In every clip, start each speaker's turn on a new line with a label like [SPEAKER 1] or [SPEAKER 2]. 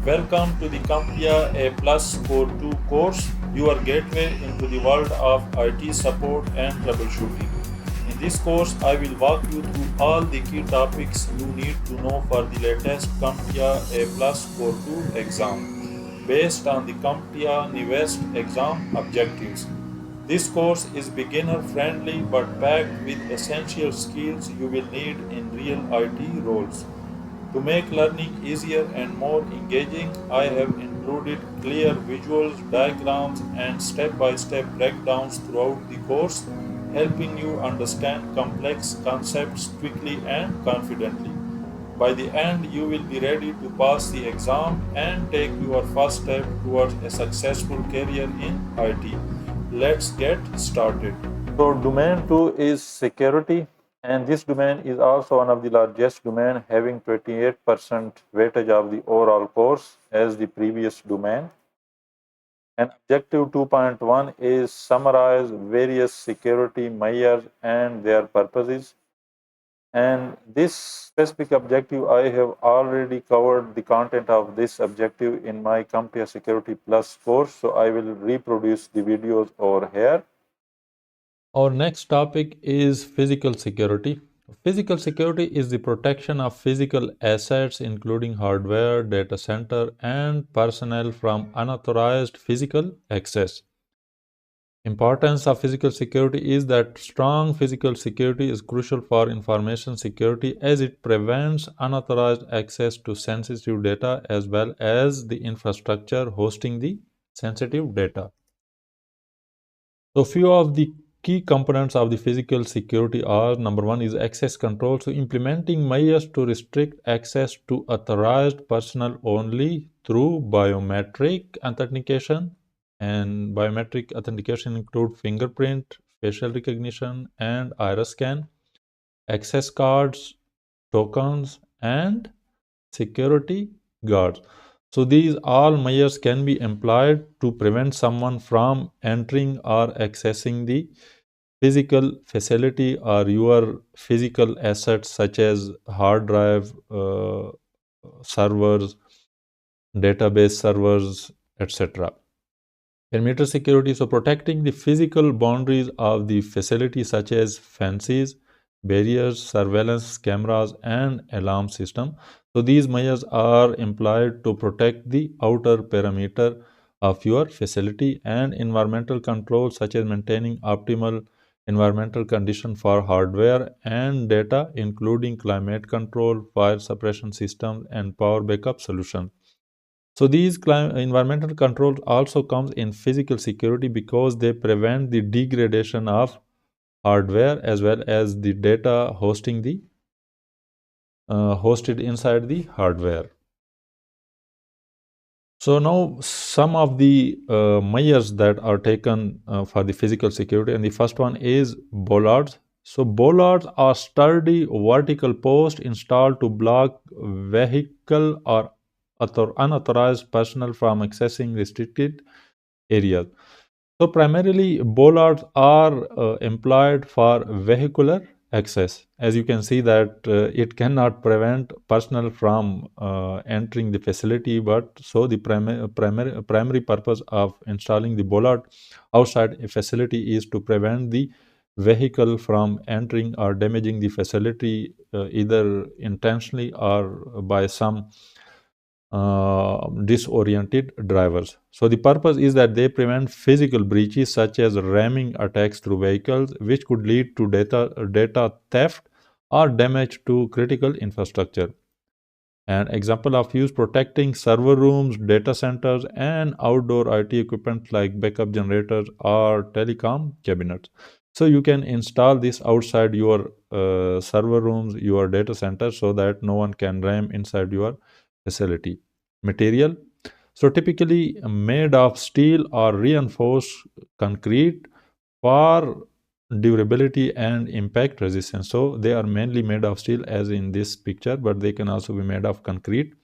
[SPEAKER 1] Welcome to the CompTIA A Plus Core 2 course, your gateway into the world of IT support and troubleshooting. In this course, I will walk you through all the key topics you need to know for the latest CompTIA A Plus Core 2 exam, based on the CompTIA Newest exam objectives. This course is beginner friendly but packed with essential skills you will need in real IT roles. To make learning easier and more engaging, I have included clear visuals, diagrams, and step by step breakdowns throughout the course, helping you understand complex concepts quickly and confidently. By the end, you will be ready to pass the exam and take your first step towards a successful career in IT. Let's get started. So domain 2 is security, and this domain is also one of the largest domain, having 28% weightage of the overall course as the previous domain. And objective 2.1 is summarize various security measures and their purposes. And this specific objective, I have already covered the content of this objective in my CompTIA Security Plus course, so I will reproduce the videos over here. Our next topic is physical security. Physical security is the protection of physical assets, including hardware, data center, and personnel from unauthorized physical access. Importance of physical security is that strong physical security is crucial for information security as it prevents unauthorized access to sensitive data as well as the infrastructure hosting the sensitive data. So few of the key components of the physical security are: number one is access control. So implementing measures to restrict access to authorized personnel only through biometric authentication. And biometric authentication include fingerprint, facial recognition, and iris scan, access cards, tokens, and security guards. So these all measures can be employed to prevent someone from entering or accessing the physical facility or your physical assets such as hard drive, servers, database servers, etc. Perimeter security, so protecting the physical boundaries of the facility such as fences, barriers, surveillance cameras, and alarm system. So these measures are employed to protect the outer perimeter of your facility. And environmental control such as maintaining optimal environmental condition for hardware and data, including climate control, fire suppression systems, and power backup solutions. So these environmental controls also comes in physical security because they prevent the degradation of hardware as well as the data hosted inside the hardware. So now some of the measures that are taken for the physical security, and the first one is bollards. So bollards are sturdy vertical posts installed to block vehicle or unauthorized personnel from accessing restricted areas. So primarily bollards are employed for vehicular access. As you can see that it cannot prevent personnel from entering the facility, but so the primary purpose of installing the bollard outside a facility is to prevent the vehicle from entering or damaging the facility either intentionally or by some disoriented drivers. So the purpose is that they prevent physical breaches such as ramming attacks through vehicles, which could lead to data theft or damage to critical infrastructure. An example of use: protecting server rooms, data centers, and outdoor IT equipment like backup generators or telecom cabinets. So you can install this outside your server rooms, your data center, so that no one can ram inside your facility. Material: so typically made of steel or reinforced concrete for durability and impact resistance. So they are mainly made of steel as in this picture, but they can also be made of concrete.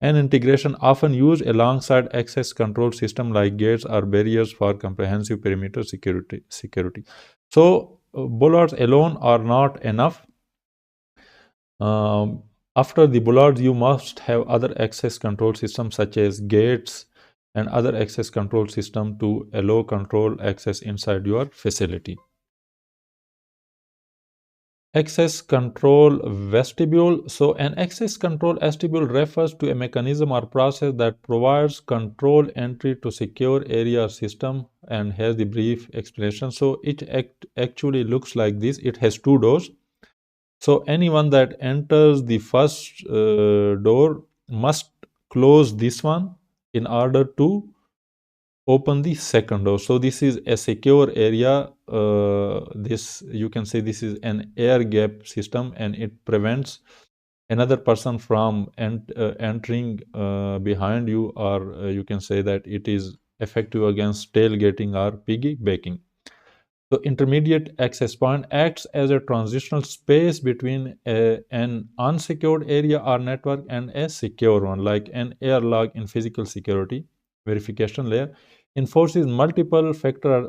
[SPEAKER 1] And integration often used alongside access control system like gates or barriers for comprehensive perimeter security. So bollards alone are not enough. After the bollards, you must have other access control systems such as gates and other access control system to allow control access inside your facility. Access control vestibule. So an access control vestibule refers to a mechanism or process that provides control entry to secure area or system and has the brief explanation. So it actually looks like this. It has two doors. So anyone that enters the first door must close this one in order to open the second door. So this is a secure area. This, you can say, this is an air gap system, and it prevents another person from entering behind you, or you can say that it is effective against tailgating or piggybacking. So intermediate access point acts as a transitional space between an unsecured area or network and a secure one, like an airlock in physical security verification layer. Enforces multi-factor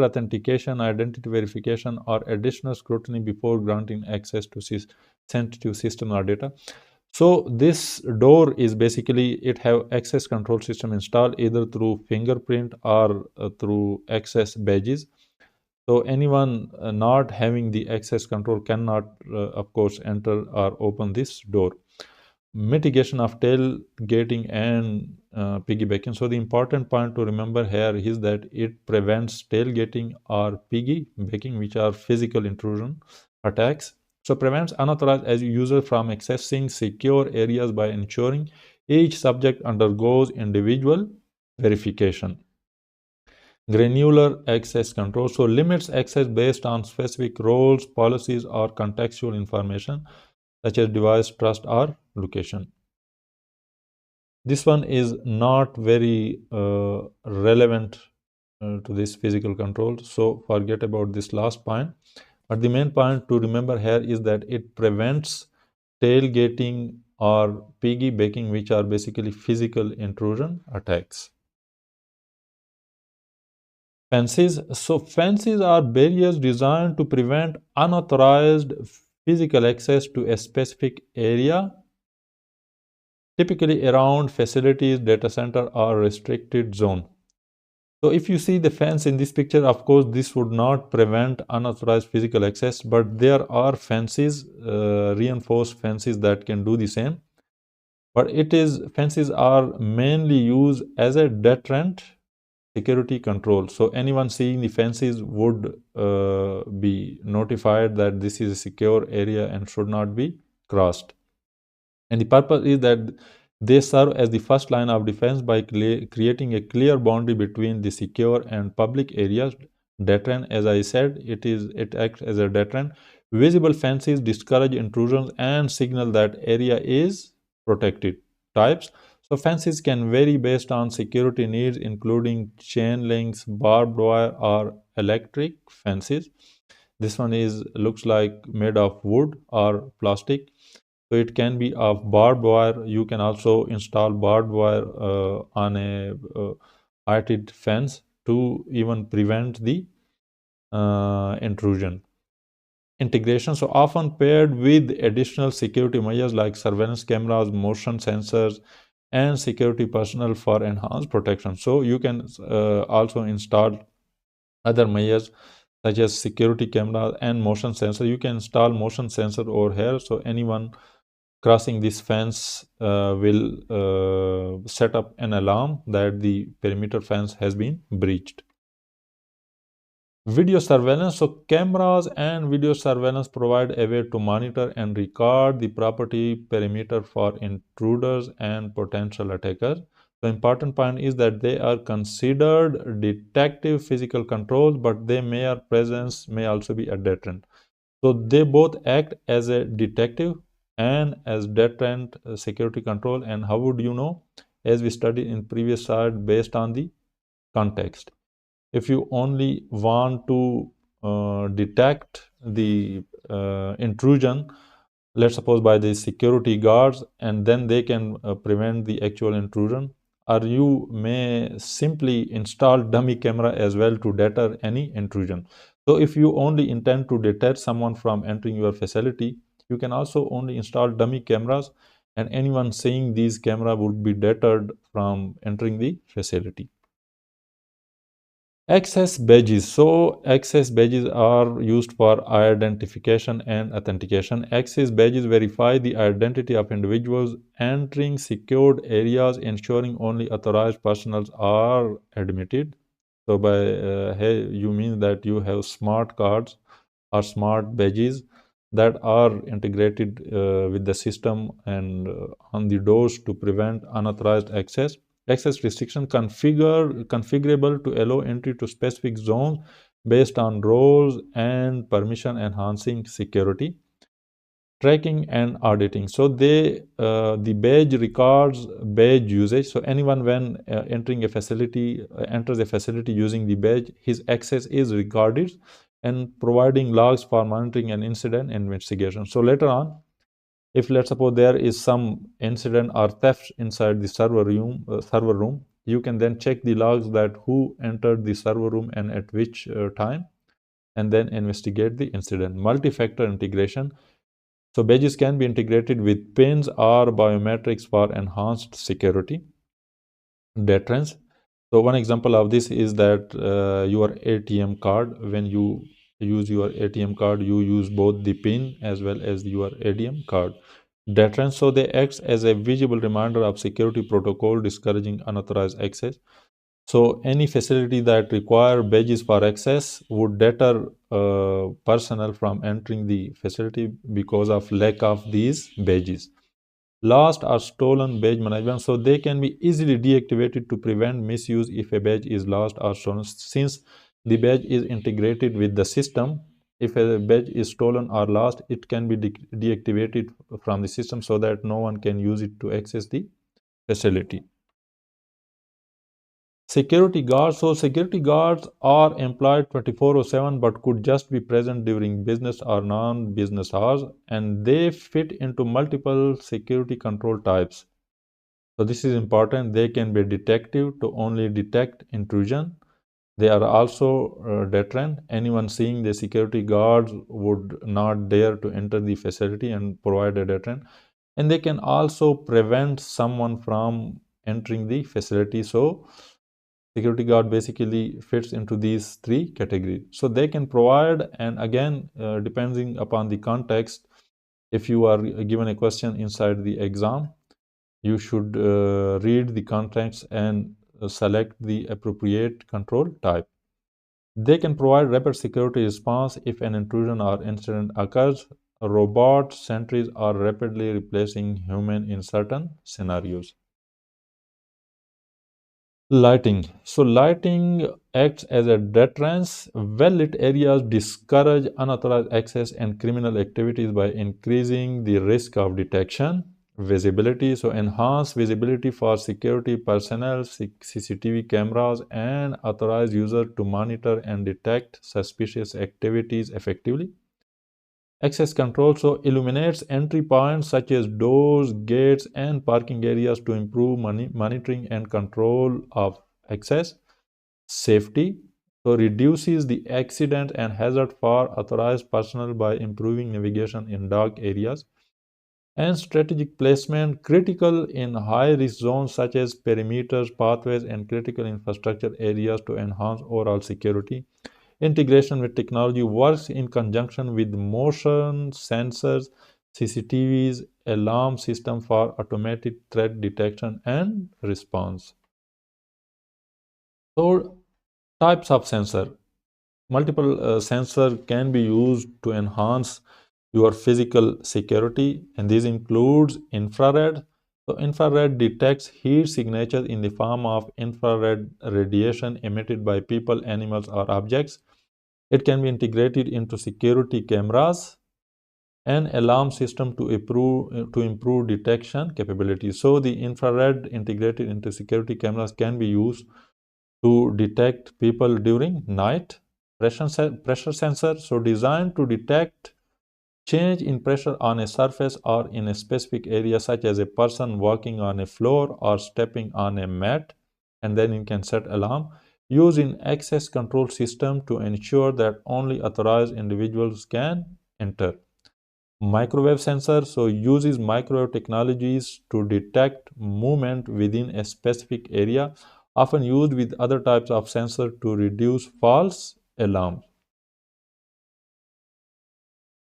[SPEAKER 1] authentication, identity verification, or additional scrutiny before granting access to sensitive system or data. So this door is basically, it have access control system installed either through fingerprint or through access badges. So anyone not having the access control cannot, of course, enter or open this door. Mitigation of tailgating and piggybacking. So the important point to remember here is that it prevents tailgating or piggybacking, which are physical intrusion attacks. So prevents unauthorized as user from accessing secure areas by ensuring each subject undergoes individual verification. Granular access control, so limits access based on specific roles, policies, or contextual information such as device trust or location. This one is not very relevant to this physical control, so forget about this last point. But the main point to remember here is that it prevents tailgating or piggybacking, which are basically physical intrusion attacks. Fences. So fences are barriers designed to prevent unauthorized physical access to a specific area, typically around facilities, data center, or restricted zone. So if you see the fence in this picture, of course, this would not prevent unauthorized physical access, but there are fences, reinforced fences that can do the same. But fences are mainly used as a deterrent security control. So anyone seeing the fences would be notified that this is a secure area and should not be crossed. And the purpose is that they serve as the first line of defense by creating a clear boundary between the secure and public areas. Deterrent, as I said, it acts as a deterrent. Visible fences discourage intrusions and signal that area is protected. Types. So fences can vary based on security needs, including chain links, barbed wire, or electric fences. This one is looks like made of wood or plastic. So it can be of barbed wire. You can also install barbed wire on a heighted fence to even prevent the intrusion. Integration, so often paired with additional security measures like surveillance cameras, motion sensors, and security personnel for enhanced protection. So you can also install other measures such as security cameras and motion sensor. You can install motion sensor over here, so anyone crossing this fence will set up an alarm that the perimeter fence has been breached. Video surveillance. So cameras and video surveillance provide a way to monitor and record the property perimeter for intruders and potential attackers. The important point is that they are considered detective physical controls, but their presence may also be a deterrent. So they both act as a detective and as deterrent security control. And how would you know? As we studied in previous slide, based on the context. If you only want to detect the intrusion, let's suppose by the security guards, and then they can prevent the actual intrusion, or you may simply install dummy camera as well to deter any intrusion. So if you only intend to deter someone from entering your facility, You can also only install dummy cameras, and anyone seeing these cameras would be deterred from entering the facility. Access badges. So access badges are used for identification and authentication. Access badges verify the identity of individuals entering secured areas, ensuring only authorized personnel are admitted. So by hey, you mean that you have smart cards or smart badges that are integrated with the system and on the doors to prevent unauthorized access. Access restriction configurable to allow entry to specific zones based on roles and permission, enhancing security. Tracking and auditing. So the badge records badge usage. So anyone when entering a facility enters a facility using the badge, his access is recorded and providing logs for monitoring and incident investigation. So later on, if let's suppose there is some incident or theft inside the server room, you can then check the logs that who entered the server room and at which time, and then investigate the incident. Multi-factor integration. So badges can be integrated with pins or biometrics for enhanced security. Deterrence. So one example of this is that your ATM card, when you use your ATM card, you use both the pin as well as your ATM card. Deterrence. So they act as a visible reminder of security protocol, discouraging unauthorized access. So any facility that require badges for access would deter personnel from entering the facility because of lack of these badges. Lost or stolen badge management. So they can be easily deactivated to prevent misuse if a badge is lost or stolen. Since the badge is integrated with the system, if a badge is stolen or lost, it can be deactivated from the system so that no one can use it to access the facility. Security guards. So security guards are employed 24/7 but could just be present during business or non-business hours, and they fit into multiple security control types. So this is important. They can be detective to only detect intrusion. They are also deterrent. Anyone seeing the security guards would not dare to enter the facility and provide a deterrent. And they can also prevent someone from entering the facility. So security guard basically fits into these three categories. So they can provide, and again, depending upon the context, if you are given a question inside the exam, you should read the context and select the appropriate control type. They can provide rapid security response if an intrusion or incident occurs. Robot sentries are rapidly replacing human in certain scenarios. Lighting. So lighting acts as a deterrence. Well-lit areas discourage unauthorized access and criminal activities by increasing the risk of detection. Visibility. So enhance visibility for security personnel, CCTV cameras, and authorized users to monitor and detect suspicious activities effectively. Access control so illuminates entry points such as doors, gates, and parking areas to improve monitoring and control of access. Safety so reduces the accident and hazard for authorized personnel by improving navigation in dark areas. And strategic placement critical in high risk zones such as perimeters, pathways, and critical infrastructure areas to enhance overall security. Integration with technology works in conjunction with motion sensors, CCTVs, alarm system for automated threat detection and response. So, types of sensor. Multiple sensor can be used to enhance your physical security, and this includes infrared. So, infrared detects heat signatures in the form of infrared radiation emitted by people, animals, or objects. It can be integrated into security cameras and alarm system to improve detection capabilities. So the infrared integrated into security cameras can be used to detect people during night. Pressure sensor, so designed to detect change in pressure on a surface or in a specific area, such as a person walking on a floor or stepping on a mat, and then you can set alarm. Use in access control system to ensure that only authorized individuals can enter. Microwave sensor uses microwave technologies to detect movement within a specific area, often used with other types of sensor to reduce false alarms.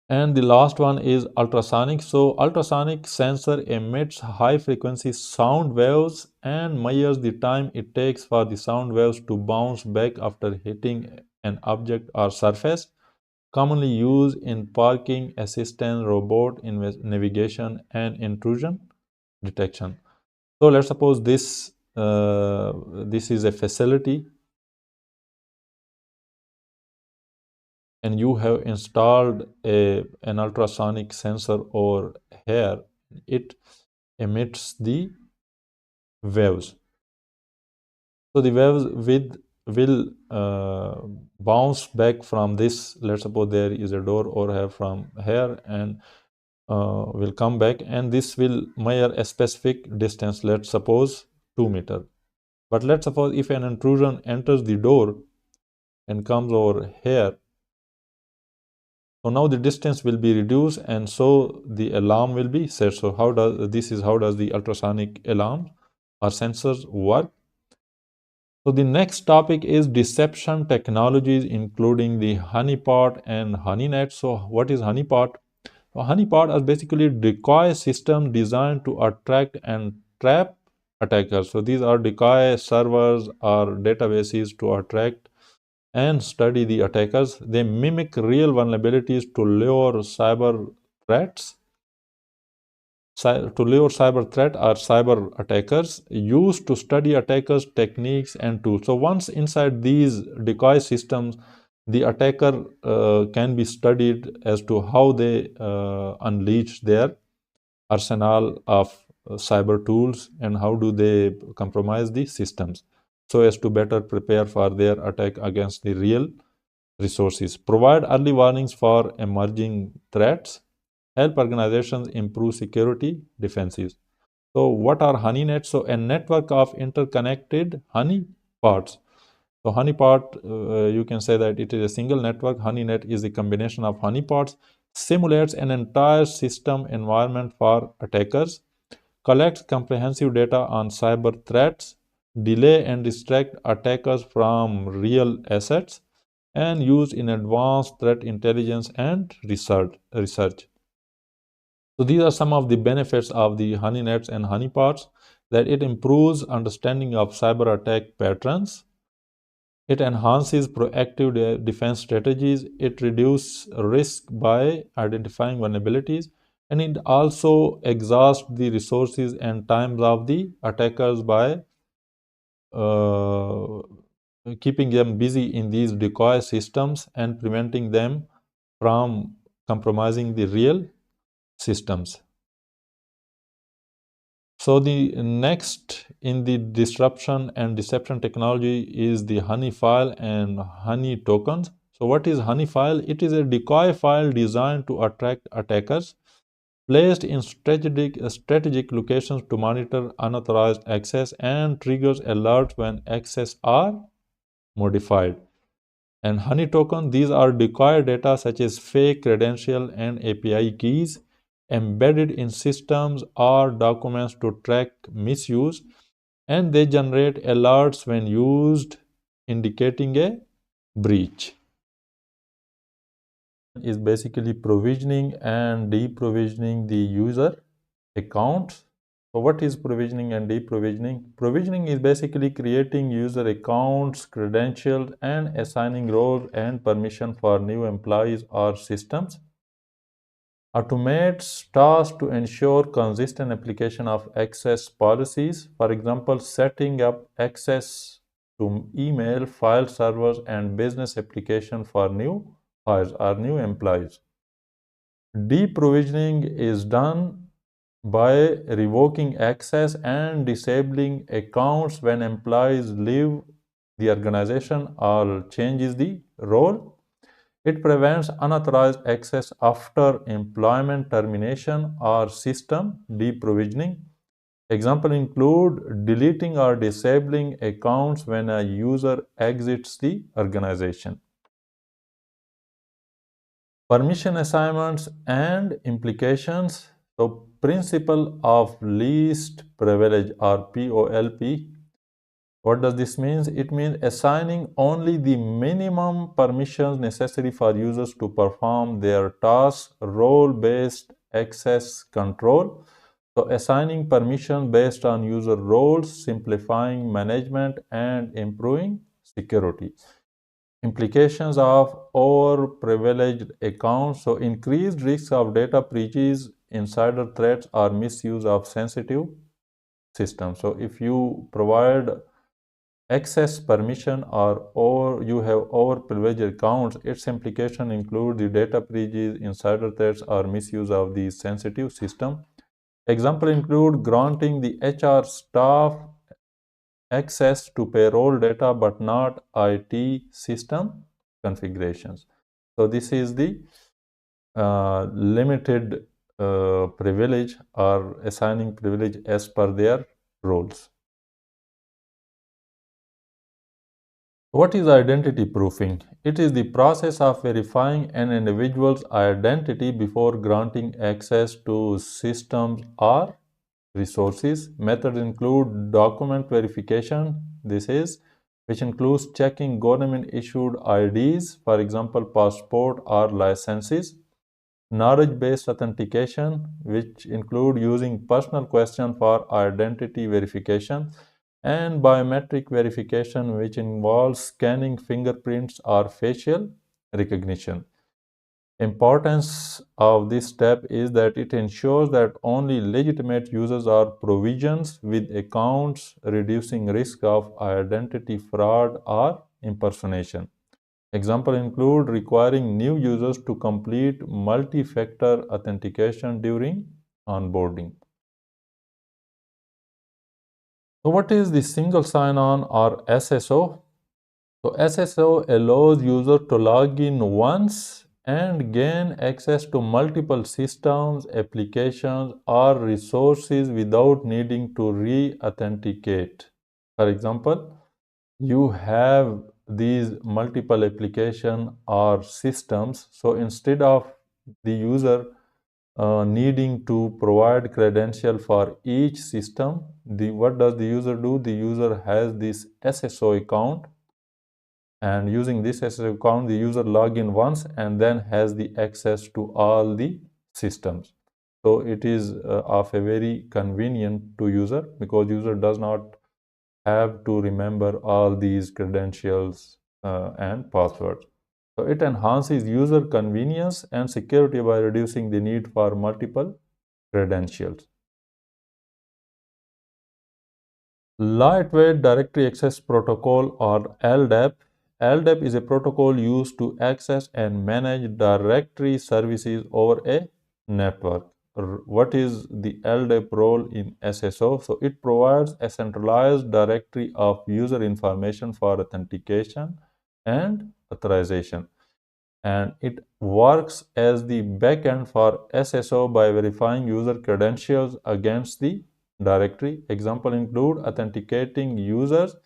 [SPEAKER 1] And the last one is ultrasonic. So ultrasonic sensor emits high frequency sound waves and measures the time it takes for the sound waves to bounce back after hitting an object or surface, commonly used in parking assistance, robot navigation, and intrusion detection. So let's suppose this is a facility and you have installed an ultrasonic sensor over here. It emits the waves. So the waves will bounce back from this. Let's suppose there is a door over here from here and will come back, and this will measure a specific distance. Let's suppose 2 meter. But let's suppose if an intrusion enters the door and comes over here, so now the distance will be reduced, and so the alarm will be set. So how does the ultrasonic alarm or sensors work? So the next topic is deception technologies, including the honeypot and honeynet. So what is honeypot? So honeypot is basically decoy system designed to attract and trap attackers. So these are decoy servers or databases to attract and study the attackers. They mimic real vulnerabilities to lure cyber threats. To lure cyber threat or cyber attackers used to study attackers' techniques and tools. So once inside these decoy systems, the attacker can be studied as to how they unleash their arsenal of cyber tools and how do they compromise the systems so as to better prepare for their attack against the real resources, provide early warnings for emerging threats, help organizations improve security defenses. So, what are honeynets? So, a network of interconnected honeypots. So, honeypot, you can say that it is a single network. Honeynet is a combination of honeypots, simulates an entire system environment for attackers, collects comprehensive data on cyber threats, delay and distract attackers from real assets, and used in advanced threat intelligence and research. So these are some of the benefits of the honey nets and honeypots, that it improves understanding of cyber attack patterns, it enhances proactive defense strategies, it reduces risk by identifying vulnerabilities, and it also exhausts the resources and times of the attackers by uh, keeping them busy in these decoy systems and preventing them from compromising the real systems. So the next in the disruption and deception technology is the honey file and honey tokens. So what is honey file? It is a decoy file designed to attract attackers, placed in strategic locations to monitor unauthorized access and triggers alerts when access are modified. And honey token, these are decoy data such as fake credential and API keys embedded in systems or documents to track misuse, and they generate alerts when used, indicating a breach. Is basically provisioning and deprovisioning the user accounts. So what is provisioning and deprovisioning? Provisioning is basically creating user accounts, credentials, and assigning roles and permission for new employees or systems. Automates tasks to ensure consistent application of access policies. For example, setting up access to email, file servers, and business application for new hires or new employees. Deprovisioning is done by revoking access and disabling accounts when employees leave the organization or changes the role. It prevents unauthorized access after employment termination or system deprovisioning. Example include deleting or disabling accounts when a user exits the organization.
[SPEAKER 2] Permission assignments and implications. So, principle of least privilege or POLP. What does this mean? It means assigning only the minimum permissions necessary for users to perform their tasks, role-based access control. So assigning permissions based on user roles, simplifying management and improving security. Implications of over-privileged accounts. So increased risks of data breaches, insider threats, or misuse of sensitive systems. So if you provide access permission or you have over-privileged accounts, its implication include the data breaches, insider threats, or misuse of the sensitive system. Example include granting the HR staff access to payroll data but not IT system configurations. So this is the limited privilege or assigning privilege as per their roles. What is identity proofing? It is the process of verifying an individual's identity before granting access to systems or resources. Methods include document verification, this is, which includes checking government issued IDs, for example, passport or licenses. Knowledge-based authentication, which include using personal question for identity verification, and biometric verification, which involves scanning fingerprints or facial recognition. Importance of this step is that it ensures that only legitimate users are provisions with accounts, reducing risk of identity fraud or impersonation. Examples include requiring new users to complete multi-factor authentication during onboarding. So what is the single sign-on or SSO? So SSO allows user to log in once and gain access to multiple systems, applications, or resources without needing to re-authenticate. For example, you have these multiple application or systems, so instead of the user needing to provide credential for each system, what does the user do? The user has this SSO account, and using this SSO account the user log in once and then has the access to all the systems. So it is of a very convenient to user because user does not have to remember all these credentials and passwords. So it enhances user convenience and security by reducing the need for multiple credentials. Lightweight Directory Access Protocol or LDAP. LDAP is a protocol used to access and manage directory services over a network. What is the LDAP role in SSO? So it provides a centralized directory of user information for authentication and authorization, and it works as the backend for SSO by verifying user credentials against the directory. Example include authenticating users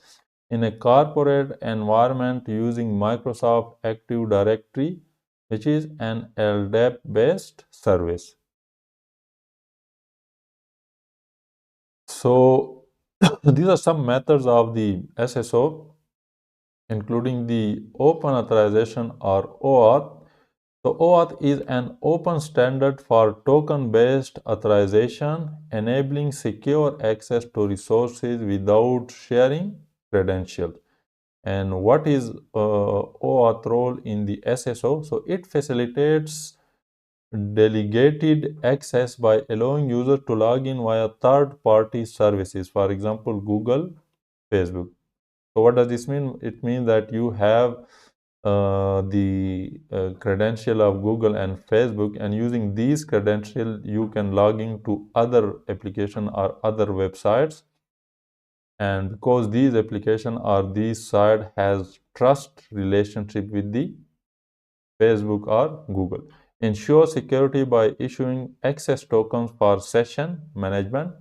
[SPEAKER 2] in a corporate environment using Microsoft Active Directory, which is an LDAP based service. So these are some methods of the SSO, including the open authorization or OAuth. So OAuth is an open standard for token-based authorization, enabling secure access to resources without sharing credentials. And what is OAuth role in the SSO? So it facilitates delegated access by allowing users to log in via third-party services, for example, Google, Facebook. So what does this mean? It means that you have the credential of Google and Facebook, and using these credentials you can log into other application or other websites, and because these application or these site has trust relationship with the Facebook or Google. Ensure security by issuing access tokens for session management.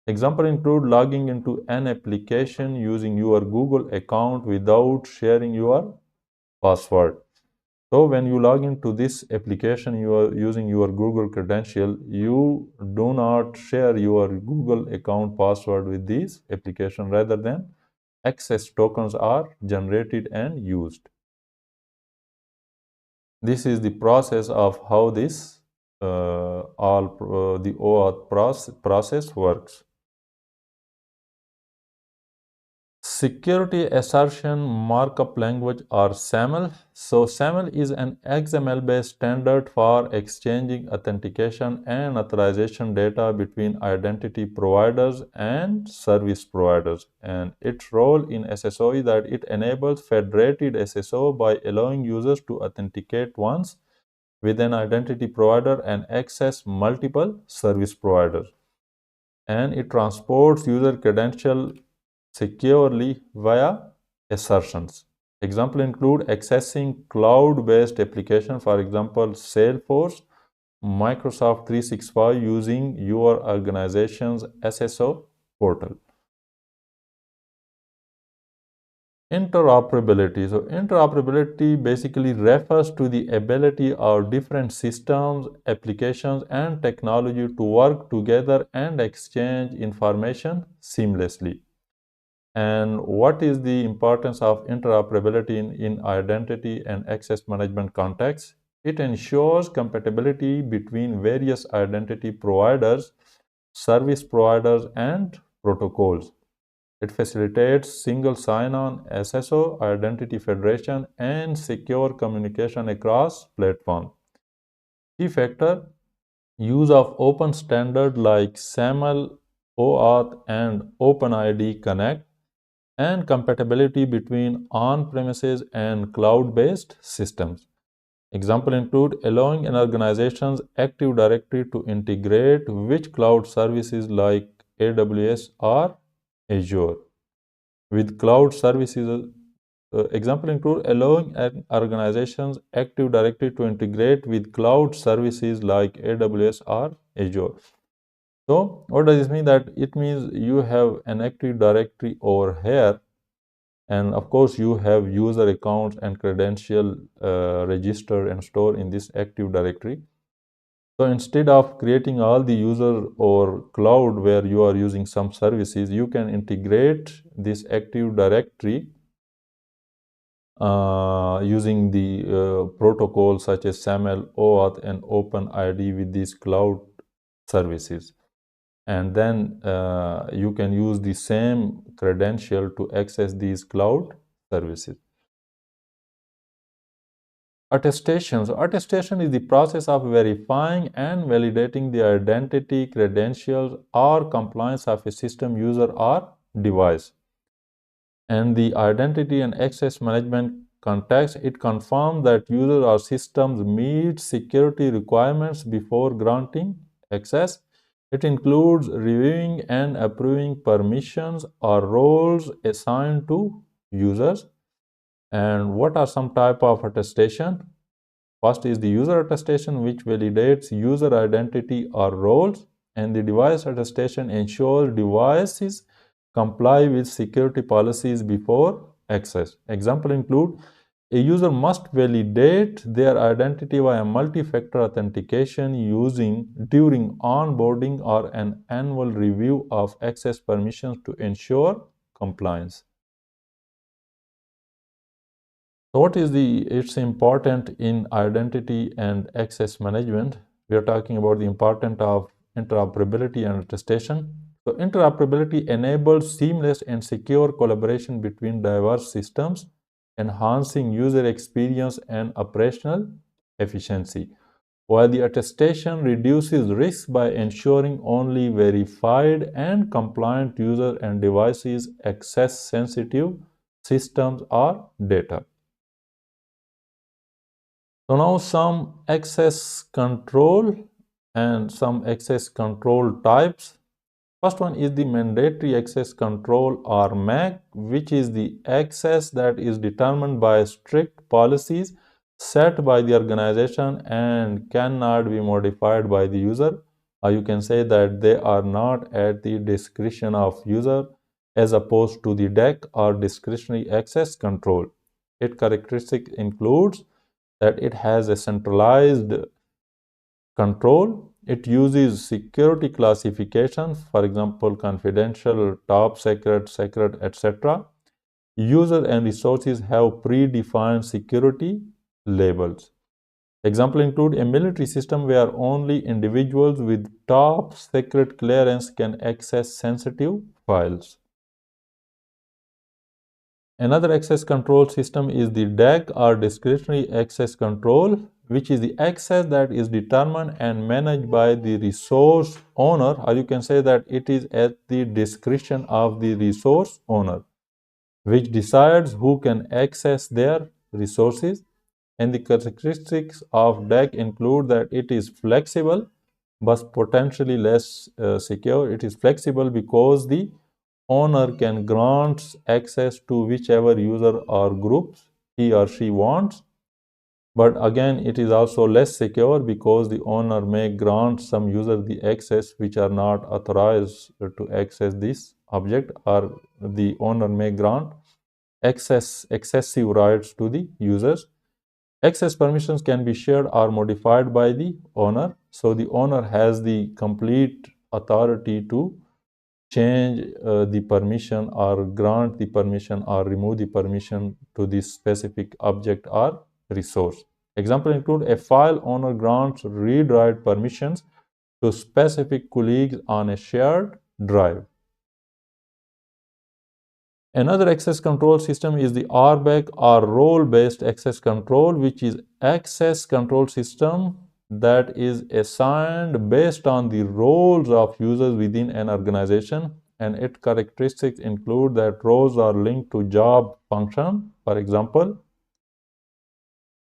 [SPEAKER 2] Example include logging into an application using your Google account without sharing your password. So when you log into this application, you are using your Google credential, you do not share your Google account password with this application. Rather than access tokens are generated and used. This is the process of how this the OAuth process works. Security Assertion Markup Language, or SAML. So SAML is an XML-based standard for exchanging authentication and authorization data between identity providers and service providers. And its role in SSO is that it enables federated SSO by allowing users to authenticate once with an identity provider and access multiple service providers. And it transports user credential securely via assertions. Example include accessing cloud-based application, for example, Salesforce, Microsoft 365 using your organization's SSO portal. Interoperability. So interoperability basically refers to the ability of different systems, applications, and technology to work together and exchange information seamlessly. And what is the importance of interoperability in identity and access management context? It ensures compatibility between various identity providers, service providers, and protocols. It facilitates single sign-on, SSO, identity federation, and secure communication across platforms. Key factor: use of open standards like SAML, OAuth, and OpenID Connect, and compatibility between on-premises and cloud-based systems. Example include allowing an organization's Active Directory to integrate with cloud services like AWS or Azure. With cloud services, example include allowing an organization's Active Directory to integrate with cloud services like AWS or Azure. So, what does this mean? That it means you have an Active Directory over here, and of course you have user accounts and credential registered and stored in this Active Directory. So instead of creating all the user or cloud where you are using some services, you can integrate this Active Directory using the protocols such as SAML, OAuth, and OpenID with these cloud services. And then you can use the same credential to access these cloud services. Attestation. So attestation is the process of verifying and validating the identity, credentials, or compliance of a system, user, or device. And the identity and access management context, it confirms that user or systems meet security requirements before granting access. It includes reviewing and approving permissions or roles assigned to users. And what are some type of attestation? First is the user attestation, which validates user identity or roles, and the device attestation ensures devices comply with security policies before access. Example include a user must validate their identity via multi-factor authentication using during onboarding or an annual review of access permissions to ensure compliance. So what is it's important in identity and access management? We are talking about the importance of interoperability and attestation. So interoperability enables seamless and secure collaboration between diverse systems, enhancing user experience and operational efficiency. While the attestation reduces risk by ensuring only verified and compliant user and devices access sensitive systems or data. So now some access control and some access control types. First one is the mandatory access control, or MAC, which is the access that is determined by strict policies set by the organization and cannot be modified by the user. Or you can say that they are not at the discretion of user, as opposed to the DEC or discretionary access control. Its characteristic includes that it has a centralized control. It uses security classification, for example, confidential, top secret, secret, etc. User and resources have predefined security labels. Example include a military system where only individuals with top secret clearance can access sensitive files. Another access control system is the DAC or discretionary access control, which is the access that is determined and managed by the resource owner, or you can say that it is at the discretion of the resource owner, which decides who can access their resources. And the characteristics of DAC include that it is flexible but potentially less secure. It is flexible because the owner can grant access to whichever user or groups he or she wants. But again, it is also less secure because the owner may grant some user the access which are not authorized to access this object, or the owner may grant excessive rights to the users. Access permissions can be shared or modified by the owner. So the owner has the complete authority to change the permission or grant the permission or remove the permission to this specific object or resource. Example include a file owner grants read-write permissions to specific colleagues on a shared drive. Another access control system is the RBAC or role-based access control, which is access control system that is assigned based on the roles of users within an organization, and its characteristics include that roles are linked to job function. For example,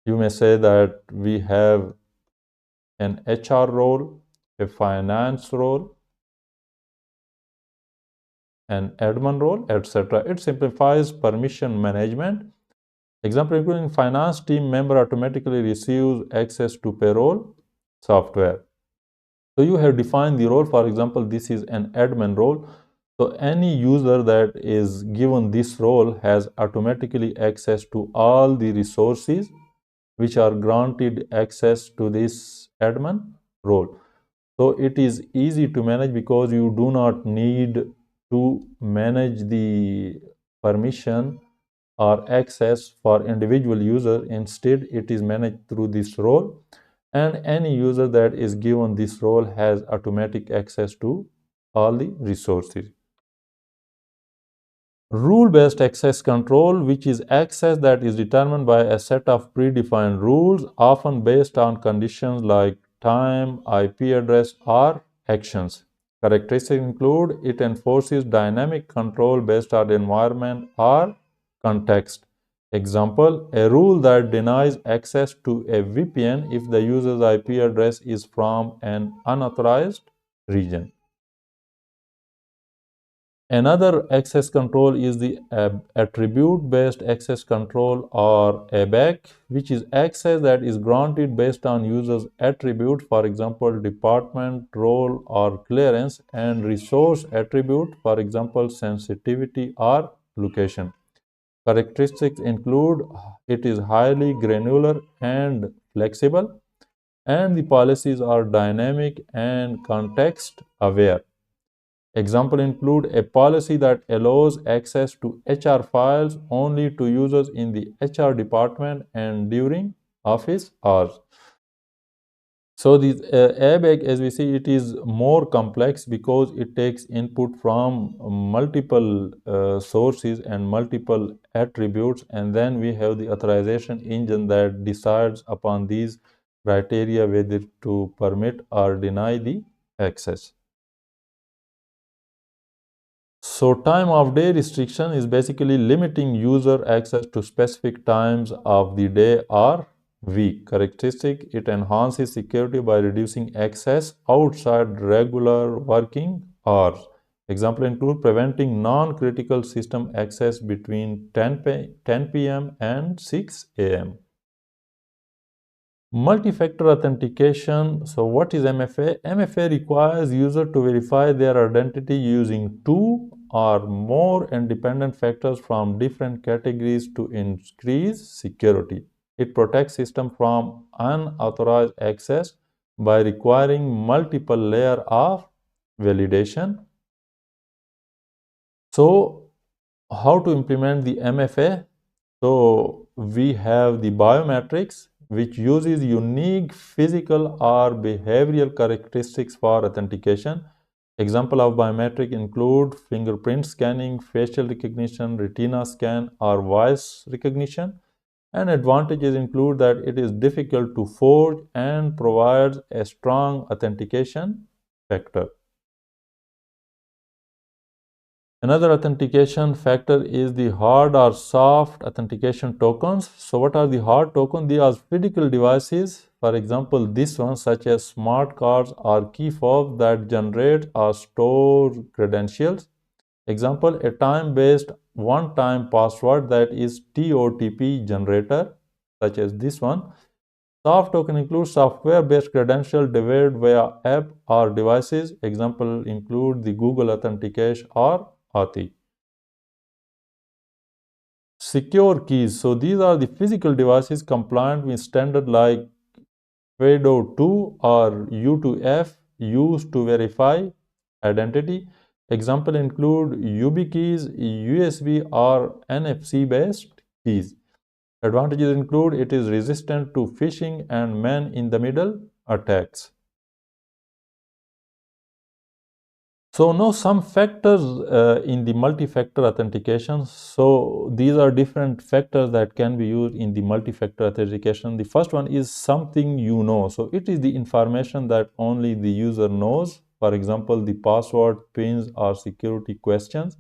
[SPEAKER 2] you may say that we have an HR role, a finance role, an admin role, etc. It simplifies permission management. Example including finance team member automatically receives access to payroll software. So you have defined the role. For example, this is an admin role. So any user that is given this role has automatically access to all the resources which are granted access to this admin role. So it is easy to manage because you do not need to manage the permission or access for individual user. Instead, it is managed through this role, and any user that is given this role has automatic access to all the resources. Rule-based access control, which is access that is determined by a set of predefined rules, often based on conditions like time, IP address, or actions. Characteristics include it enforces dynamic control based on environment or context. Example, a rule that denies access to a VPN if the user's IP address is from an unauthorized region. Another access control is the attribute-based access control, or ABAC, which is access that is granted based on user's attribute, for example, department, role, or clearance, and resource attribute, for example, sensitivity or location. Characteristics include it is highly granular and flexible, and the policies are dynamic and context aware. Example include a policy that allows access to HR files only to users in the HR department and during office hours. So the airbag, as we see, it is more complex because it takes input from multiple sources and multiple attributes, and then we have the authorization engine that decides upon these criteria whether to permit or deny the access. So time of day restriction is basically limiting user access to specific times of the day or week. Characteristic, it enhances security by reducing access outside regular working hours. Example include preventing non-critical system access between 10 p.m. and 6 a.m. Multi-factor authentication. So what is MFA? MFA requires user to verify their identity using two or more independent factors from different categories to increase security. It protects system from unauthorized access by requiring multiple layer of validation. So how to implement the MFA? So we have the biometrics, which uses unique physical or behavioral characteristics for authentication. Example of biometric include fingerprint scanning, facial recognition, retina scan, or voice recognition. And advantages include that it is difficult to forge and provides a strong authentication factor. Another authentication factor is the hard or soft authentication tokens. So what are the hard tokens? They are physical devices, for example, this one, such as smart cards or key fobs that generate or store credentials. Example, a time-based one-time password that is TOTP generator, such as this one. Soft token includes software-based credential delivered via app or devices. Example include the Google Authentication or Authy. Secure keys. So these are the physical devices compliant with standard like FIDO2 or U2F used to verify identity. Example include YubiKeys, USB or NFC based keys. Advantages include it is resistant to phishing and man-in-the-middle attacks. So now some factors in the multi-factor authentication. So these are different factors that can be used in the multi-factor authentication. The first one is something you know. So it is the information that only the user knows. For example, the password, pins, or security questions.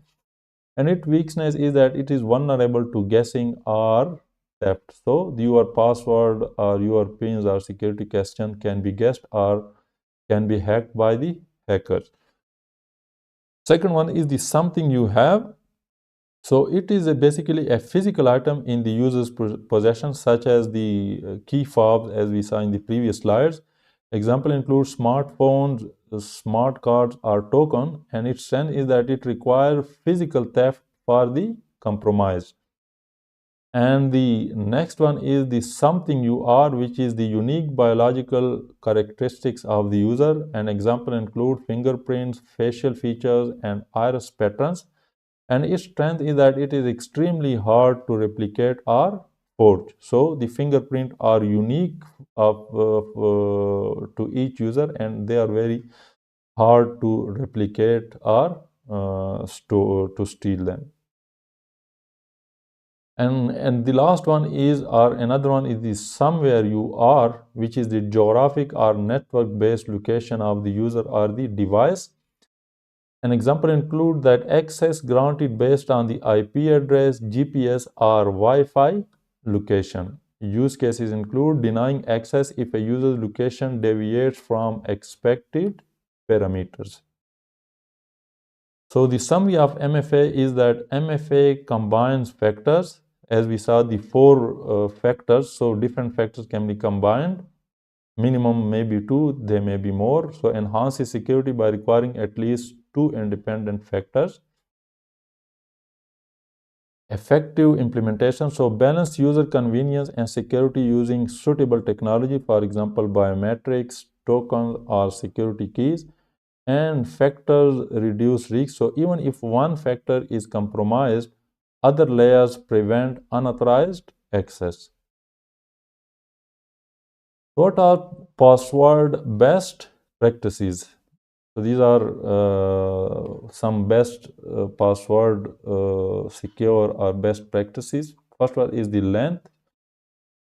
[SPEAKER 2] And its weakness is that it is vulnerable to guessing or theft. So your password or your pins or security question can be guessed or can be hacked by the hackers. Second one is the something you have. So it is basically a physical item in the user's possession, such as the key fobs as we saw in the previous slides. Example includes smartphones, smart cards, or token, and its strength is that it requires physical theft for the compromise. And the next one is the something you are, which is the unique biological characteristics of the user. An example include fingerprints, facial features, and iris patterns. And its strength is that it is extremely hard to replicate or forge. So the fingerprint are unique to each user, and they are very hard to replicate or to steal them. And the last one is, or another one is the somewhere you are, which is the geographic or network based location of the user or the device. An example include that access granted based on the IP address, GPS, or Wi-Fi location. Use cases include denying access if a user's location deviates from expected parameters. So the summary of MFA is that MFA combines factors. As we saw the four factors, so different factors can be combined. Minimum may be two, they may be more. So enhances security by requiring at least two independent factors. Effective implementation. So balance user convenience and security using suitable technology, for example, biometrics, tokens, or security keys. And factors reduce risk. So even if one factor is compromised, other layers prevent unauthorized access. What are password best practices? So these are some best password secure or best practices. First one is the length.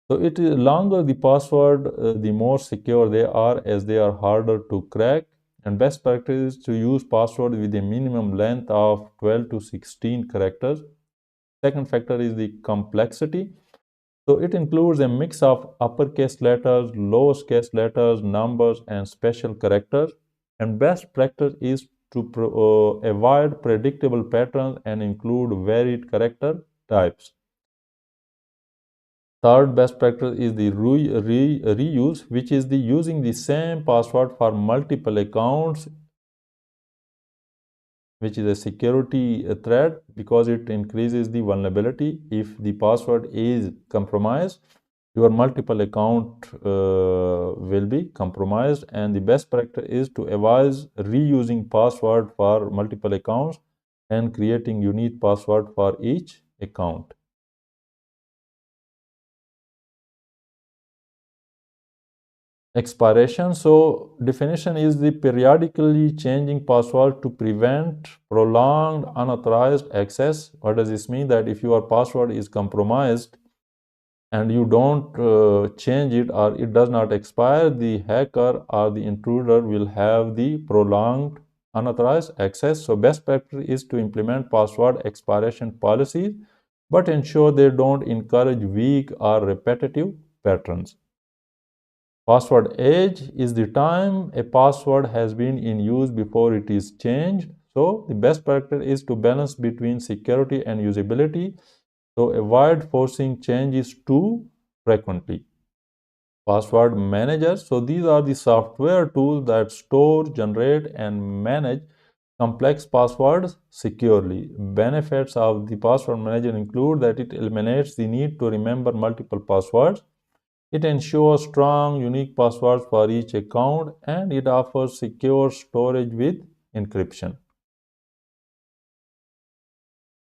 [SPEAKER 2] So it is longer the password, the more secure they are, as they are harder to crack. And best practice is to use password with a minimum length of 12 to 16 characters. Second factor is the complexity. So it includes a mix of uppercase letters, lowercase letters, numbers, and special characters. And best practice is to avoid predictable patterns and include varied character types. Third best practice is the reuse, which is the using the same password for multiple accounts, which is a security threat because it increases the vulnerability if the password is compromised. your multiple account will be compromised, and the best practice is to avoid reusing password for multiple accounts and creating unique password for each account. Expiration. So definition is the periodically changing password to prevent prolonged unauthorized access. What does this mean? That if your password is compromised and you don't change it or it does not expire, the hacker or the intruder will have the prolonged unauthorized access. So best practice is to implement password expiration policies, but ensure they don't encourage weak or repetitive patterns. Password age is the time a password has been in use before it is changed. So the best practice is to balance between security and usability. So avoid forcing changes too frequently. Password managers. So these are the software tools that store, generate, and manage complex passwords securely. Benefits of the password manager include that it eliminates the need to remember multiple passwords. It ensures strong, unique passwords for each account, and it offers secure storage with encryption.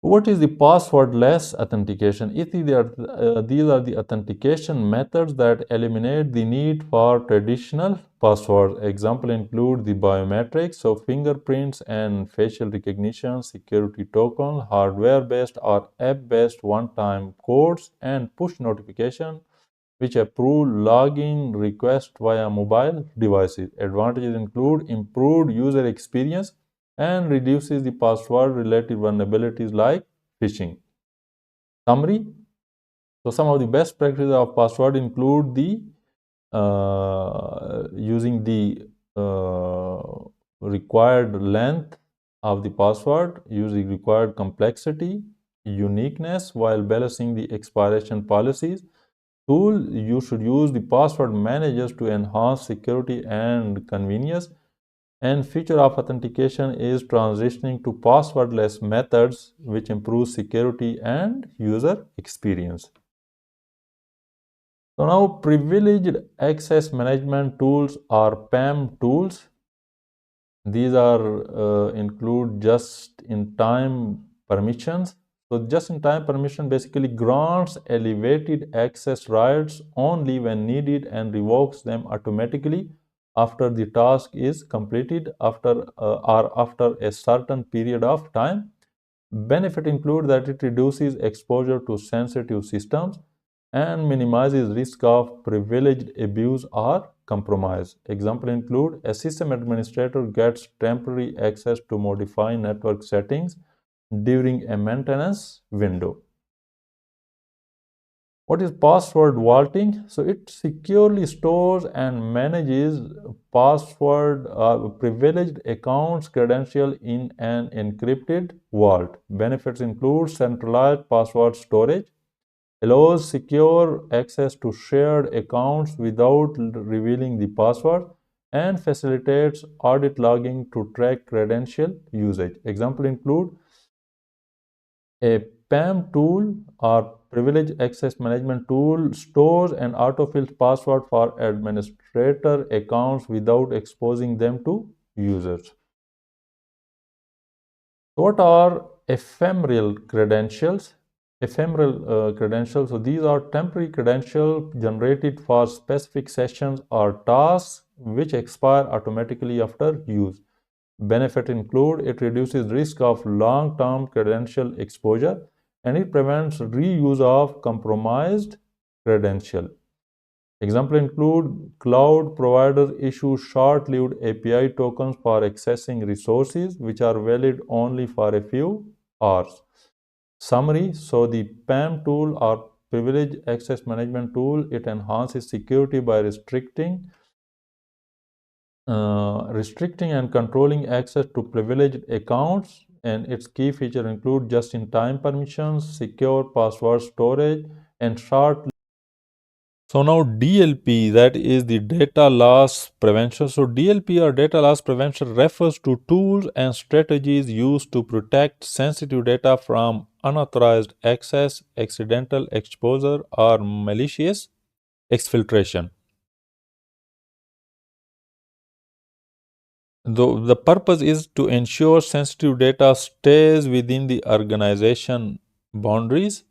[SPEAKER 2] What is the passwordless authentication? These are the authentication methods that eliminate the need for traditional passwords. Example include the biometrics, so fingerprints and facial recognition, security token, hardware-based or app-based one-time codes, and push notification which approve login requests via mobile devices. Advantages include improved user experience and reduces the password-related vulnerabilities like phishing. Summary. So some of the best practices of password include the using the required length of the password, using required complexity, uniqueness while balancing the expiration policies. Tool, you should use the password managers to enhance security and convenience. And feature of authentication is transitioning to passwordless methods, which improve security and user experience. So now privileged access management tools or PAM tools. These are include just-in-time permissions. So just-in-time permission basically grants elevated access rights only when needed and revokes them automatically after the task is completed or after a certain period of time. Benefit include that it reduces exposure to sensitive systems and minimizes risk of privileged abuse or compromise. Example include a system administrator gets temporary access to modify network settings during a maintenance window. What is password vaulting? So it securely stores and manages password privileged accounts credential in an encrypted vault. Benefits include centralized password storage, allows secure access to shared accounts without revealing the password, and facilitates audit logging to track credential usage. Example include a PAM tool or privileged access management tool stores and autofills password for administrator accounts without exposing them to users. What are ephemeral credentials? Ephemeral credentials, so these are temporary credentials generated for specific sessions or tasks which expire automatically after use. Benefit include it reduces risk of long-term credential exposure and it prevents reuse of compromised credential. Example include cloud providers issue short-lived API tokens for accessing resources which are valid only for a few hours. Summary, so the PAM tool or privileged access management tool, it enhances security by restricting and controlling access to privileged accounts, and its key features include just-in-time permissions, secure password storage, and short. So now DLP, that is the data loss prevention. So DLP or data loss prevention refers to tools and strategies used to protect sensitive data from unauthorized access, accidental exposure, or malicious exfiltration. The purpose is to ensure sensitive data stays within the organization boundaries.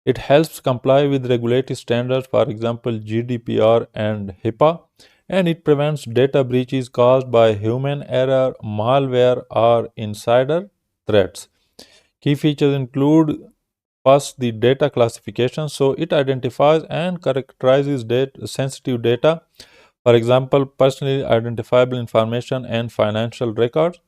[SPEAKER 2] It helps comply with regulatory standards, for example, GDPR and HIPAA, and it prevents data breaches caused by human error, malware, or insider threats. Key features include first, the data classification. So it identifies and characterizes sensitive data, for example, personally identifiable information and financial records.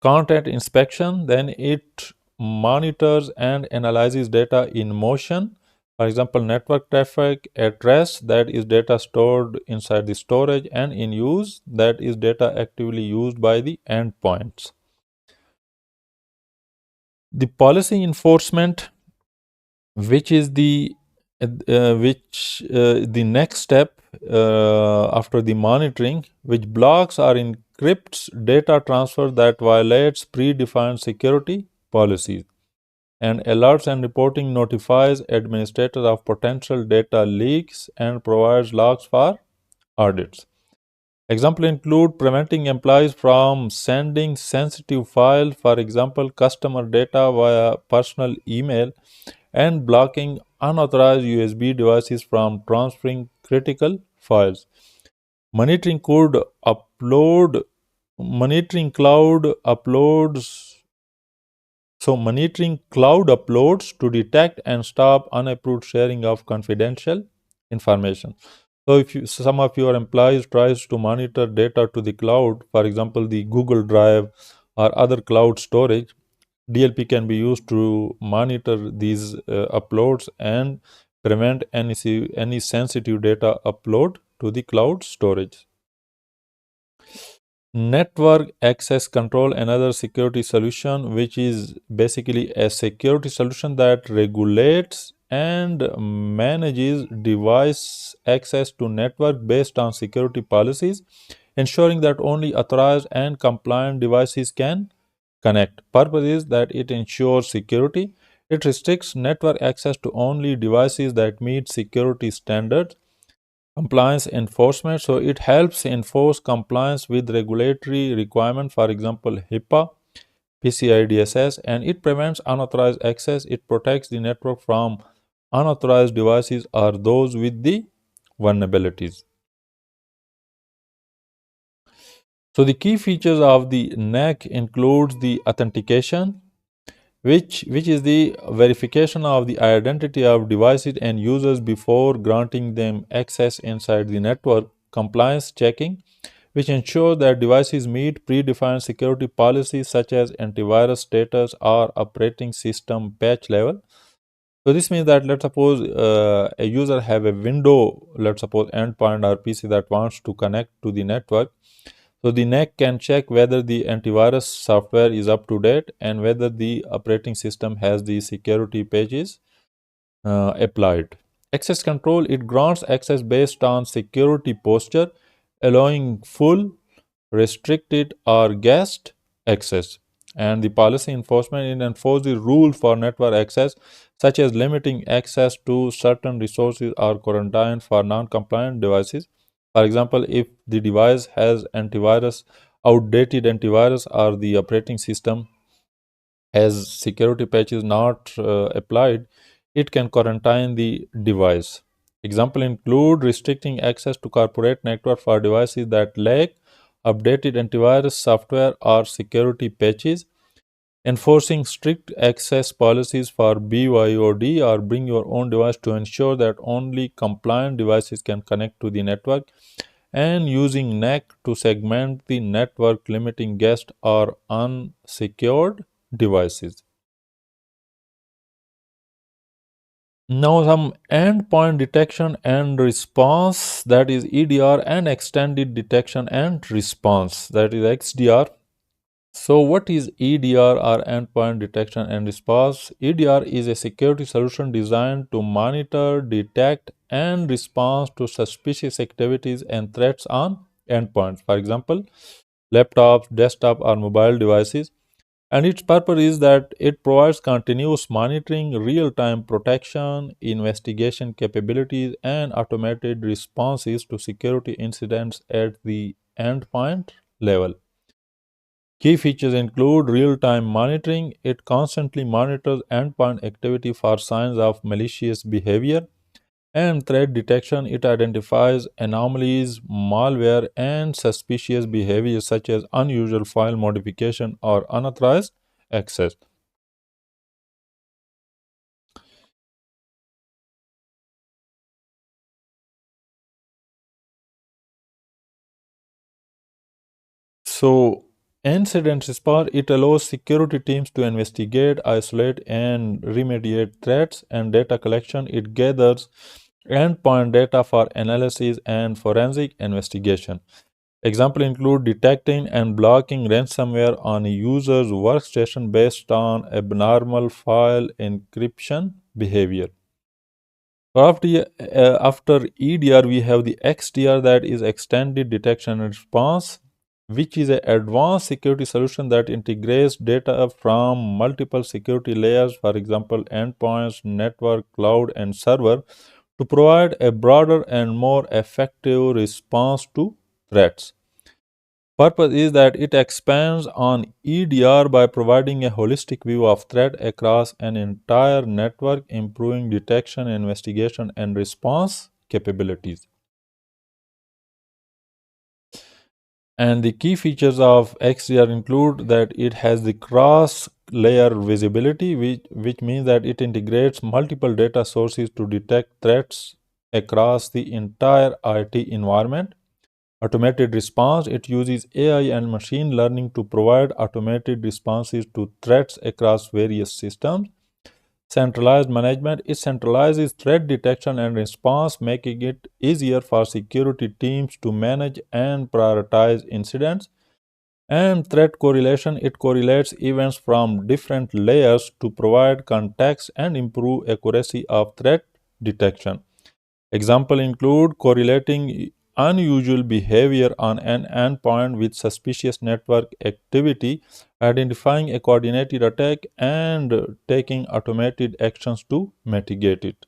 [SPEAKER 2] Content inspection, then it monitors and analyzes data in motion. For example, network traffic at rest, that is data stored inside the storage, and in use, that is data actively used by the endpoints. The policy enforcement, which is the next step after the monitoring, which blocks or encrypts data transfer that violates predefined security policies, and alerts and reporting notifies administrators of potential data leaks and provides logs for audits. Examples include preventing employees from sending sensitive files, for example, customer data via personal email, and blocking unauthorized USB devices from transferring critical files. Monitoring could upload monitoring cloud uploads Monitoring cloud uploads to detect and stop unapproved sharing of confidential information. So if some of your employees tries to monitor data to the cloud, for example, the Google Drive or other cloud storage, DLP can be used to monitor these uploads and prevent any sensitive data upload to the cloud storage. Network access control, another security solution, which is basically a security solution that regulates and manages device access to network based on security policies, ensuring that only authorized and compliant devices can connect. Purpose is that it ensures security. It restricts network access to only devices that meet security standards. Compliance enforcement, so it helps enforce compliance with regulatory requirement, for example, HIPAA, PCI DSS, and it prevents unauthorized access. It protects the network from unauthorized devices or those with the vulnerabilities. So the key features of the NAC includes the authentication, which is the verification of the identity of devices and users before granting them access inside the network. Compliance checking, which ensure that devices meet predefined security policies such as antivirus status or operating system patch level. So this means that let's suppose a user have a window, let's suppose endpoint or PC that wants to connect to the network. So the NAC can check whether the antivirus software is up to date and whether the operating system has the security patches applied. Access control, it grants access based on security posture, allowing full, restricted, or guest access. And the policy enforcement, it enforces the rules for network access, such as limiting access to certain resources or quarantine for non-compliant devices. For example, if the device has outdated antivirus, or the operating system has security patches not applied, it can quarantine the device. Example include restricting access to corporate network for devices that lack updated antivirus software or security patches, enforcing strict access policies for BYOD or bring your own device to ensure that only compliant devices can connect to the network, and using NAC to segment the network, limiting guest or unsecured devices. Now, some endpoint detection and response, that is EDR, and extended detection and response, that is XDR. So, what is EDR, or endpoint detection and response? EDR is a security solution designed to monitor, detect, and respond to suspicious activities and threats on endpoints. For example, laptops, desktop, or mobile devices. And its purpose is that it provides continuous monitoring, real-time protection, investigation capabilities, and automated responses to security incidents at the endpoint level. Key features include real-time monitoring. It constantly monitors endpoint activity for signs of malicious behavior and threat detection. It identifies anomalies, malware, and suspicious behavior such as unusual file modification or unauthorized access. So, incident response it allows security teams to investigate, isolate, and remediate threats and data collection. It gathers endpoint data for analysis and forensic investigation. Example include detecting and blocking ransomware on a user's workstation based on abnormal file encryption behavior. After EDR, we have the XDR, that is Extended Detection and Response, which is an advanced security solution that integrates data from multiple security layers, for example, endpoints, network, cloud, and server, to provide a broader and more effective response to threats. Purpose is that it expands on EDR by providing a holistic view of threat across an entire network, improving detection, investigation, and response capabilities. And the key features of XDR include that it has the cross layer visibility, which means that it integrates multiple data sources to detect threats across the entire IT environment. Automated response, it uses AI and machine learning to provide automated responses to threats across various systems. Centralized management, it centralizes threat detection and response, making it easier for security teams to manage and prioritize incidents. And threat correlation, it correlates events from different layers to provide context and improve accuracy of threat detection. Example include correlating unusual behavior on an endpoint with suspicious network activity, identifying a coordinated attack, and taking automated actions to mitigate it.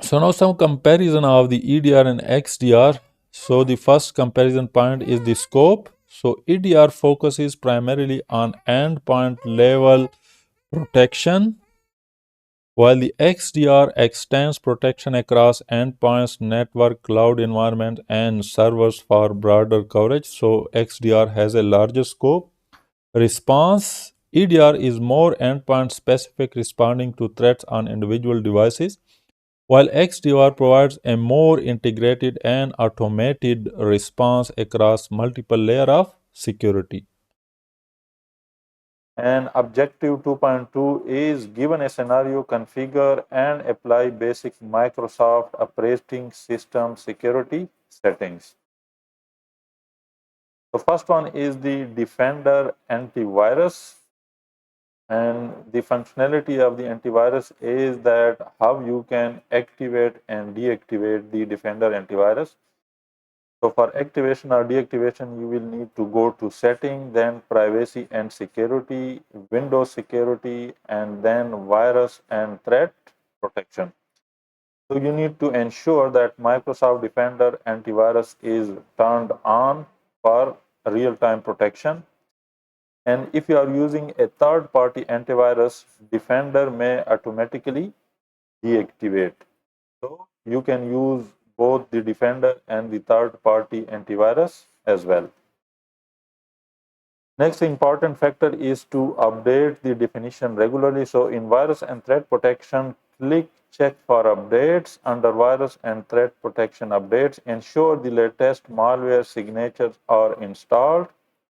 [SPEAKER 2] So now some comparison of the EDR and XDR. So the first comparison point is the scope. So EDR focuses primarily on endpoint level protection, while the XDR extends protection across endpoints, network, cloud environment, and servers for broader coverage. So XDR has a larger scope. Response EDR is more endpoint specific, responding to threats on individual devices, while XDR provides a more integrated and automated response across multiple layers of security. And objective 2.2 is given a scenario, configure and apply basic Microsoft operating system security settings. The first one is the Defender antivirus. And the functionality of the antivirus is that how you can activate and deactivate the Defender antivirus. So for activation or deactivation, you will need to go to setting, then privacy and security, Windows security, and then virus and threat protection. So you need to ensure that Microsoft Defender antivirus is turned on for real-time protection. And if you are using a third-party antivirus, Defender may automatically deactivate. So you can use both the Defender and the third-party antivirus as well. Next important factor is to update the definition regularly. So in virus and threat protection, click check for updates. Under virus and threat protection updates, ensure the latest malware signatures are installed.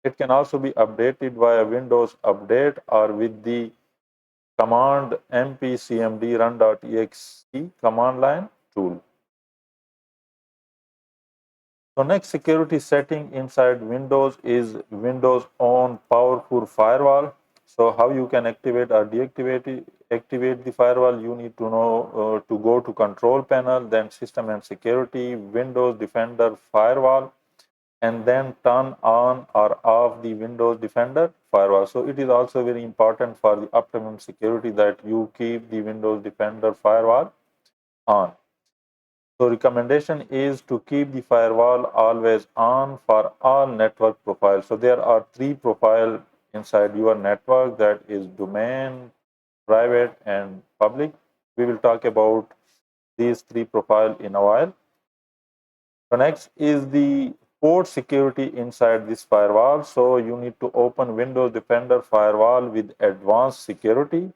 [SPEAKER 2] It can also be updated via Windows Update or with the command mpcmd run.exe command line tool. So next security setting inside Windows is Windows own powerful firewall. So how you can activate or activate the firewall, you need to know to go to control panel, then system and security, Windows Defender firewall. and then turn on or off the Windows Defender firewall. So it is also very important for the optimum security that you keep the Windows Defender firewall on. So recommendation is to keep the firewall always on for all network profiles. So there are three profiles inside your network, that is domain, private, and public. We will talk about these three profiles in a while. So next is the port security inside this firewall. So you need to open Windows Defender firewall with advanced security,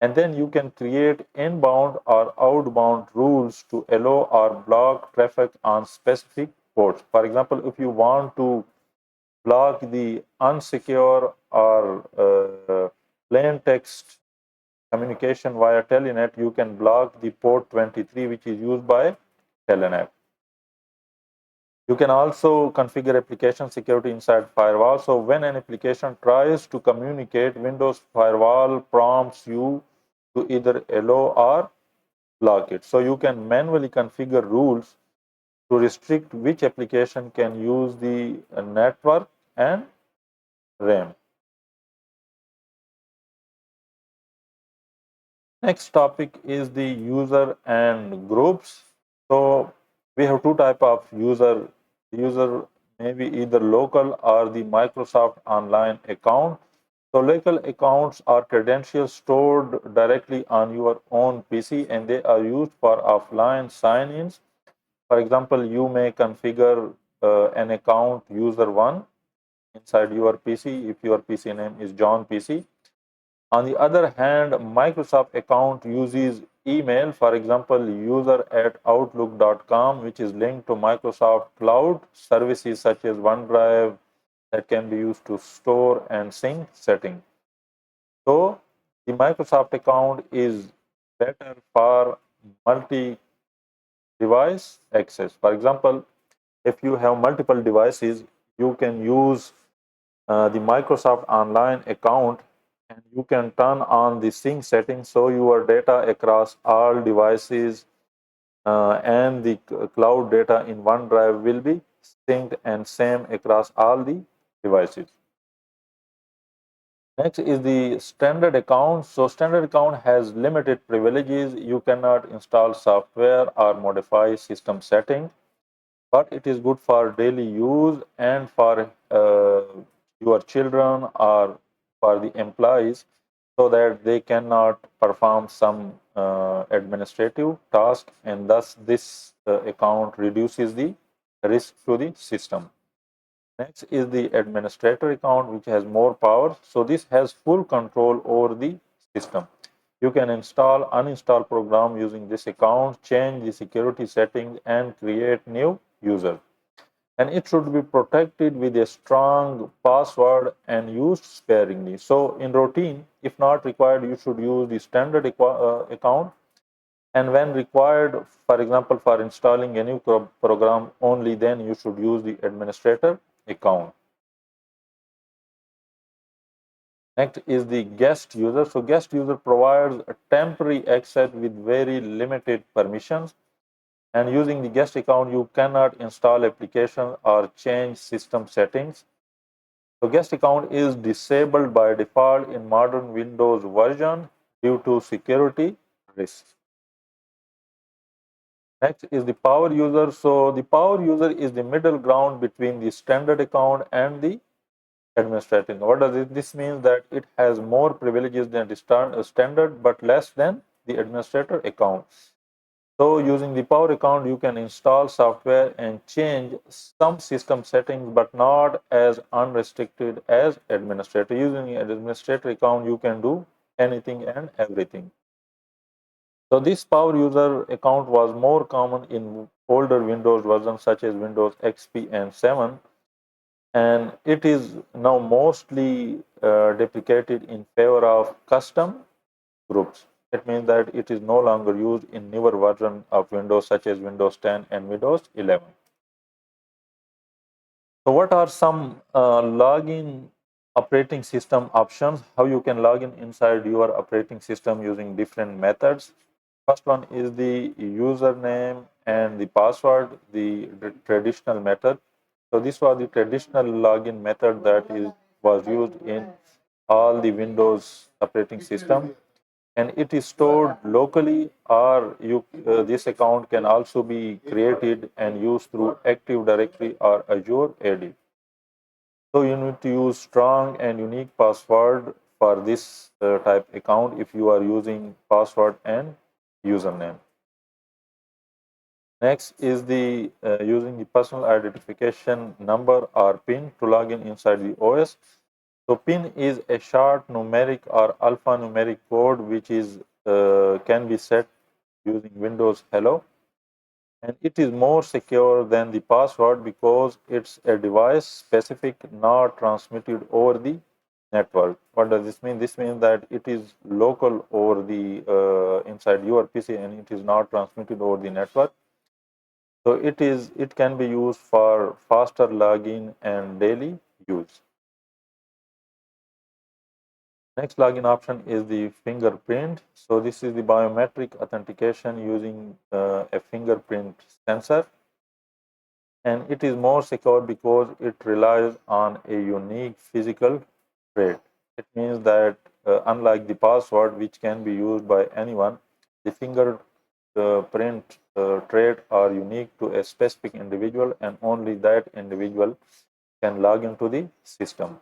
[SPEAKER 2] and then you can create inbound or outbound rules to allow or block traffic on specific ports. For example, if you want to block the unsecure or plain text communication via Telenet, you can block the port 23, which is used by Telenet. You can also configure application security inside firewall. So when an application tries to communicate, Windows firewall prompts you to either allow or block it. So you can manually configure rules to restrict which application can use the network and RAM. Next topic is the user and groups. So we have two type of user. User may be either local or the Microsoft Online account. So local accounts are credentials stored directly on your own PC, and they are used for offline sign-ins. For example, you may configure an account user1 inside your PC if your PC name is John PC. On the other hand, Microsoft account uses email, for example, user at outlook.com, which is linked to Microsoft Cloud services such as OneDrive that can be used to store and sync settings. So the Microsoft account is better for multi-device access. For example, if you have multiple devices, you can use the Microsoft Online account, and you can turn on the sync settings so your data across all devices and the cloud data in OneDrive will be synced and same across all the devices. Next is the standard account. So standard account has limited privileges. You cannot install software or modify system settings, but it is good for daily use and for your children or for the employees, so that they cannot perform some administrative task, and thus this account reduces the risk to the system. Next is the administrator account, which has more power. So this has full control over the system. You can install, uninstall program using this account, change the security settings, and create new users. And it should be protected with a strong password and used sparingly. So in routine, if not required, you should use the standard account. And when required, for example, for installing a new program, only then you should use the administrator account. Next is the guest user. So guest user provides a temporary access with very limited permissions. And using the guest account, you cannot install applications or change system settings. So guest account is disabled by default in modern Windows version due to security risks. Next is the power user. So the power user is the middle ground between the standard account and the administrating. What does it? This means that it has more privileges than the standard, but less than the administrator account. So using the power account, you can install software and change some system settings, but not as unrestricted as administrator. Using an administrator account, you can do anything and everything. So this power user account was more common in older Windows versions such as Windows XP and 7, and it is now mostly deprecated in favor of custom groups. It means that it is no longer used in newer version of Windows such as Windows 10 and Windows 11. So what are some login operating system options? How you can log in inside your operating system using different methods. First one is the username and the password, the traditional method. So this was the traditional login method that was used in all the Windows operating system, and it is stored locally, or this account can also be created and used through Active Directory or Azure AD. So you need to use strong and unique password for this type account if you are using password and username. Next is the using the personal identification number or PIN to log in inside the OS. So PIN is a short numeric or alphanumeric code which is can be set using Windows Hello, and it is more secure than the password because it's a device specific, not transmitted over the network. What does this mean? This means that it is local over the inside your PC and it is not transmitted over the network. So it can be used for faster login and daily use. Next login option is the fingerprint. So this is the biometric authentication using a fingerprint sensor, and it is more secure because it relies on a unique physical trait. It means that unlike the password, which can be used by anyone, the fingerprint trait are unique to a specific individual, and only that individual can log into the system.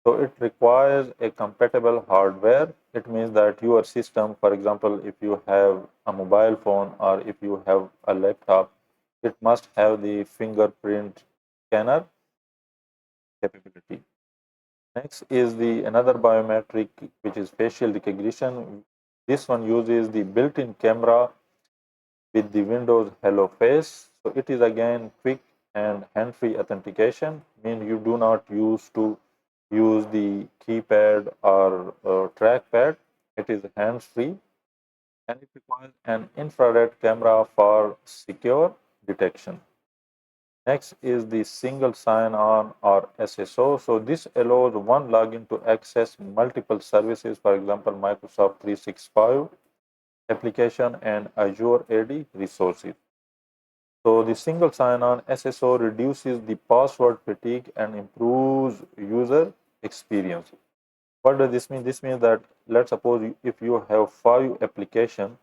[SPEAKER 2] So it requires a compatible hardware. It means that your system, for example, if you have a mobile phone or if you have a laptop, it must have the fingerprint scanner capability. Next is the another biometric, which is facial recognition. This one uses the built-in camera with the Windows Hello Face. So it is again quick and hand-free authentication, mean you do not use the keypad or trackpad. It is hands-free, and it requires an infrared camera for secure detection. Next is the single sign-on or SSO. So this allows one login to access multiple services, for example, Microsoft 365 application and Azure AD resources. So the single sign-on SSO reduces the password fatigue and improves user experience. What does this mean? This means that let's suppose if you have 5 applications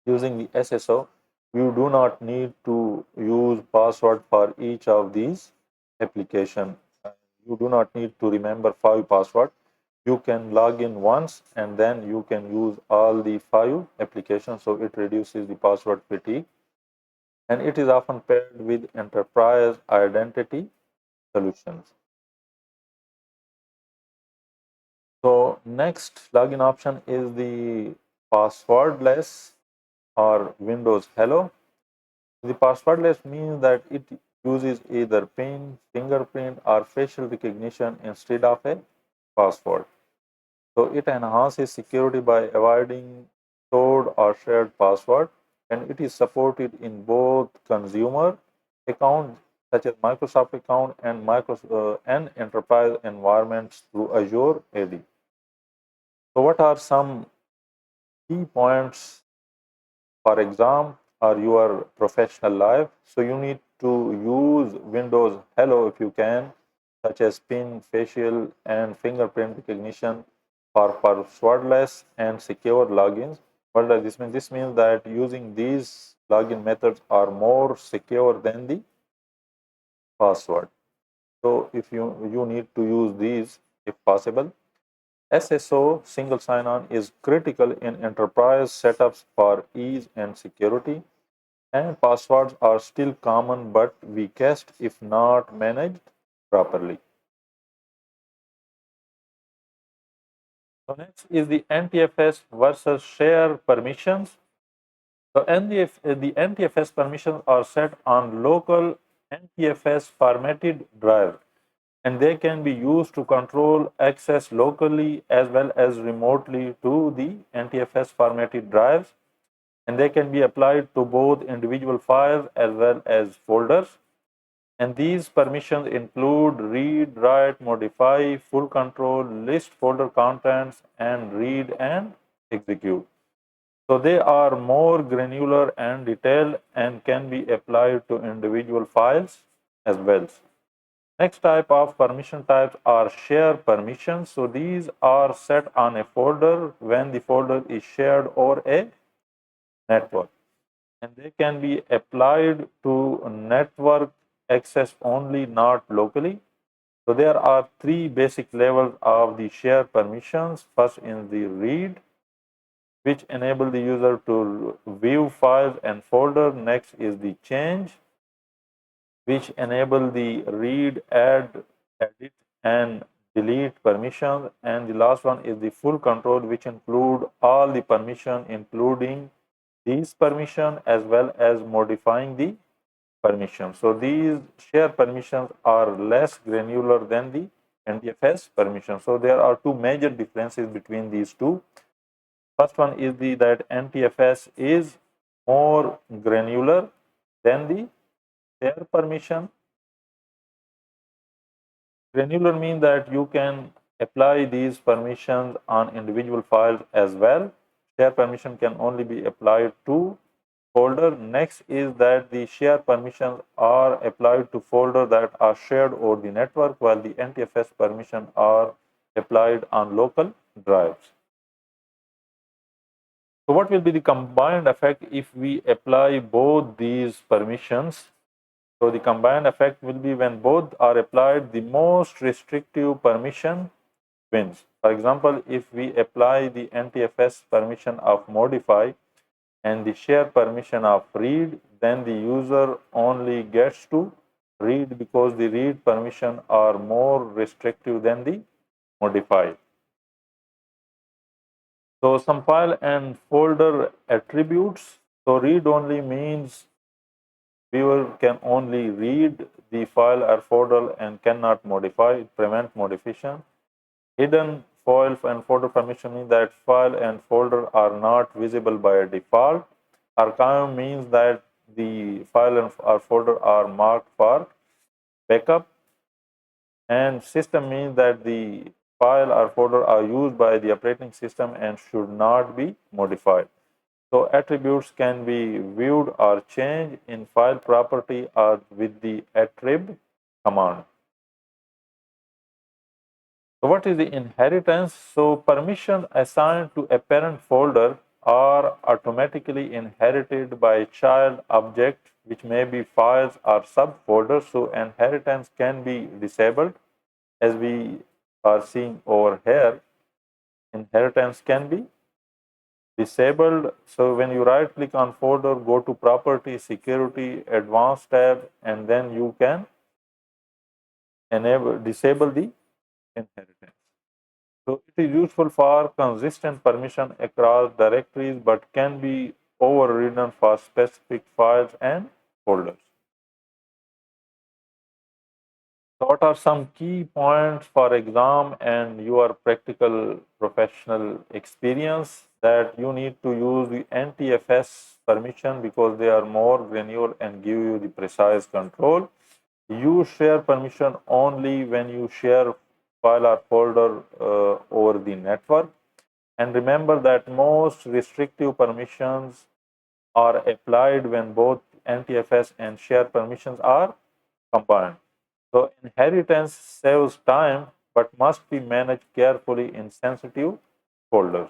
[SPEAKER 2] using the SSO, you do not need to use password for each of these application. You do not need to remember 5 password. You can log in once and then you can use all the 5 applications. So it reduces the password fatigue, and it is often paired with enterprise identity solutions. So next login option is the passwordless or Windows Hello. The passwordless means that it uses either PIN, fingerprint, or facial recognition instead of a password. So it enhances security by avoiding stored or shared password, and it is supported in both consumer accounts such as Microsoft account and and enterprise environments through Azure AD. So what are some key points for exam or your professional life? So you need to use Windows Hello if you can, such as PIN, facial, and fingerprint recognition for passwordless and secure logins. What does this mean? This means that using these login methods are more secure than the password. So if you need to use these if possible. SSO single sign-on is critical in enterprise setups for ease and security, and passwords are still common but weakest if not managed properly. So next is the NTFS versus share permissions. So the NTFS permissions are set on local NTFS formatted drive, and they can be used to control access locally as well as remotely to the NTFS formatted drives, and they can be applied to both individual files as well as folders. And these permissions include read, write, modify, full control, list folder contents, and read and execute. So they are more granular and detailed and can be applied to individual files as well. Next type of permission types are share permissions. So these are set on a folder when the folder is shared over a network. And they can be applied to network access only, not locally. So there are three basic levels of the share permissions. First is the read, which enable the user to view files and folder. Next is the change, which enable the read, add, edit, and delete permissions. And the last one is the full control, which include all the permission, including these permission as well as modifying the permission. So these share permissions are less granular than the NTFS permission. So there are two major differences between these two. First one is that NTFS is more granular than the share permission. Granular means that you can apply these permissions on individual files as well. Share permission can only be applied to folder. Next is that the share permissions are applied to folder that are shared over the network, while the NTFS permission are applied on local drives. So what will be the combined effect if we apply both these permissions? So the combined effect will be when both are applied, the most restrictive permission wins. For example, if we apply the NTFS permission of modify and the share permission of read, then the user only gets to read because the read permission are more restrictive than the modify. So some file and folder attributes. So read only means viewer can only read the file or folder and cannot modify, it prevents modification. Hidden file and folder permission means that file and folder are not visible by default. Archive means that the file and or folder are marked for backup. And system means that the file or folder are used by the operating system and should not be modified. So attributes can be viewed or changed in file property or with the attrib command. So what is the inheritance? So permissions assigned to a parent folder are automatically inherited by a child object, which may be files or subfolders. So inheritance can be disabled, as we are seeing over here. Inheritance can be disabled. So when you right click on folder, go to property, security, advanced tab, and then you can disable the inheritance. So it is useful for consistent permission across directories, but can be overridden for specific files and folders. So what are some key points for exam and your practical professional experience? That you need to use the NTFS permission because they are more granular and give you the precise control. You share permission only when you share file or folder over the network. And remember that most restrictive permissions are applied when both NTFS and share permissions are combined. So inheritance saves time but must be managed carefully in sensitive folders.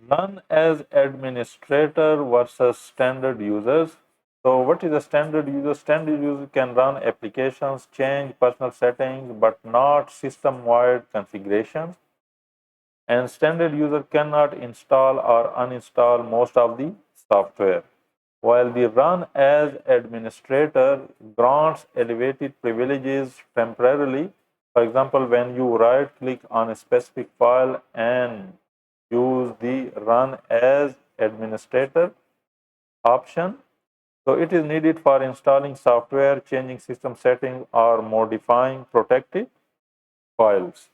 [SPEAKER 2] Run as administrator versus standard users. So what is a standard user? Standard user can run applications, change personal settings, but not system-wide configurations. And standard user cannot install or uninstall most of the software. While the run as administrator grants elevated privileges temporarily. For example, when you right click on a specific file and use the run as administrator option. So it is needed for installing software, changing system settings, or modifying protected files.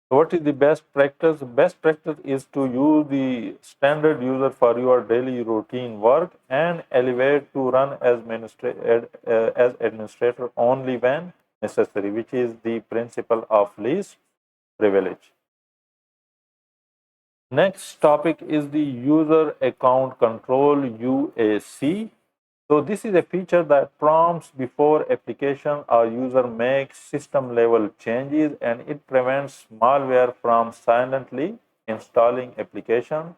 [SPEAKER 2] So what is the best practice? Best practice is to use the standard user for your daily routine work and elevate to run as administrator only when necessary, which is the principle of least privilege. Next topic is the user account control UAC. So this is a feature that prompts before application or user makes system level changes, and it prevents malware from silently installing application.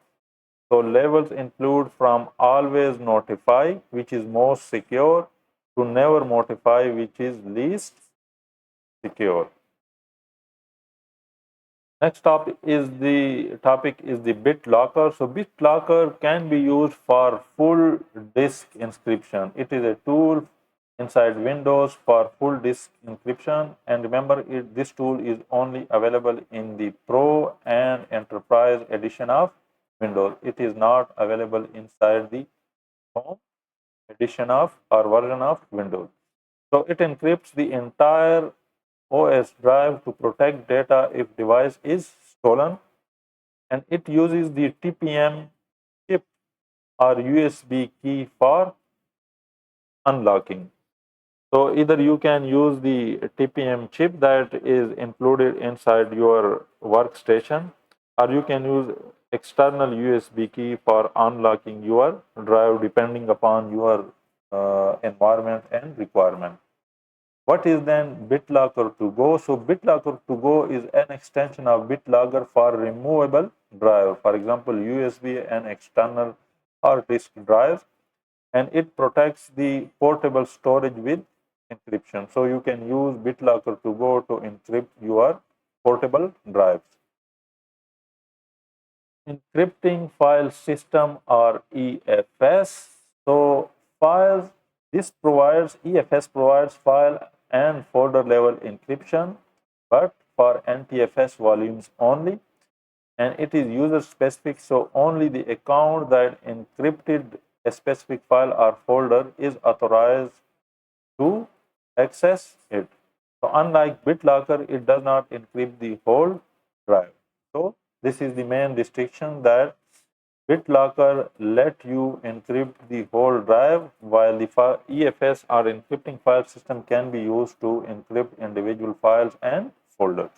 [SPEAKER 2] So levels include from always notify, which is most secure, to never notify, which is least secure. Next topic is the bit locker. So bit locker can be used for full disk encryption. It is a tool inside Windows for full disk encryption. And remember, this tool is only available in the Pro and Enterprise edition of Windows. It is not available inside the Home edition of or version of Windows. So it encrypts the entire OS drive to protect data if device is stolen, and it uses the TPM chip or USB key for unlocking. So either you can use the TPM chip that is included inside your workstation, or you can use external USB key for unlocking your drive depending upon your environment and requirement. What is then BitLocker to go? So BitLocker to go is an extension of BitLocker for removable drive. For example, USB and external hard disk drives, and it protects the portable storage with encryption. So you can use BitLocker to go to encrypt your portable drives. Encrypting file system or EFS. So files, this provides EFS provides file and folder level encryption, but for NTFS volumes only, and it is user specific. So only the account that encrypted a specific file or folder is authorized to access it. So unlike BitLocker, it does not encrypt the whole drive. So this is the main distinction, that BitLocker let you encrypt the whole drive, while the EFS or encrypting file system can be used to encrypt individual files and folders.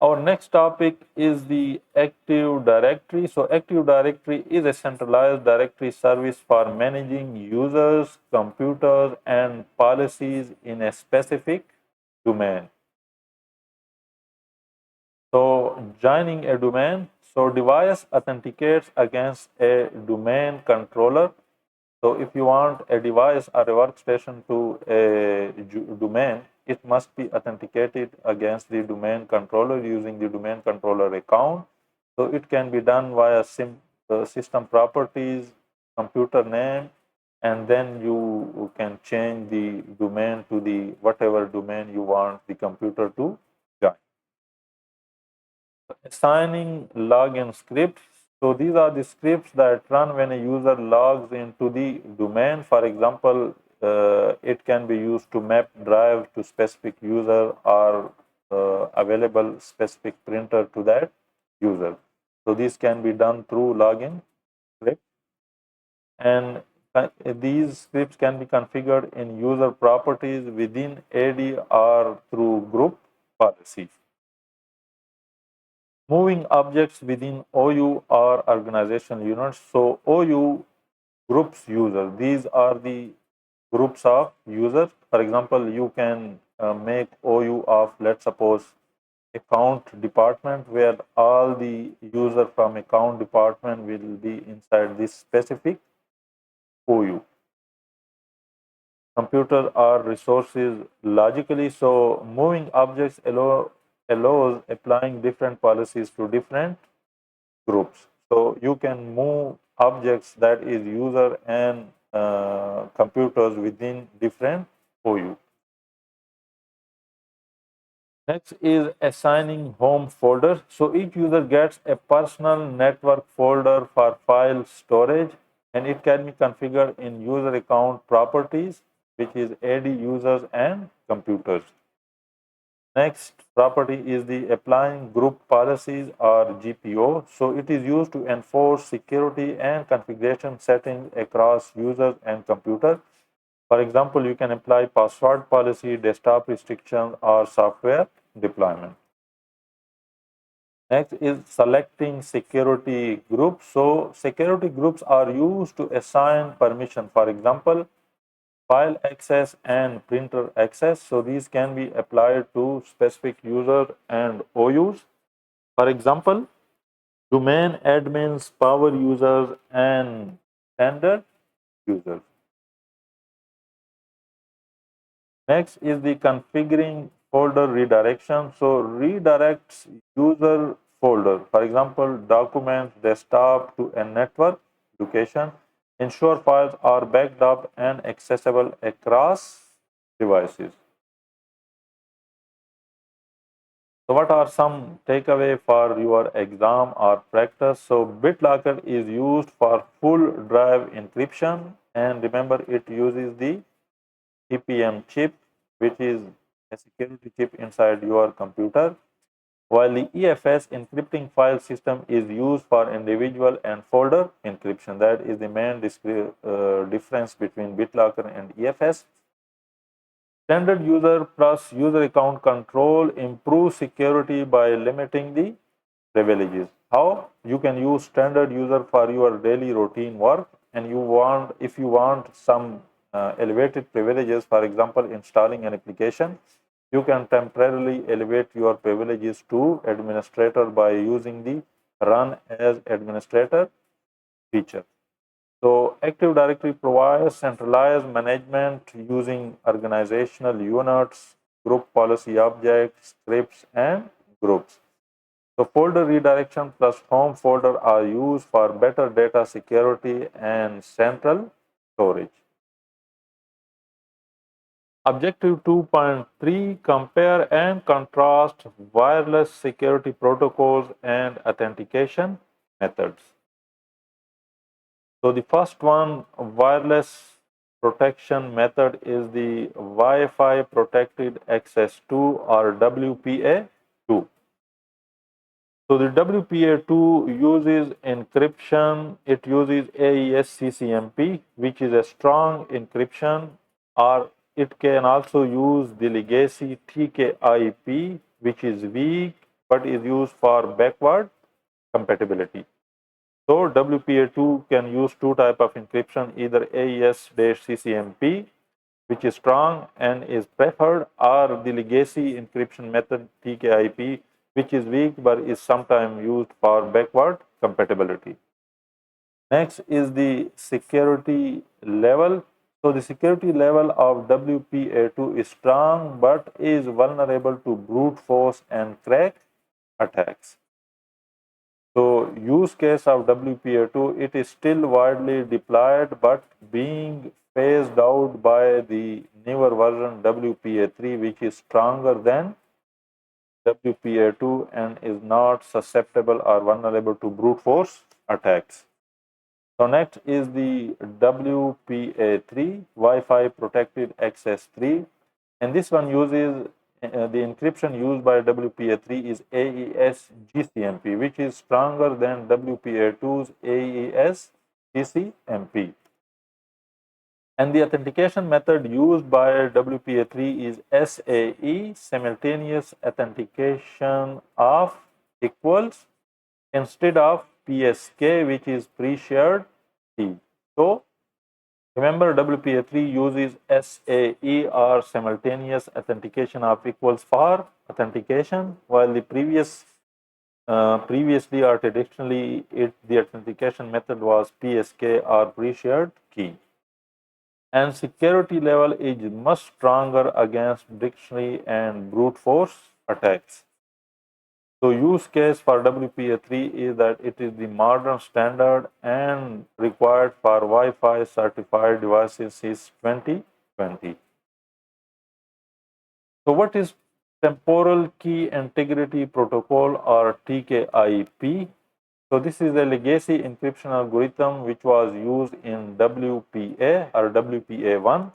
[SPEAKER 2] Our next topic is the Active Directory. So Active Directory is a centralized directory service for managing users, computers, and policies in a specific domain. So joining a domain, so device authenticates against a domain controller. So if you want a device or a workstation to a domain, it must be authenticated against the domain controller using the domain controller account. So it can be done via system properties, computer name, and then you can change the domain to the whatever domain you want the computer to join. Assigning login scripts. So these are the scripts that run when a user logs into the domain. For example, it can be used to map drive to specific user or available specific printer to that user. So this can be done through login script, and these scripts can be configured in user properties within AD or through group policies. Moving objects within OU or organizational units. So OU groups user. These are the groups of users. For example, you can make OU of, let's suppose, account department, where all the user from account department will be inside this specific OU. Computer or resources logically. So moving objects allows applying different policies to different groups. So you can move objects, that is user and computers, within different OU. Next is assigning home folder. So each user gets a personal network folder for file storage, and it can be configured in user account properties, which is AD users and computers. Next property is the applying group policies or GPO. So it is used to enforce security and configuration settings across users and computers. For example, you can apply password policy, desktop restrictions, or software deployment. Next is selecting security groups. So security groups are used to assign permission. For example, file access and printer access. So these can be applied to specific user and OUs. For example, domain admins, power users, and standard users. Next is the configuring folder redirection. So redirects user folder. For example, documents, desktop to a network location. Ensure files are backed up and accessible across devices. So what are some takeaway for your exam or practice? So BitLocker is used for full drive encryption, and remember it uses the TPM chip, which is a security chip inside your computer, while the EFS encrypting file system is used for individual and folder encryption. That is the main difference between BitLocker and EFS. Standard user plus user account control improves security by limiting the privileges. How? You can use standard user for your daily routine work, and if you want some elevated privileges, for example, installing an application, you can temporarily elevate your privileges to administrator by using the run as administrator feature. So Active Directory provides centralized management using organizational units, group policy objects, scripts, and groups. So folder redirection plus home folder are used for better data security and central storage. Objective 2.3, compare and contrast wireless security protocols and authentication methods. So the first one, wireless protection method, is the Wi-Fi protected access 2 or WPA2. So the WPA2 uses encryption. It uses AES CCMP, which is a strong encryption, or it can also use the legacy TKIP, which is weak but is used for backward compatibility. So WPA2 can use two types of encryption, either AES-CCMP, which is strong and is preferred, or the legacy encryption method TKIP, which is weak but is sometimes used for backward compatibility. Next is the security level. So the security level of WPA2 is strong but is vulnerable to brute force and crack attacks. So use case of WPA2, it is still widely deployed but being phased out by the newer version WPA3, which is stronger than WPA2 and is not susceptible or vulnerable to brute force attacks. So next is the WPA3, Wi-Fi Protected Access 3, and this one uses the encryption used by WPA3 is AES GCMP, which is stronger than WPA2's AES GCMP. And the authentication method used by WPA3 is SAE, simultaneous authentication of equals, instead of PSK, which is pre-shared key. So remember, WPA3 uses SAE or simultaneous authentication of equals for authentication, while the previously or traditionally the authentication method was PSK or pre-shared key. And security level is much stronger against dictionary and brute force attacks. So use case for WPA3 is that it is the modern standard and required for Wi-Fi certified devices since 2020. So what is Temporal Key Integrity Protocol or TKIP? So this is a legacy encryption algorithm which was used in WPA or WPA1,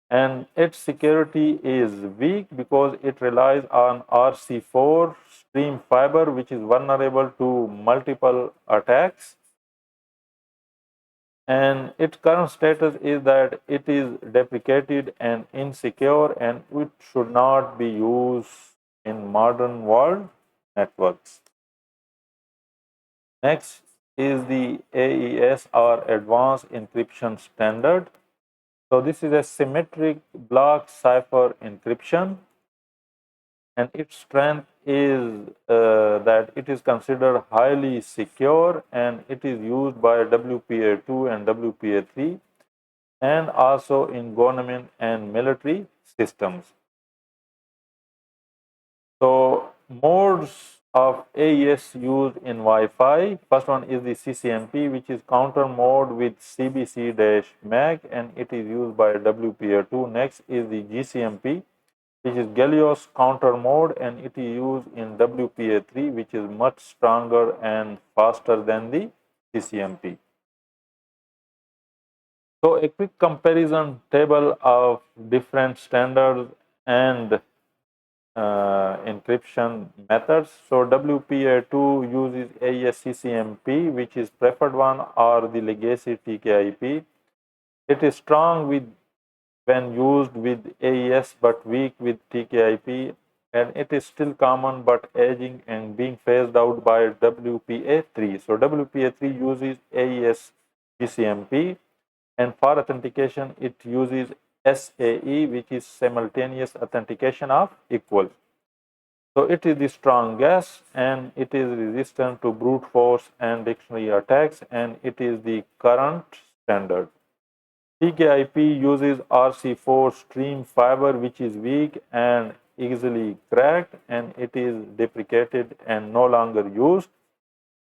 [SPEAKER 2] and its security is weak because it relies on RC4 stream fiber, which is vulnerable to multiple attacks. And its current status is that it is deprecated and insecure, and it should not be used in modern world
[SPEAKER 1] networks. Next is the AES or Advanced Encryption Standard. So this is a symmetric block cipher encryption, and its strength is that it is considered highly secure, and it is used by WPA2 and WPA3 and also in government and military systems. So modes of AES used in Wi-Fi. First one is the CCMP, which is counter mode with CBC-MAC, and it is used by WPA2. Next is the GCMP, which is Galios counter mode, and it is used in WPA3, which is much stronger and faster than the CCMP. So a quick comparison table of different standards and encryption methods. So WPA2 uses AES-CCMP, which is preferred one, or the legacy TKIP. It is strong when used with AES but weak with TKIP, and it is still common but aging and being phased out by WPA3. So WPA3 uses AES-GCMP, and for authentication it uses SAE, which is simultaneous authentication of equals. So it is the strongest, and it is resistant to brute force and dictionary attacks, and it is the current standard. TKIP uses RC4 stream fiber, which is weak and easily cracked, and it is deprecated and no longer used.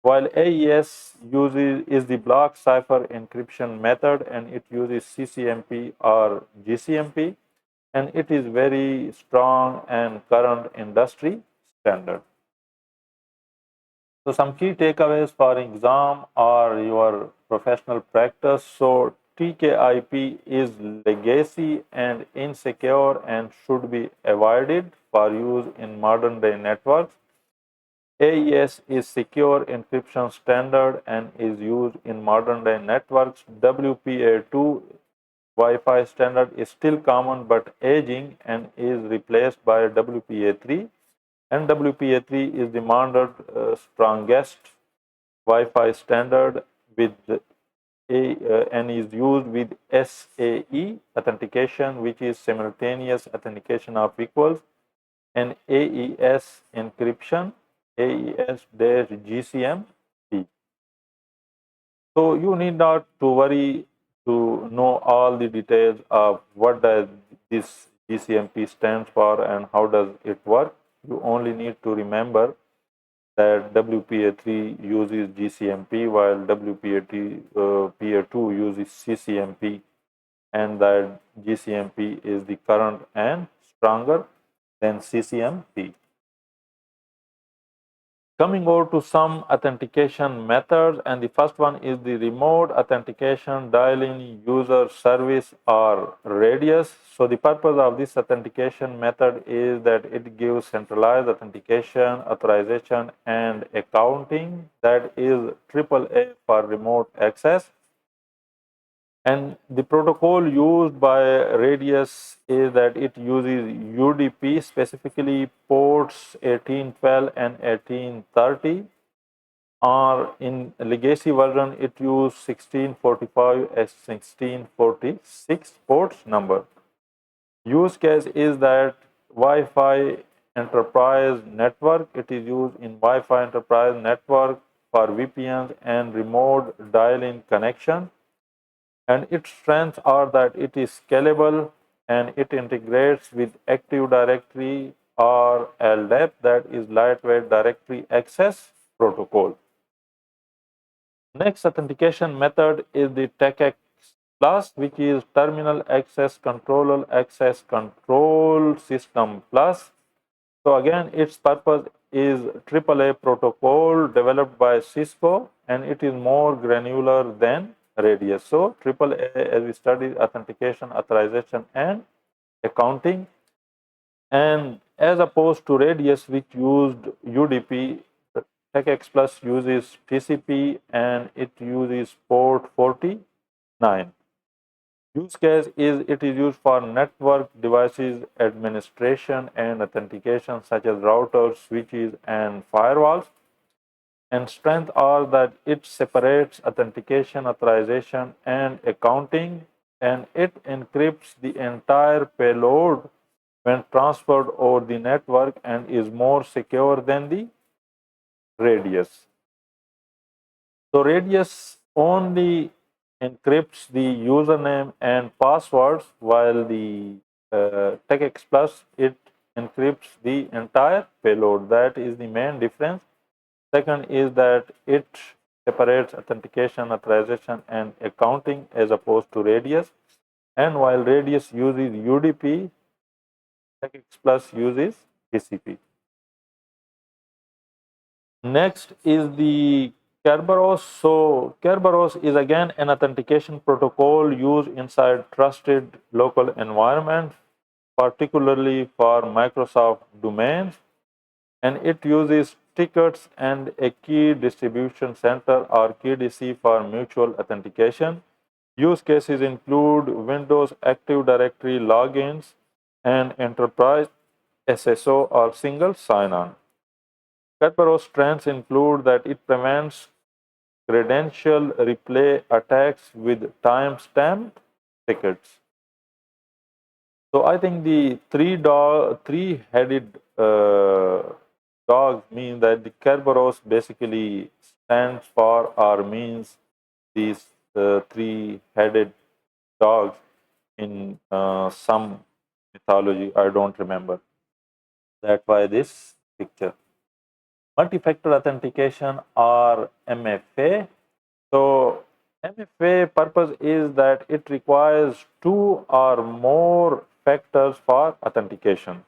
[SPEAKER 1] While AES is the block cipher encryption method, and it uses CCMP or GCMP, and it is very strong and current industry standard. So some key takeaways for exam or your professional practice. So TKIP is legacy and insecure and should be avoided for use in modern day networks. AES is secure encryption standard and is used in modern day networks. WPA2 Wi-Fi standard is still common but aging and is replaced by WPA3. And WPA3 is the modern strongest Wi-Fi standard with and is used with SAE authentication, which is simultaneous authentication of equals, and AES encryption, AES-GCMP. So you need not to worry to know all the details of what does this GCMP stands for and how does it work. You only need to remember that WPA3 uses GCMP while WPA2 uses CCMP, and that GCMP is the current and stronger than CCMP. Coming over to some authentication methods, and the first one is the remote authentication dial-in user service or radius. So the purpose of this authentication method is that it gives centralized authentication, authorization, and accounting, that is AAA for remote access. And the protocol used by Radius is that it uses UDP, specifically ports 1812 and 1830. Or in legacy version, it uses 1645 as 1646 ports number. Use case is that Wi-Fi enterprise network. It is used in Wi-Fi enterprise network for VPNs and remote dial-in connection. And its strengths are that it is scalable and it integrates with Active Directory or LDAP, that is lightweight directory access protocol. Next authentication method is the TechX Plus, which is Terminal Access Controller Access Control System Plus. So again, its purpose is AAA protocol developed by Cisco, and it is more granular than Radius. So AAA, as we studied, authentication, authorization, and accounting. And as opposed to Radius, which used UDP, TechX Plus uses TCP and it uses port 49.
[SPEAKER 2] Use case is it is used for network devices administration and authentication such as routers, switches, and firewalls. And strength are that it separates authentication, authorization, and accounting, and it encrypts the entire payload when transferred over the network and is more secure than the radius. So radius only encrypts the username and passwords, while the TechX Plus it encrypts the entire payload. That is the main difference. Second is that it separates authentication, authorization, and accounting as opposed to radius. And while radius uses UDP, TechX Plus uses TCP. Next is the Kerberos. So Kerberos is again an authentication protocol used inside trusted local environments, particularly for Microsoft domains, and it uses tickets and a key distribution center or KDC for mutual authentication. Use cases include Windows Active Directory logins and enterprise SSO or single sign-on. Kerberos strengths include that it prevents credential replay attacks with timestamp tickets. So I think the three-headed dog means that the Kerberos basically stands for or means these three-headed dogs in some mythology. I don't remember. That's why this picture. Multi-factor authentication or MFA. So MFA purpose is that it requires two or more factors for authentication.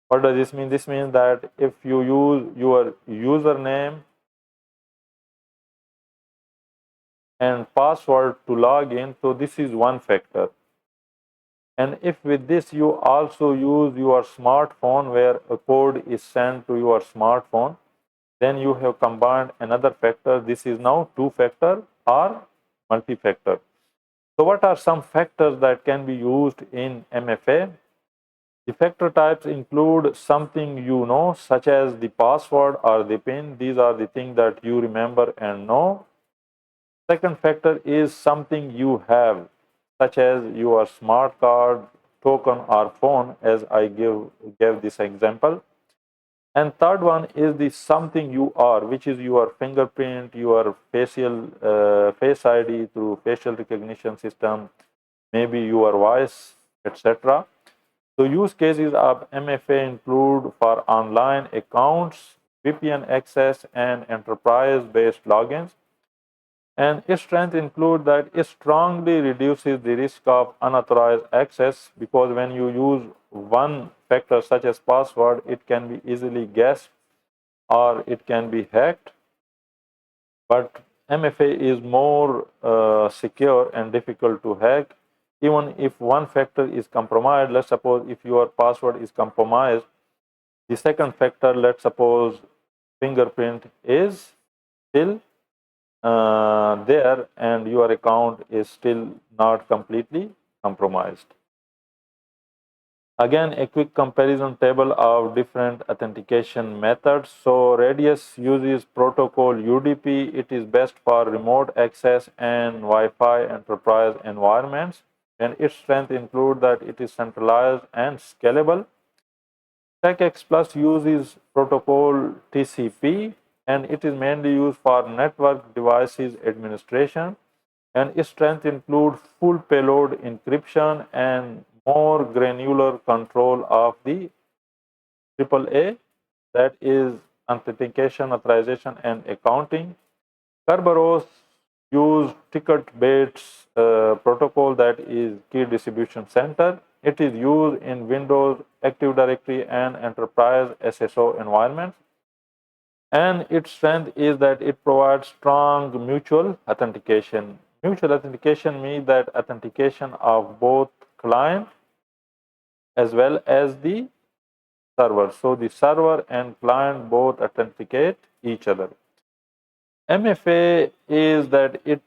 [SPEAKER 2] What does this mean? This means that if you use your username and password to log in, so this is one factor. And if with this you also use your smartphone where a code is sent to your smartphone, then you have combined another factor. This is now two-factor or multi-factor. So what are some factors that can be used in MFA? The factor types include something you know, such as the password or the PIN. These are the things that you remember and know. Second factor is something you have, such as your smart card, token, or phone, as I gave this example. And third one is the something you are, which is your fingerprint, your face ID through facial recognition system, maybe your voice, etc. So use cases of MFA include for online accounts, VPN access, and enterprise-based logins. And its strength include that it strongly reduces the risk of unauthorized access, because when you use one factor such as password, it can be easily guessed or it can be hacked. But MFA is more secure and difficult to hack. Even if one factor is compromised, let's suppose if your password is compromised, the second factor, let's suppose fingerprint, is still there and your account is still not completely compromised. Again, a quick comparison table of different authentication methods. So Radius uses protocol UDP. It is best for remote access and Wi-Fi enterprise environments. And its strength include that it is centralized and scalable. TechX Plus uses protocol TCP, and it is mainly used for network devices administration. And its strength include full payload encryption and more granular control of the AAA, that is authentication, authorization, and accounting. Kerberos use ticket-based protocol, that is key distribution center. It is used in Windows Active Directory and enterprise SSO environments. And its strength is that it provides strong mutual authentication. Mutual authentication means that authentication of both client as well as the server. So the server and client both authenticate each other. MFA is that it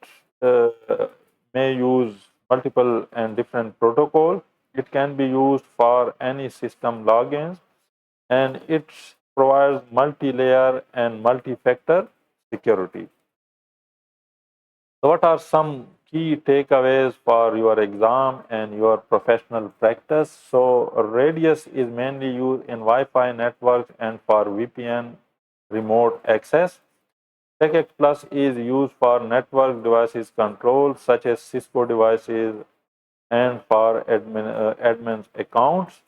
[SPEAKER 2] may use multiple and different protocols. It can be used for any system logins, and it provides multi-layer and multi-factor security. So what are some key takeaways for your exam and your professional practice? So Radius is mainly used in Wi-Fi networks and for VPN remote access. TechX Plus is used for network devices control such as Cisco devices and for admin's accounts.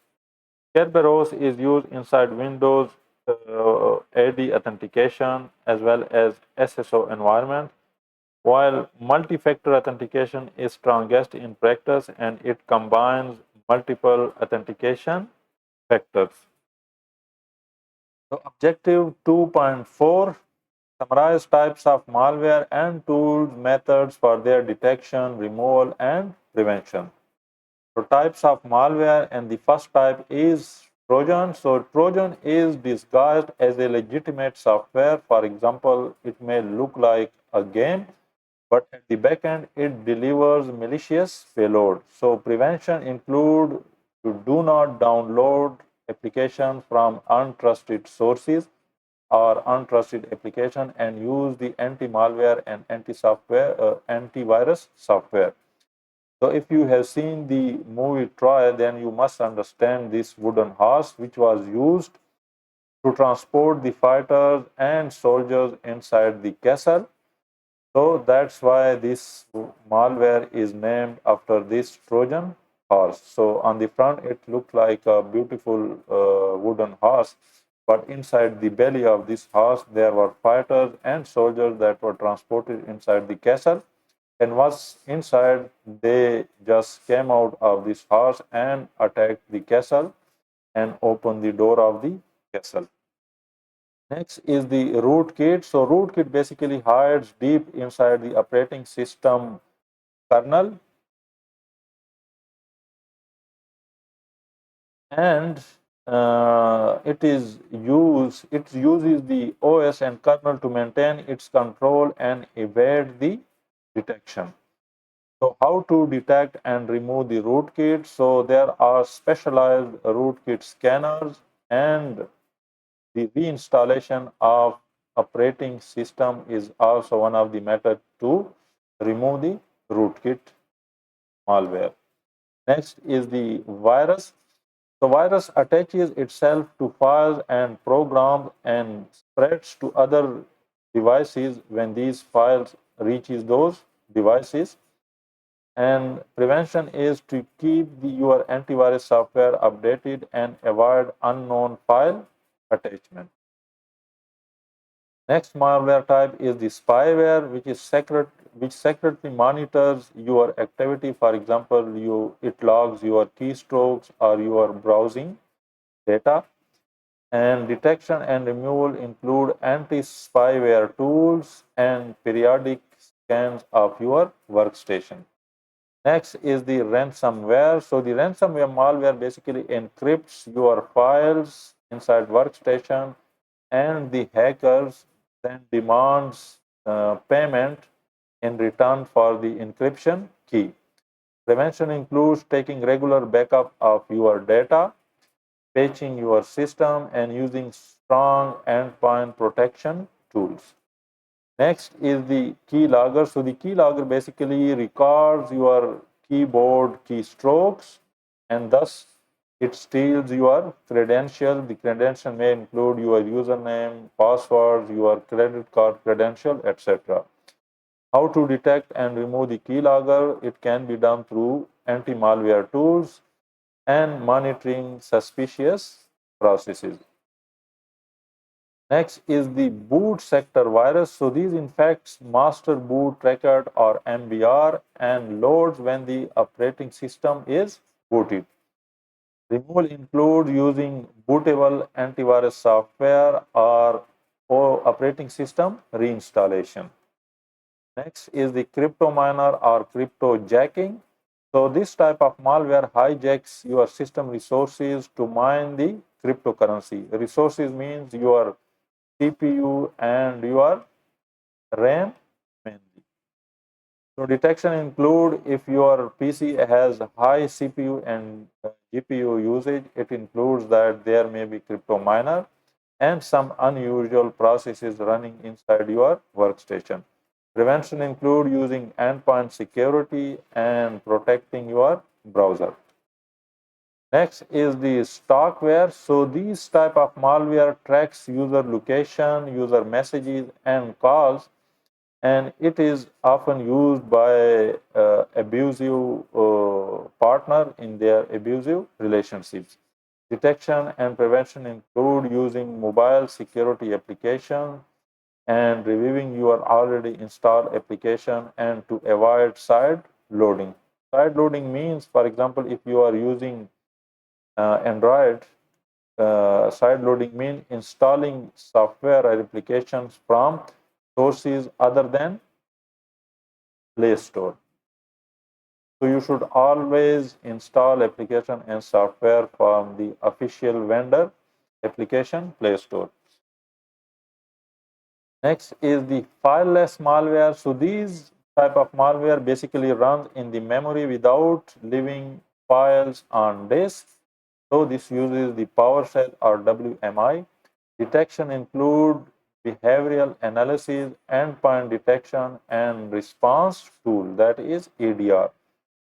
[SPEAKER 2] Kerberos is used inside Windows AD authentication as well as SSO environment, while multi-factor authentication is strongest in practice and it combines multiple authentication factors. So objective 2.4 summarize types of malware and tools, methods for their detection, removal, and prevention. So types of malware, and the first type is Trojan. So Trojan is disguised as a legitimate software. For example, it may look like a game, but at the back end, it delivers malicious payload. So prevention include you do not download applications from untrusted sources or untrusted application and use the anti-malware and antivirus software. So if you have seen the movie Troy, then you must understand this wooden horse which was used to transport the fighters and soldiers inside the castle. So that's why this malware is named after this Trojan horse. So on the front, it looked like a beautiful wooden horse, but inside the belly of this horse, there were fighters and soldiers that were transported inside the castle. And once inside, they just came out of this horse and attacked the castle and opened the door of the castle. Next is the rootkit. So rootkit basically hides deep inside the operating system kernel, and it uses the OS and kernel to maintain its control and evade the detection. So how to detect and remove the rootkit? So there are specialized rootkit scanners, and the reinstallation of operating system is also one of the methods to remove the rootkit malware. Next is the virus. The virus attaches itself to files and programs and spreads to other devices when these files reaches those devices. And prevention is to keep your antivirus software updated and avoid unknown file attachment. Next malware type is the spyware, which secretly monitors your activity. For example, it logs your keystrokes or your browsing data. And detection and removal include anti-spyware tools and periodic scans of your workstation. Next is the ransomware. So the ransomware malware basically encrypts your files inside workstation, and the hackers then demands payment in return for the encryption key. Prevention includes taking regular backup of your data, patching your system, and using strong endpoint protection tools. Next is the keylogger. So the keylogger basically records your keyboard keystrokes, and thus it steals your credential. The credential may include your username, password, your credit card credential, etc. How to detect and remove the keylogger? It can be done through anti-malware tools and monitoring suspicious processes. Next is the boot sector virus. So these infects master boot record or MBR and loads when the operating system is booted. Removal includes using bootable antivirus software or operating system reinstallation. Next is the crypto miner or crypto jacking. So this type of malware hijacks your system resources to mine the cryptocurrency. Resources means your CPU and your RAM mainly. So detection include if your PC has high CPU and GPU usage, it includes that there may be crypto miner and some unusual processes running inside your workstation. Prevention include using endpoint security and protecting your browser. Next is the stalkware. So these type of malware tracks user location, user messages, and calls, and it is often used by abusive partner in their abusive relationships. Detection and prevention include using mobile security applications and reviewing your already installed application and to avoid side loading. Side loading means, for example, if you are using Android, side loading means installing software or applications from sources other than Play Store. So you should always install application and software from the official vendor application Play Store. Next is the fileless malware. So these type of malware basically runs in the memory without leaving files on disk. So this uses the PowerShell or WMI. Detection include behavioral analysis, endpoint detection, and response tool, that is EDR.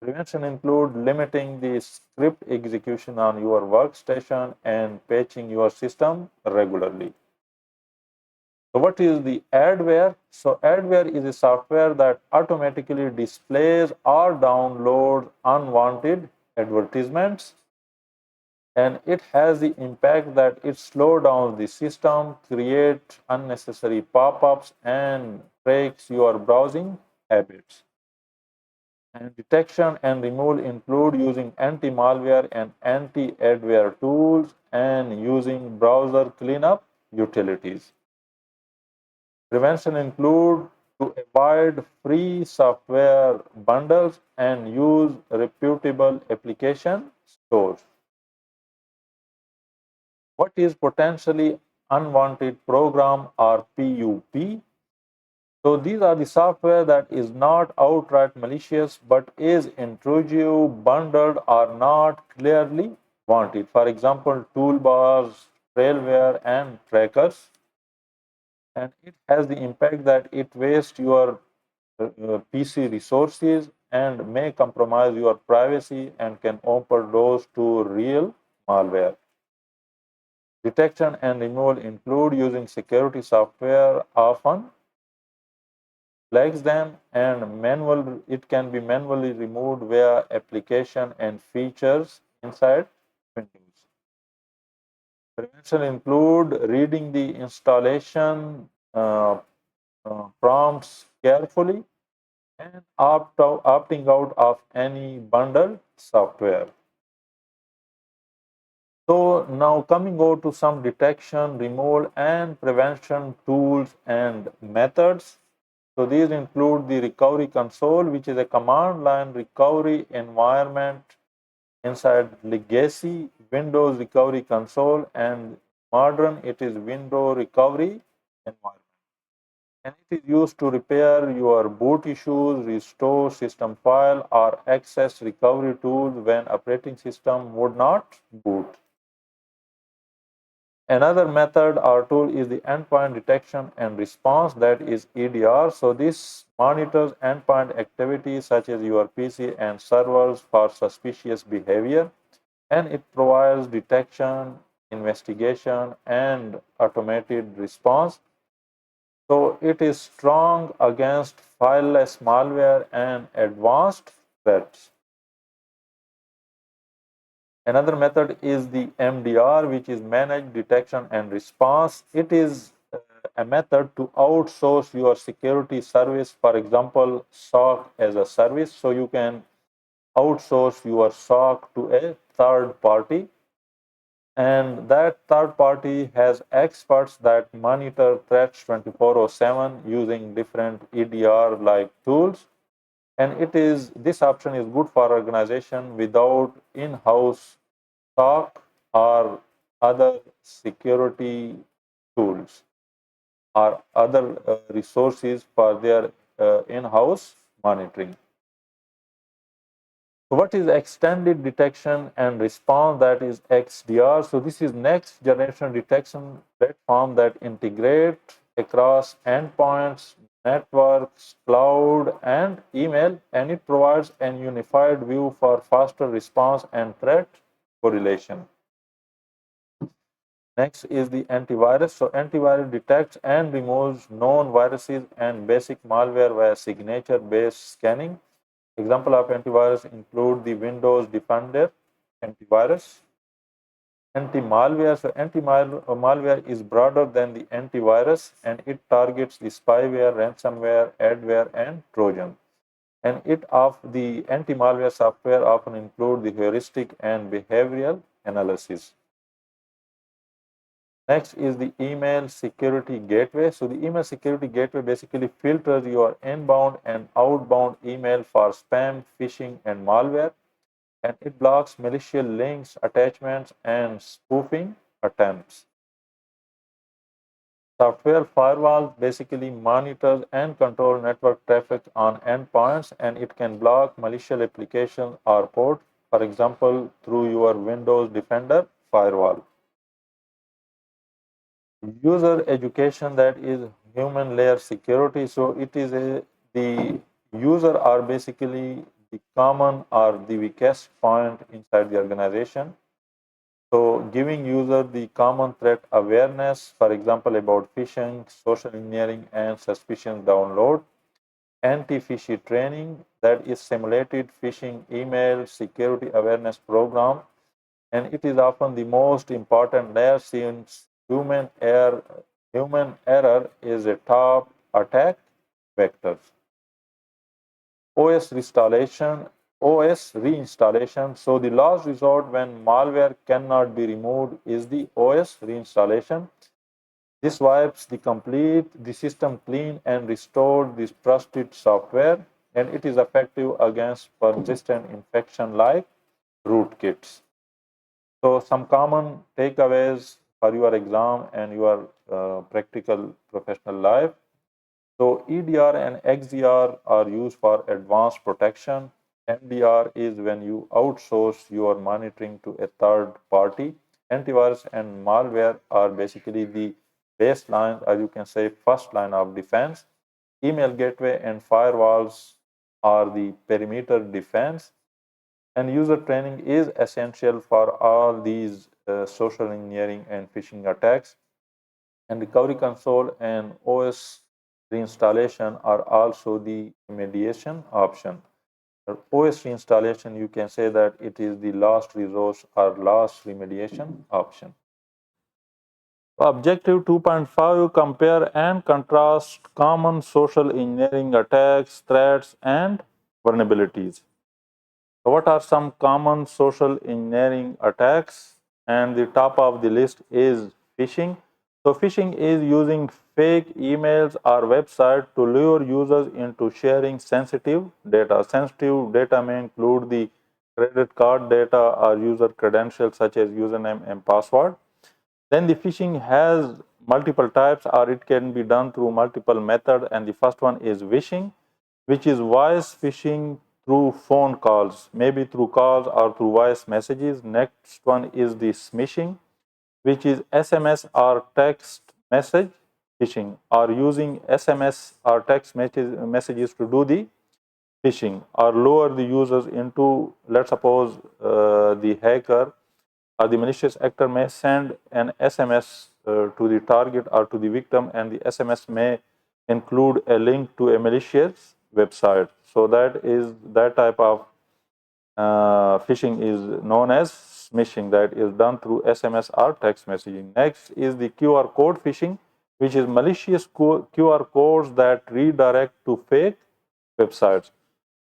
[SPEAKER 2] Prevention include limiting the script execution on your workstation and patching your system regularly. So what is the adware? So adware is a software that automatically displays or downloads unwanted advertisements, and it has the impact that it slows down the system, creates unnecessary pop-ups, and tracks your browsing habits. And detection and removal include using anti-malware and anti-adware tools and using browser cleanup utilities. Prevention include to avoid free software bundles and use reputable application stores. What is potentially unwanted program or PUP? So these are the software that is not outright malicious but is intrusive, bundled, or not clearly wanted. For example, toolbars, trailware, and trackers. And it has the impact that it wastes your PC resources and may compromise your privacy and can open doors to real malware. Detection and removal include using security software often flags them and it can be manually removed via application and features inside Windows. Prevention include reading the installation prompts carefully and opting out of any bundled software. So now coming over to some detection, removal, and prevention tools and methods. So these include the recovery console, which is a command line recovery environment inside legacy Windows recovery console, and modern it is Windows recovery environment. And it is used to repair your boot issues, restore system file, or access recovery tools when operating system would not boot. Another method or tool is the endpoint detection and response, that is EDR. So this monitors endpoint activity such as your PC and servers for suspicious behavior, and it provides detection, investigation, and automated response. So it is strong against fileless malware and advanced threats. Another method is the MDR, which is managed detection and response. It is a method to outsource your security service, for example, SOC as a service. So you can outsource your SOC to a third party, and that third party has experts that monitor threats 24/7 using different EDR like tools. And this option is good for organization without in-house SOC or other security tools or other resources for their in-house monitoring. So what is extended detection and response? That is XDR. So this is next generation detection platform that integrate across endpoints, networks, cloud, and email, and it provides an unified view for faster response and threat correlation. Next is the antivirus. So antivirus detects and removes known viruses and basic malware via signature-based scanning. Example of antivirus include the Windows Defender antivirus. Anti-malware. So anti-malware is broader than the antivirus and it targets the spyware, ransomware, adware, and Trojan. And the anti-malware software often include the heuristic and behavioral analysis. Next is the email security gateway. So the email security gateway basically filters your inbound and outbound email for spam, phishing, and malware, and it blocks malicious links, attachments, and spoofing attempts. Software firewall basically monitors and controls network traffic on endpoints, and it can block malicious applications or ports, for example, through your Windows Defender firewall. User education, that is human layer security. So it is the user are basically the common or the weakest point inside the organization. So giving user the common threat awareness, for example, about phishing, social engineering, and suspicion download. Anti-phishing training, that is simulated phishing email security awareness program, and it is often the most important layer since human error is a top attack vector. OS reinstallation. So the last resort when malware cannot be removed is the OS reinstallation. This wipes the system clean and restores this trusted software, and it is effective against persistent infection like rootkits. So some common takeaways for your exam and your practical professional life. So EDR and XDR are used for advanced protection. MDR is when you outsource your monitoring to a third party. Antivirus and malware are basically the baseline, or you can say first line of defense. Email gateway and firewalls are the perimeter defense. And user training is essential for all these social engineering and phishing attacks. And recovery console and OS reinstallation are also the remediation option. OS reinstallation, you can say that it is the last resource or last remediation option. Objective 2.5, compare and contrast common social engineering attacks, threats, and vulnerabilities. So what are some common social engineering attacks? And the top of the list is phishing. So phishing is using fake emails or websites to lure users into sharing sensitive data. Sensitive data may include the credit card data or user credentials such as username and password. Then the phishing has multiple types, or it can be done through multiple methods, and the first one is wishing, which is voice phishing through phone calls, maybe through calls or through voice messages. Next one is the smishing, which is SMS or text message phishing, or using SMS or text messages to do the phishing or lure the users into, let's suppose, the hacker or the malicious actor may send an SMS to the target or to the victim, and the SMS may include a link to a malicious website. So that type of phishing is known as smishing, that is done through SMS or text messaging. Next is the QR code phishing, which is malicious QR codes that redirect to fake websites.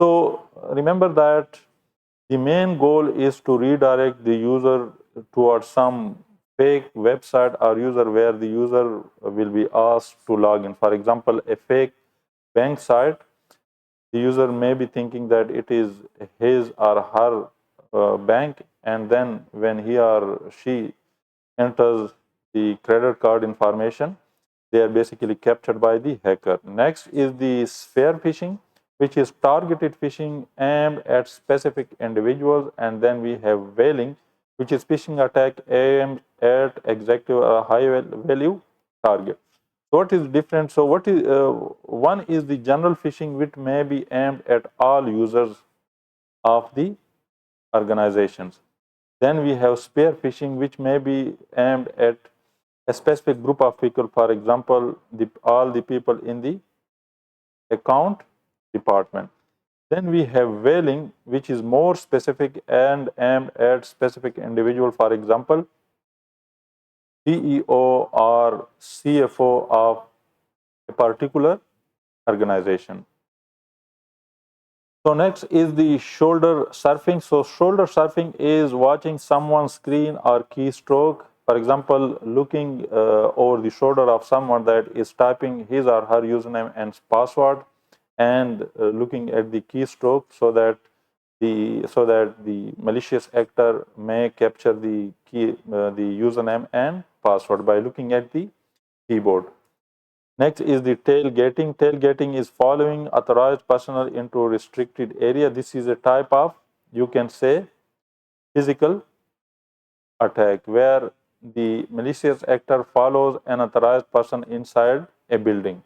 [SPEAKER 2] So remember that the main goal is to redirect the user towards some fake website or user where the user will be asked to log in. For example, a fake bank site, the user may be thinking that it is his or her bank, and then when he or she enters the credit card information, they are basically captured by the hacker. Next is the spear phishing, which is targeted phishing aimed at specific individuals. And then we have whaling, which is phishing attack aimed at executive or high value target. So what is different? So what is one is the general phishing, which may be aimed at all users of the organizations. Then we have spear phishing, which may be aimed at a specific group of people, for example, all the people in the account department. Then we have whaling, which is more specific and aimed at specific individual, for example, CEO or CFO of a particular organization. So next is the shoulder surfing. So shoulder surfing is watching someone's screen or keystroke. For example, looking over the shoulder of someone that is typing his or her username and password, and looking at the keystroke so that the malicious actor may capture the username and password by looking at the keyboard. Next is the tailgating. Tailgating is following authorized personnel into a restricted area. This is a type of, you can say, physical attack where the malicious actor follows an authorized person inside a building.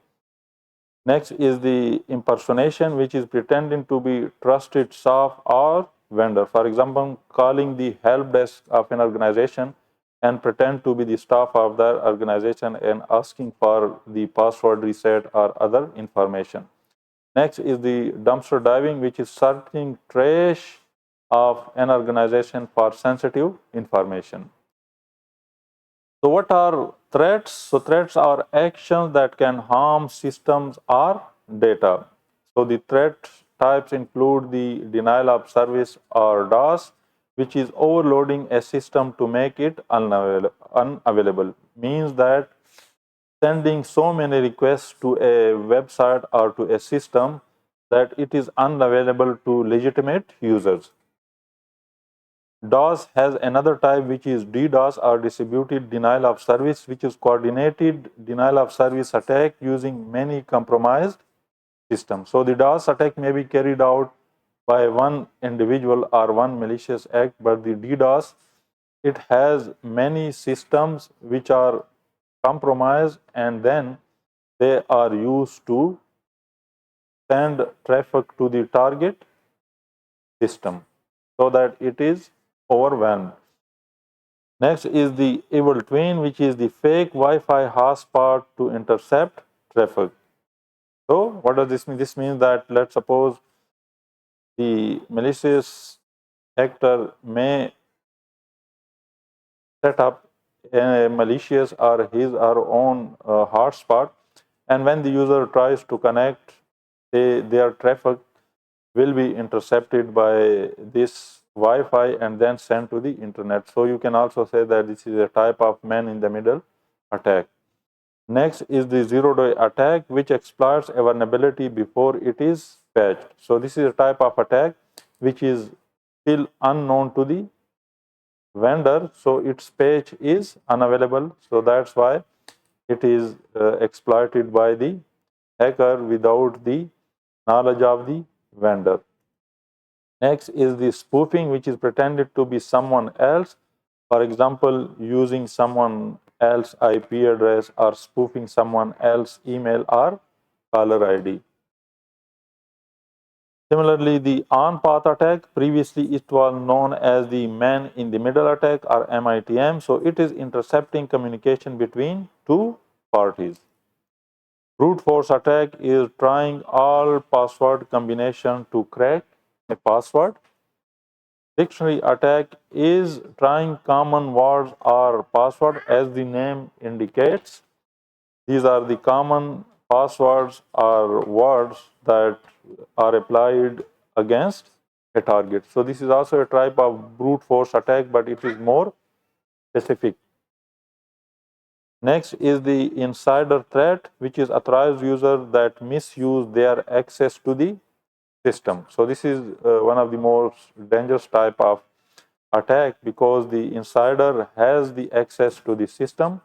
[SPEAKER 2] Next is the impersonation, which is pretending to be trusted staff or vendor. For example, calling the help desk of an organization and pretend to be the staff of that organization and asking for the password reset or other information. Next is the dumpster diving, which is searching trash of an organization for sensitive information. So what are threats? So threats are actions that can harm systems or data. So the threat types include the denial of service or DOS, which is overloading a system to make it unavailable. Means that sending so many requests to a website or to a system that it is unavailable to legitimate users. DOS has another type, which is DDoS or distributed denial of service, which is coordinated denial of service attack using many compromised systems. So the DOS attack may be carried out by one individual or one malicious act, but the DDoS, it has many systems which are compromised, and then they are used to send traffic to the target system so that it is overwhelmed. Next is the evil twin, which is the fake Wi-Fi hotspot to intercept traffic. So what does this mean? This means that, let's suppose, the malicious actor may set up a malicious or his or own hotspot, and when the user tries to connect, their traffic will be intercepted by this Wi-Fi and then sent to the internet. So you can also say that this is a type of man in the middle attack. Next is the zero-day attack, which exploits a vulnerability before it is patched. So this is a type of attack which is still unknown to the vendor, so its patch is unavailable. So that's why it is exploited by the hacker without the knowledge of the vendor. Next is the spoofing, which is pretended to be someone else. For example, using someone else's IP address or spoofing someone else's email or caller ID. Similarly, the on-path attack, previously it was known as the man in the middle attack or MITM. So it is intercepting communication between two parties. Brute force attack is trying all password combination to crack a password. Dictionary attack is trying common words or password, as the name indicates. These are the common passwords or words that are applied against a target. So this is also a type of brute force attack, but it is more specific. Next is the insider threat, which is authorized users that misuse their access to the system. So this is one of the most dangerous type of attack, because the insider has the access to the system,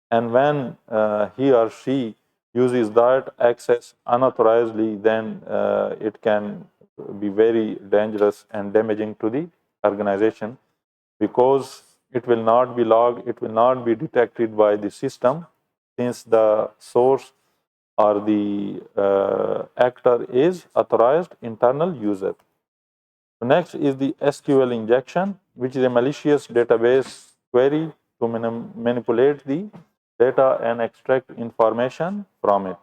[SPEAKER 2] and when he or she uses that access unauthorizedly, then it can be very dangerous and damaging to the organization, because it will not be logged, it will not be detected by the system, since the source or the actor is authorized internal user. Next is the SQL injection, which is a malicious database query to manipulate the data and extract information from it.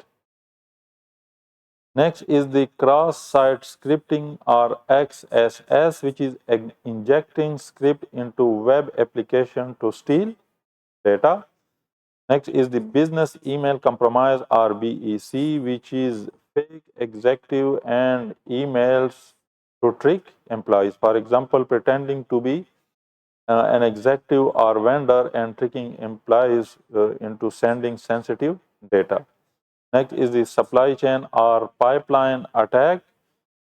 [SPEAKER 2] Next is the cross-site scripting or XSS, which is injecting script into web application to steal data. Next is the business email compromise or BEC, which is fake executive and emails to trick employees. For example, pretending to be an executive or vendor and tricking employees into sending sensitive data. Next is the supply chain or pipeline attack,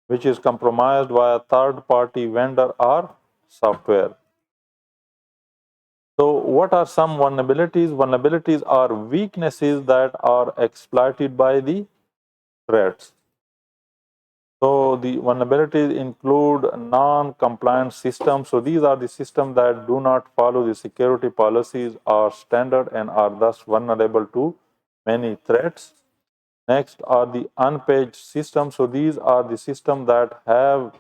[SPEAKER 2] which is compromised by a third-party vendor or software. So what are some vulnerabilities? Vulnerabilities are weaknesses that are exploited by the threats. So the vulnerabilities include non-compliant systems. So these are the systems that do not follow the security policies or standard and are thus vulnerable to many threats. Next are the unpaged systems. So these are the systems that have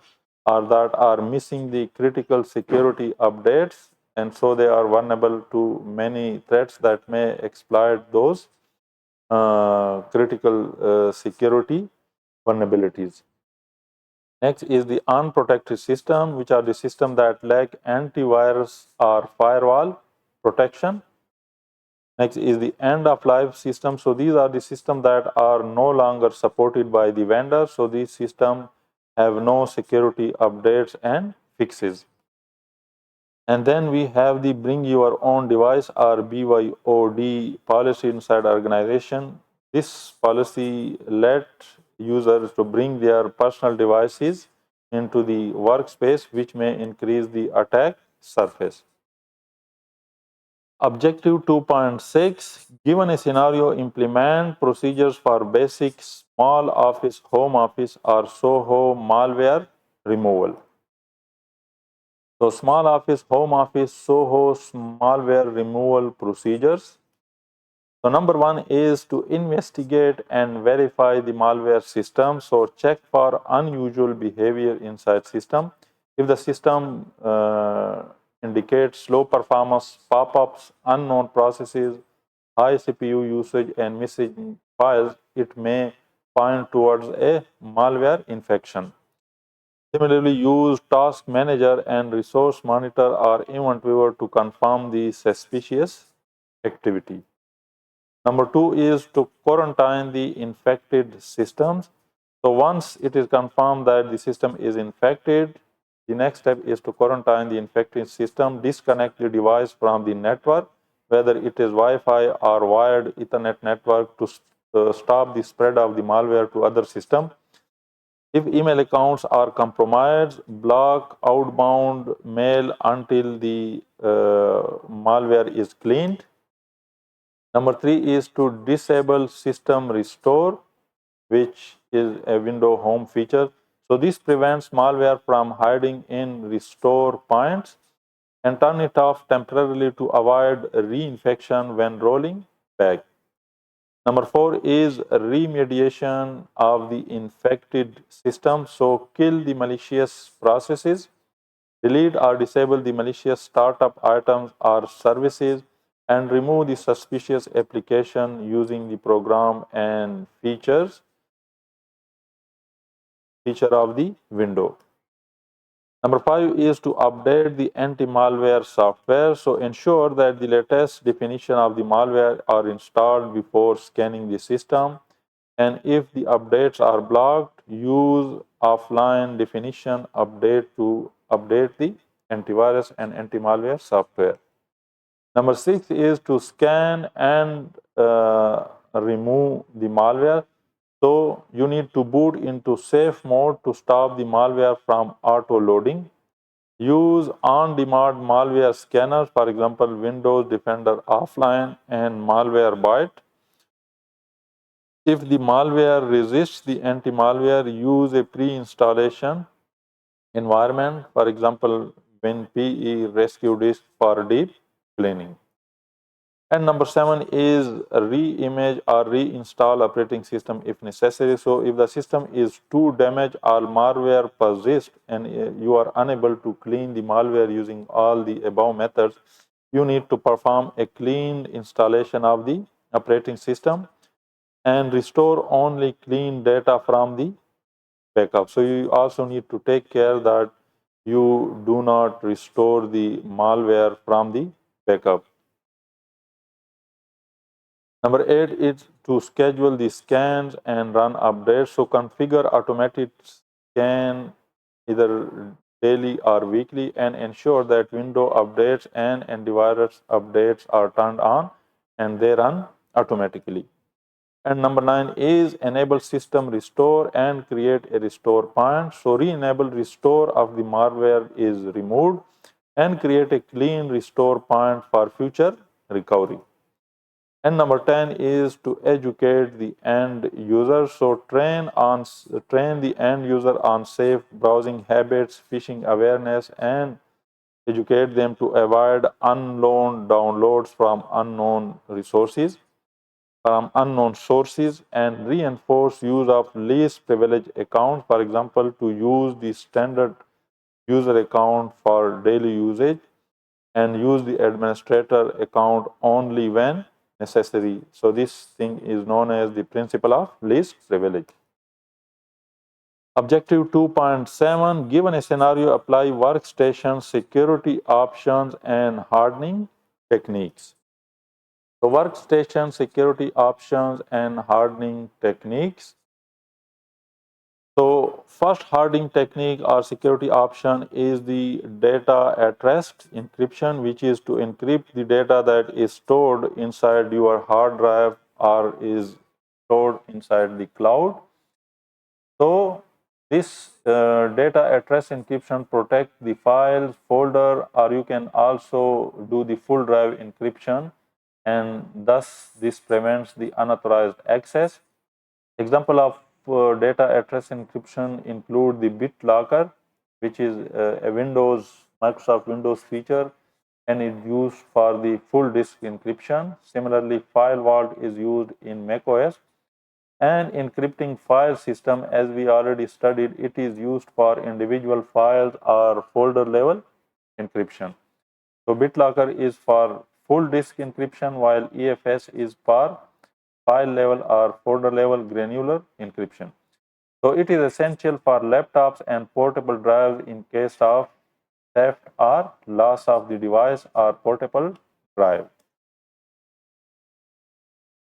[SPEAKER 2] or that are missing the critical security updates, and so they are vulnerable to many threats that may exploit those critical security vulnerabilities. Next is the unprotected system, which are the systems that lack antivirus or firewall protection. Next is the end of life system. So these are the systems that are no longer supported by the vendor. So these systems have no security updates and fixes. And then we have the bring your own device or BYOD policy inside organization. This policy let users to bring their personal devices into the workspace, which may increase the attack surface. Objective 2.6, given a scenario, implement procedures for basic small office, home office, or SOHO malware removal. So small office, home office, SOHO malware removal procedures. So number one is to investigate and verify the malware system. So check for unusual behavior inside system. If the system indicates slow performance, pop-ups, unknown processes, high CPU usage, and missing files, it may point towards a malware infection. Similarly, use Task Manager and Resource Monitor or Event Viewer to confirm the suspicious activity. Number two is to quarantine the infected systems. So once it is confirmed that the system is infected, the next step is to quarantine the infected system, disconnect the device from the network, whether it is Wi-Fi or wired Ethernet network, to stop the spread of the malware to other systems. If email accounts are compromised, block outbound mail until the malware is cleaned. Number three is to disable system restore, which is a window home feature. So this prevents malware from hiding in restore points, and turn it off temporarily to avoid reinfection when rolling back. Number four is remediation of the infected system. So kill the malicious processes, delete or disable the malicious startup items or services, and remove the suspicious application using the program and feature of the window. Number five is to update the anti-malware software. So ensure that the latest definition of the malware are installed before scanning the system. And if the updates are blocked, use offline definition update to update the antivirus and anti-malware software. Number six is to scan and remove the malware. So you need to boot into safe mode to stop the malware from auto-loading. Use on-demand malware scanners, for example, Windows Defender Offline and Malwarebyte. If the malware resists the anti-malware, use a pre-installation environment, for example, WinPE rescue disk for deep cleaning. And number 7 is re-image or reinstall operating system if necessary. So if the system is too damaged or malware persists and you are unable to clean the malware using all the above methods, you need to perform a clean installation of the operating system and restore only clean data from the backup. So you also need to take care that you do not restore the malware from the backup. Number 8 is to schedule the scans and run updates. So configure automatic scan either daily or weekly and ensure that window updates and antivirus updates are turned on and they run automatically. And number 9 is enable system restore and create a restore point. So re-enable restore of the malware is removed and create a clean restore point for future recovery. And number 10 is to educate the end user. So train the end user on safe browsing habits, phishing awareness, and educate them to avoid unknown downloads from unknown sources, and reinforce use of least privileged accounts. For example, to use the standard user account for daily usage and use the administrator account only when necessary. So this thing is known as the principle of least privilege. Objective 2.7, given a scenario, apply workstation security options and hardening techniques. So workstation security options and hardening techniques. So first hardening technique or security option is the data at rest encryption, which is to encrypt the data that is stored inside your hard drive or is stored inside the cloud. So this data at rest encryption protect the files, folder, or you can also do the full drive encryption, and thus this prevents the unauthorized access. Example of data at rest encryption include the BitLocker, which is a Microsoft Windows feature, and is used for the full disk encryption. Similarly, File Vault is used in macOS. And encrypting file system, as we already studied, it is used for individual files or folder level encryption. So BitLocker is for full disk encryption, while EFS is for file level or folder level granular encryption. So it is essential for laptops and portable drives in case of theft or loss of the device or portable drive.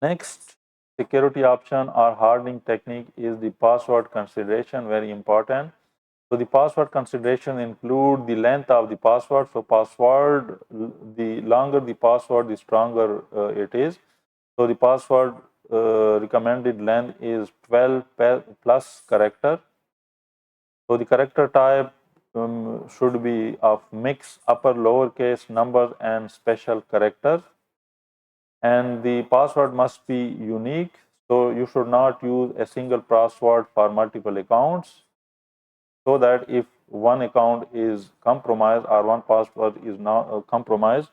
[SPEAKER 2] Next security option or hardening technique is the password consideration, very important. So the password consideration include the length of the password. So the longer the password, the stronger it is. So the password recommended length is 12 plus character. So the character type should be of mix upper lowercase numbers and special characters. And the password must be unique. So you should not use a single password for multiple accounts, so that if one account is compromised or one password is not compromised,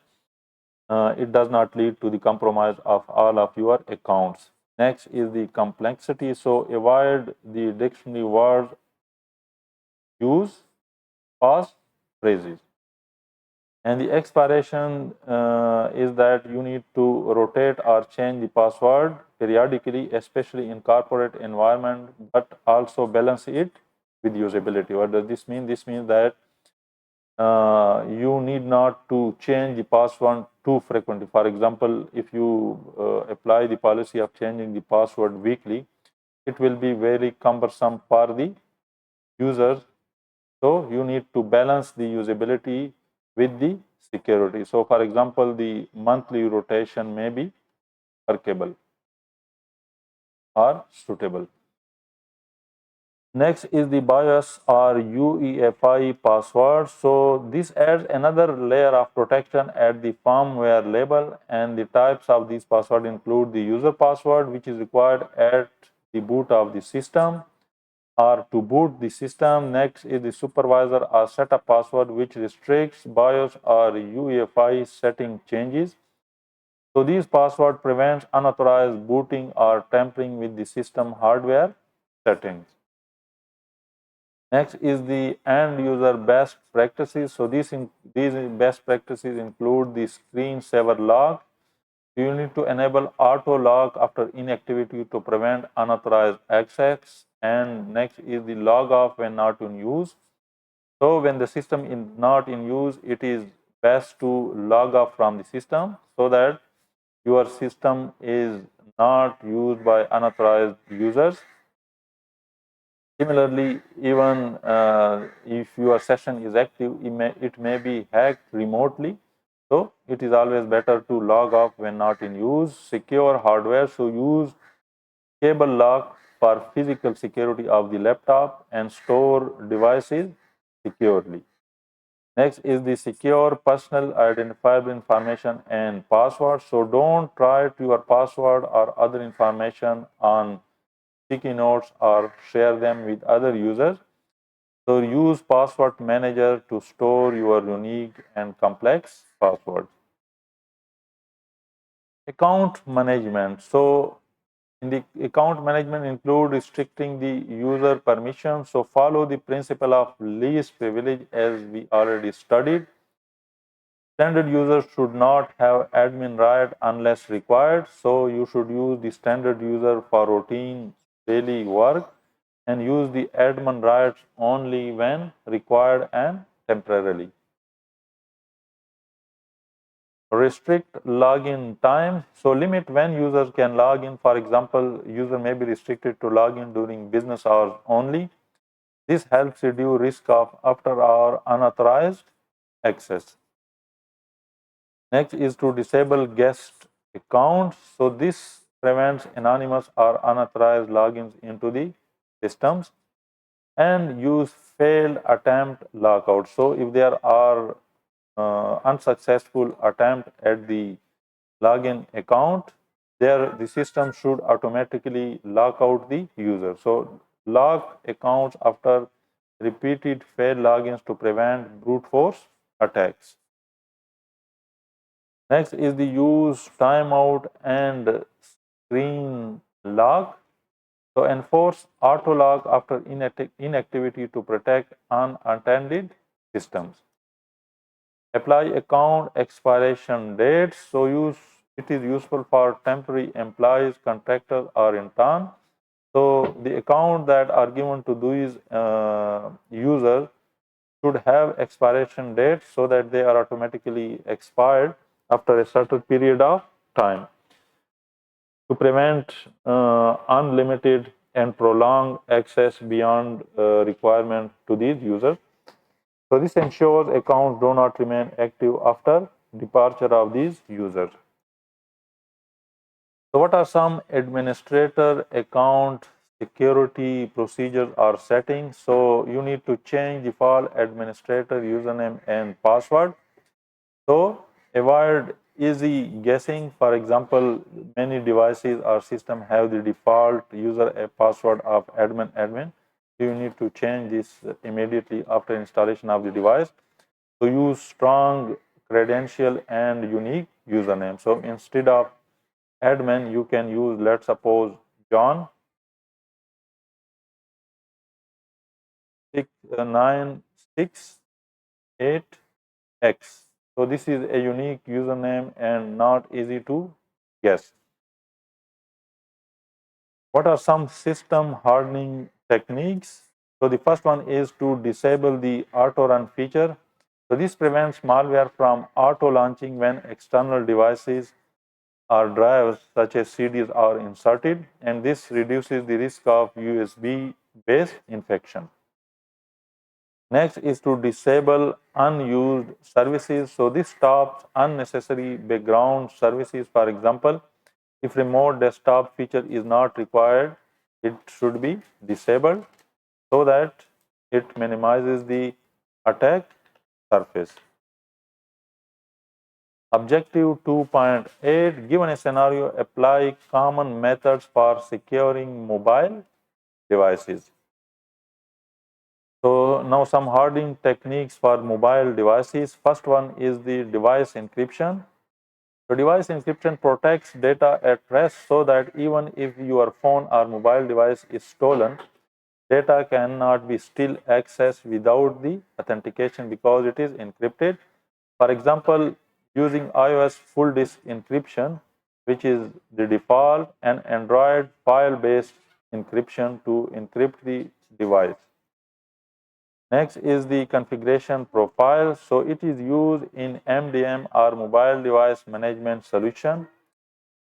[SPEAKER 2] it does not lead to the compromise of all of your accounts. Next is the complexity. So avoid the dictionary words, use pass phrases. And the expiration is that you need to rotate or change the password periodically, especially in corporate environment, but also balance it with usability. What does this mean? This means that you need not to change the password too frequently. For example, if you apply the policy of changing the password weekly, it will be very cumbersome for the users. So you need to balance the usability with the security. So for example, the monthly rotation may be workable or suitable. Next is the BIOS or UEFI password. So this adds another layer of protection at the firmware level, and the types of these password include the user password, which is required at the boot of the system or to boot the system. Next is the supervisor or setup password, which restricts BIOS or UEFI setting changes. So these password prevents unauthorized booting or tampering with the system hardware settings. Next is the end user best practices. So these best practices include the screensaver lock. You need to enable auto lock after inactivity to prevent unauthorized access. And next is the log off when not in use. So when the system is not in use, it is best to log off from the system so that your system is not used by unauthorized users. Similarly, even if your session is active, it may be hacked remotely. So it is always better to log off when not in use. Secure hardware. So use cable lock for physical security of the laptop and store devices securely. Next is the secure personal identifiable information and password. So don't write your password or other information on sticky notes or share them with other users. So use password manager to store your unique and complex passwords. Account management. So in the account management include restricting the user permission. So follow the principle of least privilege as we already studied. Standard users should not have admin right unless required. So you should use the standard user for routine daily work and use the admin rights only when required and temporarily. Restrict login time. So limit when users can log in. For example, user may be restricted to log in during business hours only. This helps reduce risk of after hour unauthorized access. Next is to disable guest accounts. So this prevents anonymous or unauthorized logins into the systems. And use failed attempt lockout. So if there are unsuccessful attempt at the login account, there the system should automatically lock out the user. So lock accounts after repeated failed logins to prevent brute force attacks. Next is the use timeout and screen lock. So enforce auto lock after inactivity to protect unattended systems. Apply account expiration dates. So it is useful for temporary employees, contractors, or intern. So the account that are given to these users should have expiration dates so that they are automatically expired after a certain period of time to prevent unlimited and prolonged access beyond requirement to these users. So this ensures accounts do not remain active after departure of these users. So what are some administrator account security procedures or settings? So you need to change default administrator username and password. So avoid easy guessing. For example, many devices or system have the default user password of admin. You need to change this immediately after installation of the device. So use strong credential and unique username. So instead of admin, you can use, let's suppose, John 6968X. So this is a unique username and not easy to guess. What are some system hardening techniques? So the first one is to disable the auto run feature. So this prevents malware from auto launching when external devices or drives such as CDs are inserted, and this reduces the risk of USB based infection. Next is to disable unused services. So this stops unnecessary background services. For example, if remote desktop feature is not required, it should be disabled. so that it minimizes the attack surface. Objective 2.8, given a scenario, apply common methods for securing mobile devices. So now some hardening techniques for mobile devices. First one is the device encryption. So device encryption protects data at rest so that even if your phone or mobile device is stolen, data cannot be still accessed without the authentication because it is encrypted. For example, using iOS full disk encryption, which is the default, and Android file-based encryption to encrypt the device. Next is the configuration profile. So it is used in MDM or mobile device management solution.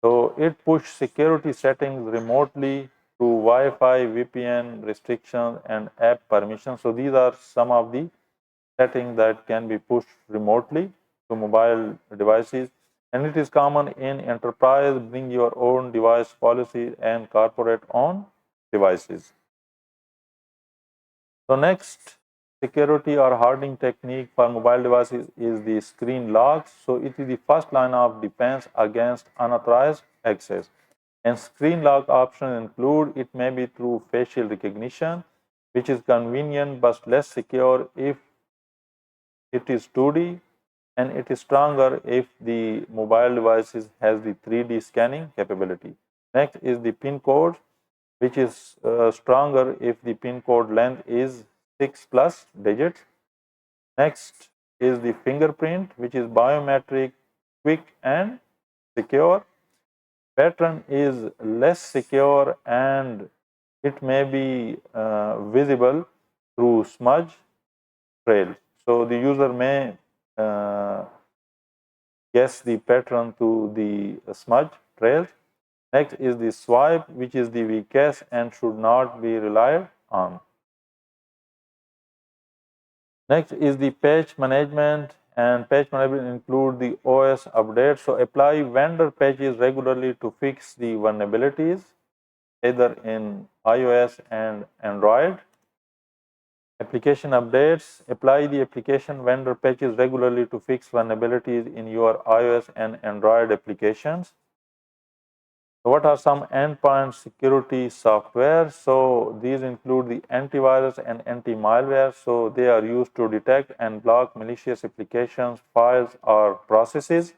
[SPEAKER 2] So it pushes security settings remotely through Wi-Fi, VPN restrictions, and app permissions. So these are some of the settings that can be pushed remotely to mobile devices. And it is common in enterprise, bring your own device policy, and corporate owned devices. So next security or hardening technique for mobile devices is the screen locks. So it is the first line of defense against unauthorized access. And screen lock options include it may be through facial recognition, which is convenient but less secure if it is 2D, and it is stronger if the mobile devices has the 3D scanning capability. Next is the pin code, which is stronger if the pin code length is 6 plus digits. Next is the fingerprint, which is biometric, quick and secure. Pattern is less secure and it may be visible through smudge trail. So the user may guess the pattern to the smudge trails. Next is the swipe, which is the weakest and should not be relied on. Next is the patch management, and patch management include the OS updates. So apply vendor patches regularly to fix the vulnerabilities either in iOS and Android. Application updates, apply the application vendor patches regularly to fix vulnerabilities in your iOS and Android applications. So what are some endpoint security software? So these include the antivirus and anti-malware. So they are used to detect and block malicious applications, files, or processes.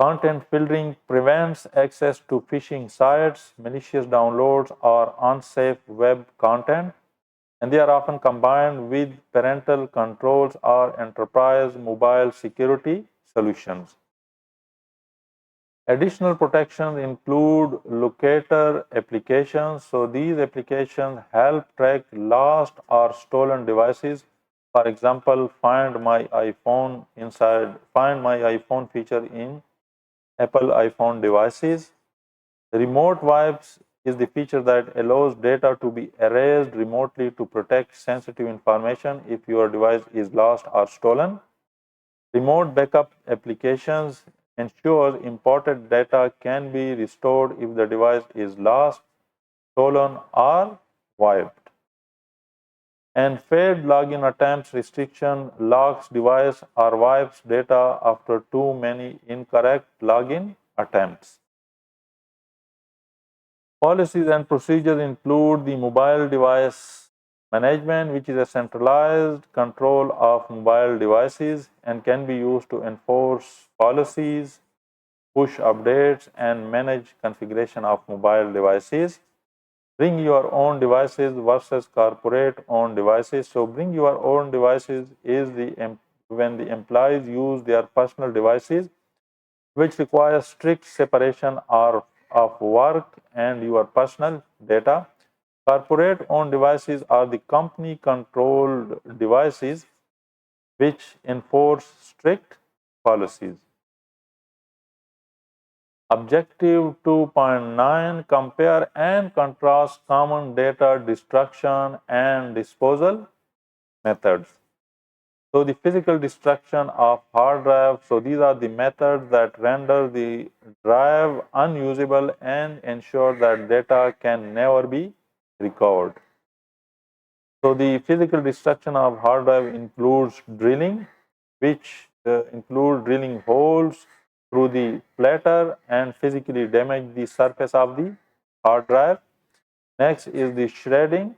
[SPEAKER 2] Content filtering prevents access to phishing sites, malicious downloads, or unsafe web content. And they are often combined with parental controls or enterprise mobile security solutions. Additional protections include locator applications. So these applications help track lost or stolen devices. For example, find my iPhone feature in Apple iPhone devices. Remote wipes is the feature that allows data to be erased remotely to protect sensitive information if your device is lost or stolen. Remote backup applications ensure imported data can be restored if the device is lost, stolen, or wiped. And failed login attempts restriction locks device or wipes data after too many incorrect login attempts. Policies and procedures include the mobile device management, which is a centralized control of mobile devices and can be used to enforce policies, push updates, and manage configuration of mobile devices. Bring your own devices versus corporate owned devices. So bring your own devices is when the employees use their personal devices, which requires strict separation of work and your personal data. Corporate owned devices are the company controlled devices which enforce strict policies. Objective 2.9, compare and contrast common data destruction and disposal methods. So the physical destruction of hard drive, so these are the methods that render the drive unusable and ensure that data can never be recovered. So the physical destruction of hard drive includes drilling, which include drilling holes through the platter and physically damage the surface of the hard drive. Next is the shredding.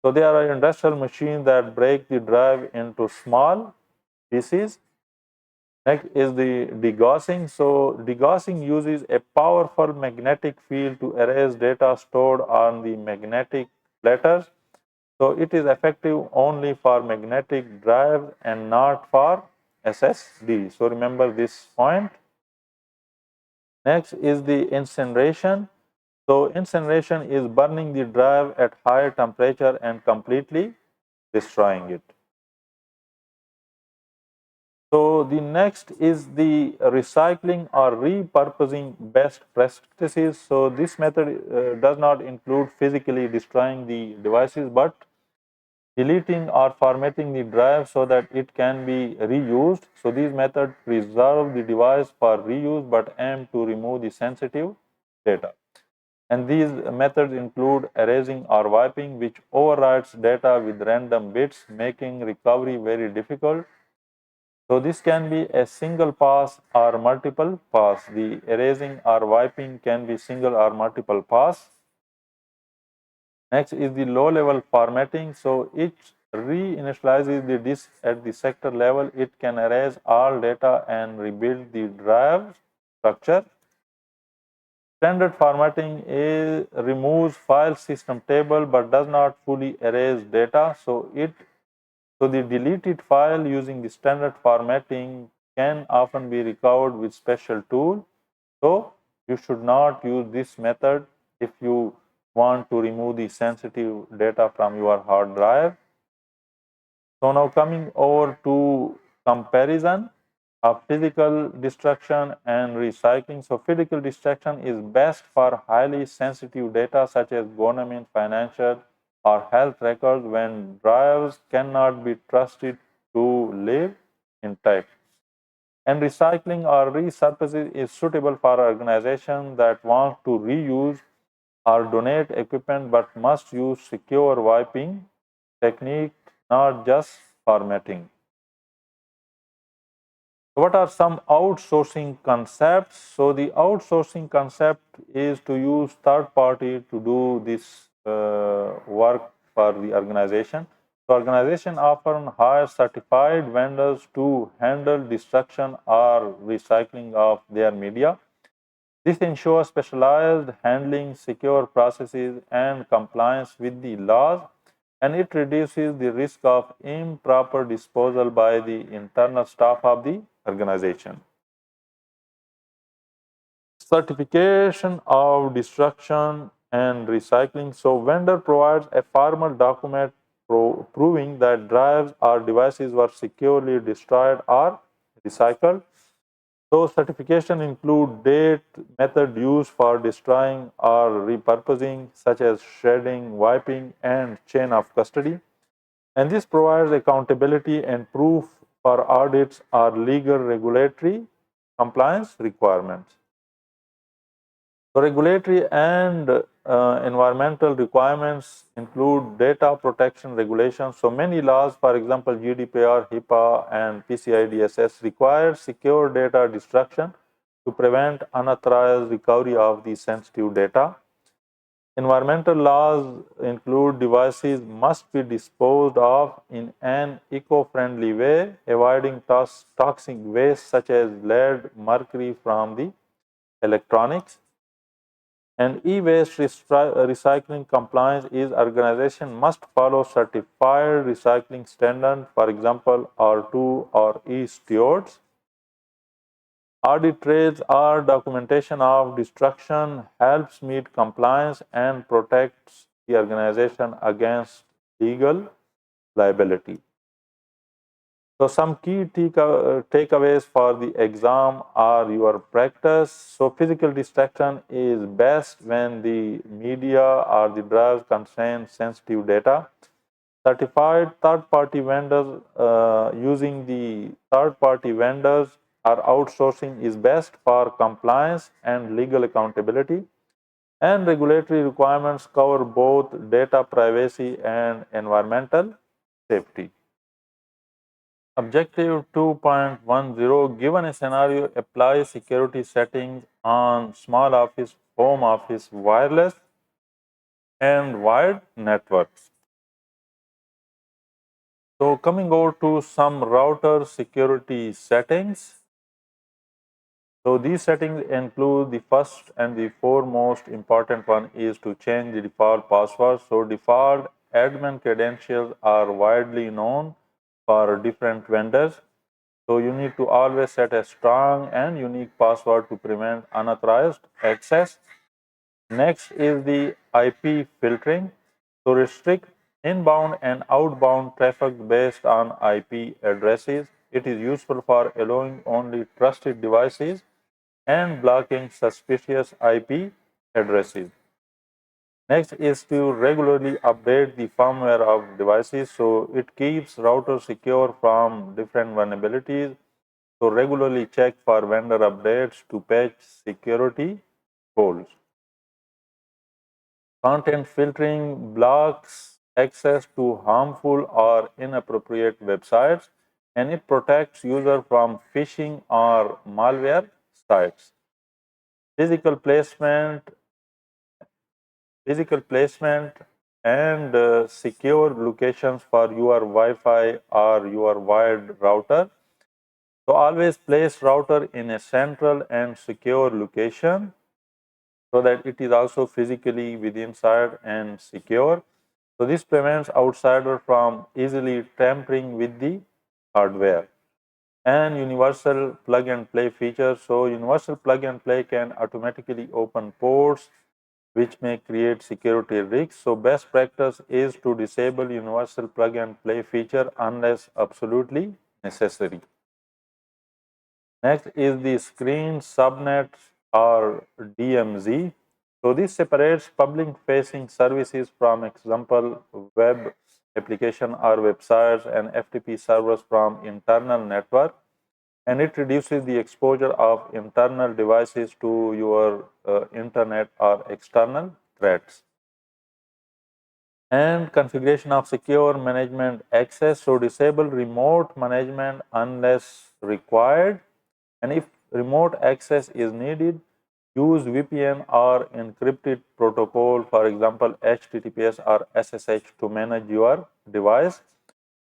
[SPEAKER 2] So there are industrial machines that break the drive into small pieces. Next is the degaussing. So degaussing uses a powerful magnetic field to erase data stored on the magnetic platters. So it is effective only for magnetic drives and not for SSD. So remember this point. Next is the incineration. So incineration is burning the drive at high temperature and completely destroying it. So the next is the recycling or repurposing best practices. So this method does not include physically destroying the devices, but deleting or formatting the drive so that it can be reused. So these methods preserve the device for reuse but aim to remove the sensitive data. And these methods include erasing or wiping, which overwrites data with random bits, making recovery very difficult. So this can be a single pass or multiple pass. The erasing or wiping can be single or multiple pass. Next is the low-level formatting. So it reinitializes the disk at the sector level. It can erase all data and rebuild the drive structure. Standard formatting removes file system table but does not fully erase data. So the deleted file using the standard formatting can often be recovered with special tool. So you should not use this method if you want to remove the sensitive data from your hard drive. So now coming over to comparison of physical destruction and recycling. So physical destruction is best for highly sensitive data such as government, financial, or health records when drives cannot be trusted to live intact. And recycling or resurfacing is suitable for organizations that want to reuse or donate equipment but must use secure wiping technique, not just formatting. What are some outsourcing concepts? So the outsourcing concept is to use third party to do this work for the organization. So organization often hire certified vendors to handle destruction or recycling of their media. This ensures specialized handling, secure processes, and compliance with the laws, and it reduces the risk of improper disposal by the internal staff of the organization. Certification of destruction and recycling. So vendor provides a formal document proving that drives or devices were securely destroyed or recycled. So certification include date, method used for destroying or repurposing, such as shredding, wiping, and chain of custody. And this provides accountability and proof for audits or legal regulatory compliance requirements. So regulatory and environmental requirements include data protection regulations. So many laws, for example, GDPR, HIPAA, and PCI DSS require secure data destruction to prevent unauthorized recovery of the sensitive data. Environmental laws include devices must be disposed of in an eco-friendly way, avoiding toxic waste such as lead, mercury from the electronics. And e-waste recycling compliance is organization must follow certified recycling standard, for example, R2 or E-stewards. Audit trails or documentation of destruction helps meet compliance and protects the organization against legal liability. So some key takeaways for the exam are your practice. So physical destruction is best when the media or the drives contain sensitive data. Certified third-party vendors using the third-party vendors or outsourcing is best for compliance and legal accountability. And regulatory requirements cover both data privacy and environmental safety. Objective 2.10, given a scenario, apply security settings on small office, home office, wireless, and wired networks. So coming over to some router security settings. So these settings include the first and the foremost important one is to change the default password. So default admin credentials are widely known for different vendors. So you need to always set a strong and unique password to prevent unauthorized access. Next is the IP filtering. So restrict inbound and outbound traffic based on IP addresses. It is useful for allowing only trusted devices and blocking suspicious IP addresses. Next is to regularly update the firmware of devices so it keeps routers secure from different vulnerabilities. So regularly check for vendor updates to patch security holes. Content filtering blocks access to harmful or inappropriate websites and it protects users from phishing or malware sites. Physical placement, physical placement and secure locations for your Wi-Fi or your wired router. So always place router in a central and secure location so that it is also physically within side and secure. So this prevents outsiders from easily tampering with the hardware. And universal plug and play feature. So universal plug and play can automatically open ports which may create security risks. So best practice is to disable universal plug and play feature unless absolutely necessary. Next is the screen subnet or DMZ. So this separates public facing services from example web application or websites and FTP servers from internal network and it reduces the exposure of internal devices to your internet or external threats. And configuration of secure management access. So disable remote management unless required. And if remote access is needed, use VPN or encrypted protocol, for example, HTTPS or SSH to manage your device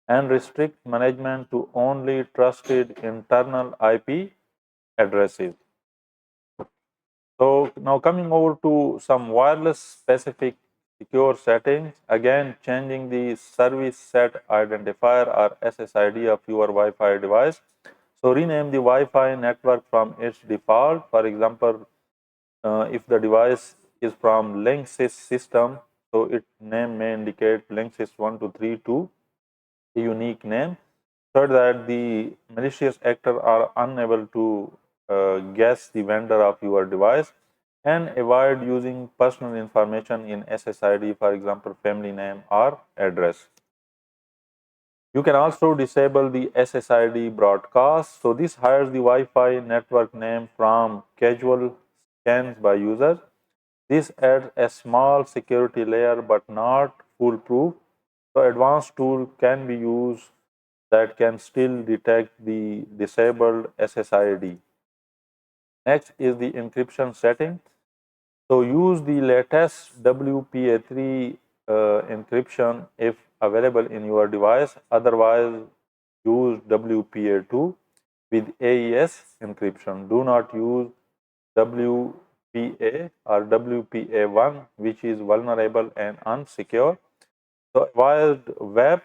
[SPEAKER 2] and restrict management to only trusted internal IP addresses. So now coming over to some wireless specific secure settings, again changing the service set identifier or SSID of your Wi-Fi device. So rename the Wi-Fi network from its default. For example, if the device is from Linksys system, so its name may indicate Linksys 123 to a unique name. Third, that the malicious actors are unable to guess the vendor of your device and avoid using personal information in SSID, for example, family name or address. You can also disable the SSID broadcast. So this hides the Wi-Fi network name from casual scans by users. This adds a small security layer but not foolproof. So advanced tool can be used that can still detect the disabled SSID. Next is the encryption setting. So use the latest WPA3 encryption if available in your device. Otherwise, use WPA2 with AES encryption. Do not use WPA or WPA1, which is vulnerable and unsecure. So avoid WAP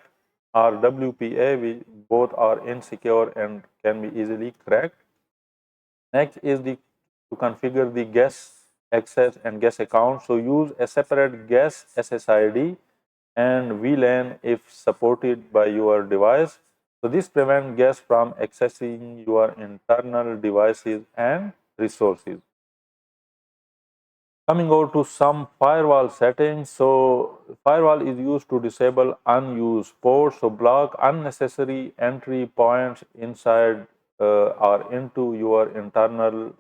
[SPEAKER 2] or WPA, which both are insecure and can be easily cracked. Next is the to configure the guest access and guest account. So use a separate guest SSID and VLAN if supported by your device. So this prevents guests from accessing your internal devices and resources. Coming over to some firewall settings. So firewall is used to disable unused ports, so block unnecessary entry points inside or into your internal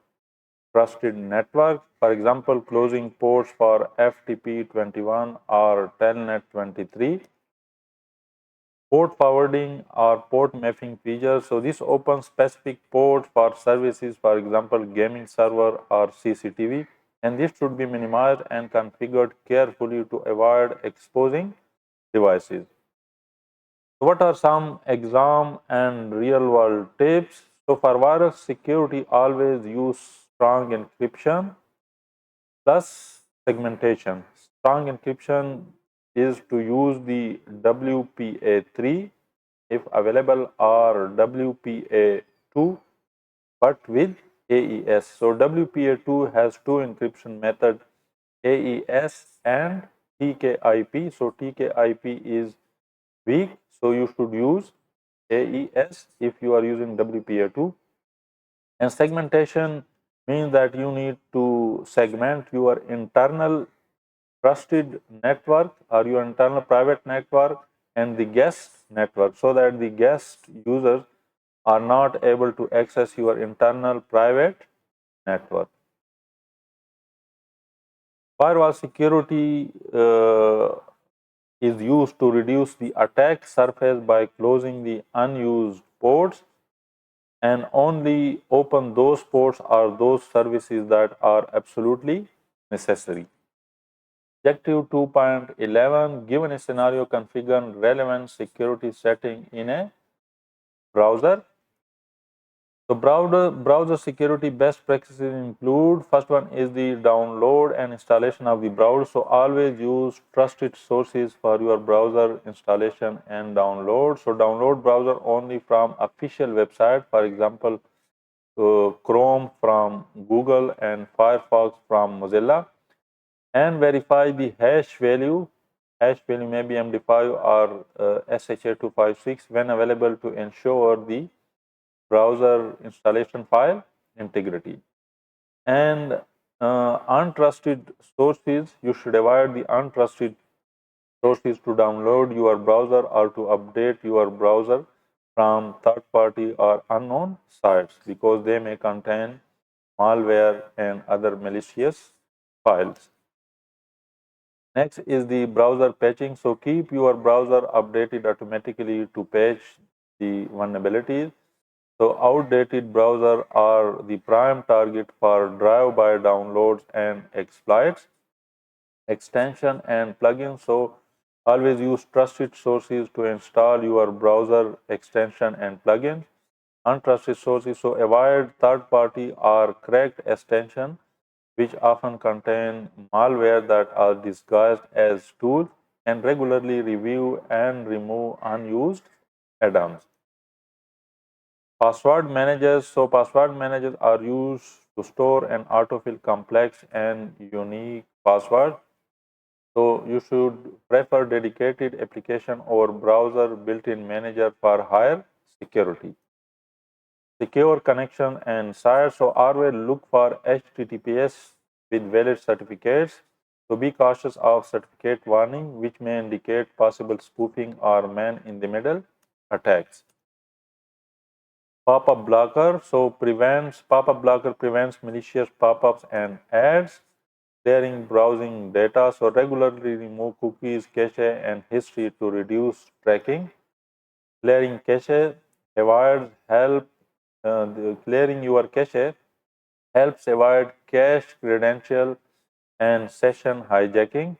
[SPEAKER 2] trusted network. For example, closing ports for FTP21 or Telnet 23. Port forwarding or port mapping features. So this opens specific port for services, for example, gaming server or CCTV. And this should be minimized and configured carefully to avoid exposing devices. So what are some exam and real world tips? So for virus security, always use strong encryption plus segmentation. Strong encryption is to use the WPA3 if available or WPA2 but with AES. So WPA2 has two encryption methods, AES and TKIP. So TKIP is weak, so you should use AES if you are using WPA2. And segmentation means that you need to segment your internal trusted network or your internal private network and the guest network so that the guest users are not able to access your internal private network. Firewall security is used to reduce the attack surface by closing the unused ports and only open those ports or those services that are absolutely necessary. Objective 2.11, given a scenario, configure relevant security setting in a browser. So browser security best practices include, first one is the download and installation of the browser. So always use trusted sources for your browser installation and download. So download browser only from official website, for example, Chrome from Google and Firefox from Mozilla, and verify the hash value. Hash value may be MD5 or SHA-256 when available to ensure the browser installation file integrity. And untrusted sources, you should avoid the untrusted sources to download your browser or to update your browser from third party or unknown sites because they may contain malware and other malicious files. Next is the browser patching. So keep your browser updated automatically to patch the vulnerabilities. So outdated browsers are the prime target for drive-by downloads and exploits. Extension and plugins. So always use trusted sources to install your browser extension and plugins. Untrusted sources. So avoid third-party or cracked extension which often contain malware that are disguised as tools, and regularly review and remove unused add-ons. Password managers. So password managers are used to store and autofill complex and unique passwords. So you should prefer dedicated application or browser built-in manager for higher security. Secure connection and sites. So always look for HTTPS with valid certificates. So be cautious of certificate warning, which may indicate possible spoofing or man-in-the-middle attacks. Pop-up blocker. So pop-up blocker prevents malicious pop-ups and ads, clearing browsing data. So regularly remove cookies, cache, and history to reduce tracking. Clearing cache avoids clearing your cache helps avoid cache credential and session hijacking.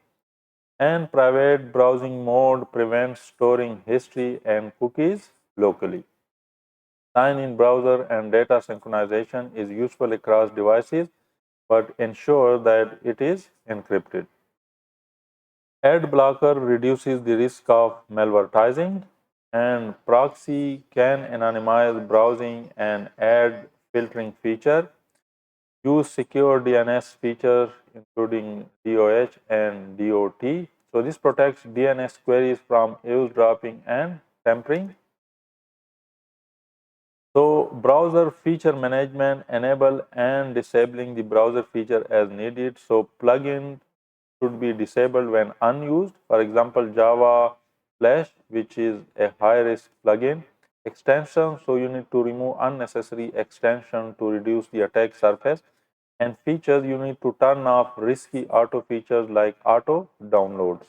[SPEAKER 2] And private browsing mode prevents storing history and cookies locally. Sign-in browser and data synchronization is useful across devices, but ensure that it is encrypted. Ad blocker reduces the risk of malvertising, and proxy can anonymize browsing and ad filtering feature. Use secure DNS features including DOH and DOT. So this protects DNS queries from eavesdropping and tampering. So browser feature management, enable and disabling the browser feature as needed. So plugin should be disabled when unused. For example, Java Flash, which is a high risk plugin. Extension, so you need to remove unnecessary extension to reduce the attack surface. And features, you need to turn off risky auto features like auto downloads.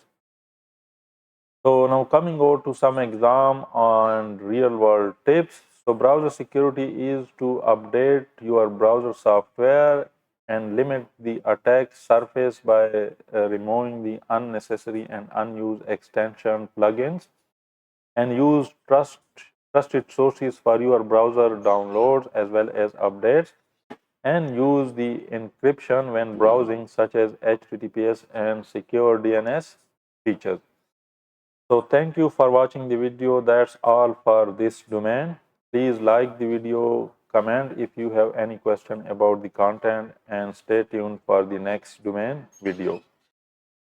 [SPEAKER 2] So now coming over to some exam and real world tips. So browser security is to update your browser software and limit the attack surface by removing the unnecessary and unused extension plugins, and use trusted sources for your browser downloads as well as updates, and use the encryption when browsing such as HTTPS and secure DNS features. So thank you for watching the video. That's all for this domain. Please like the video, comment if you have any question about the content, and stay tuned for the next domain video.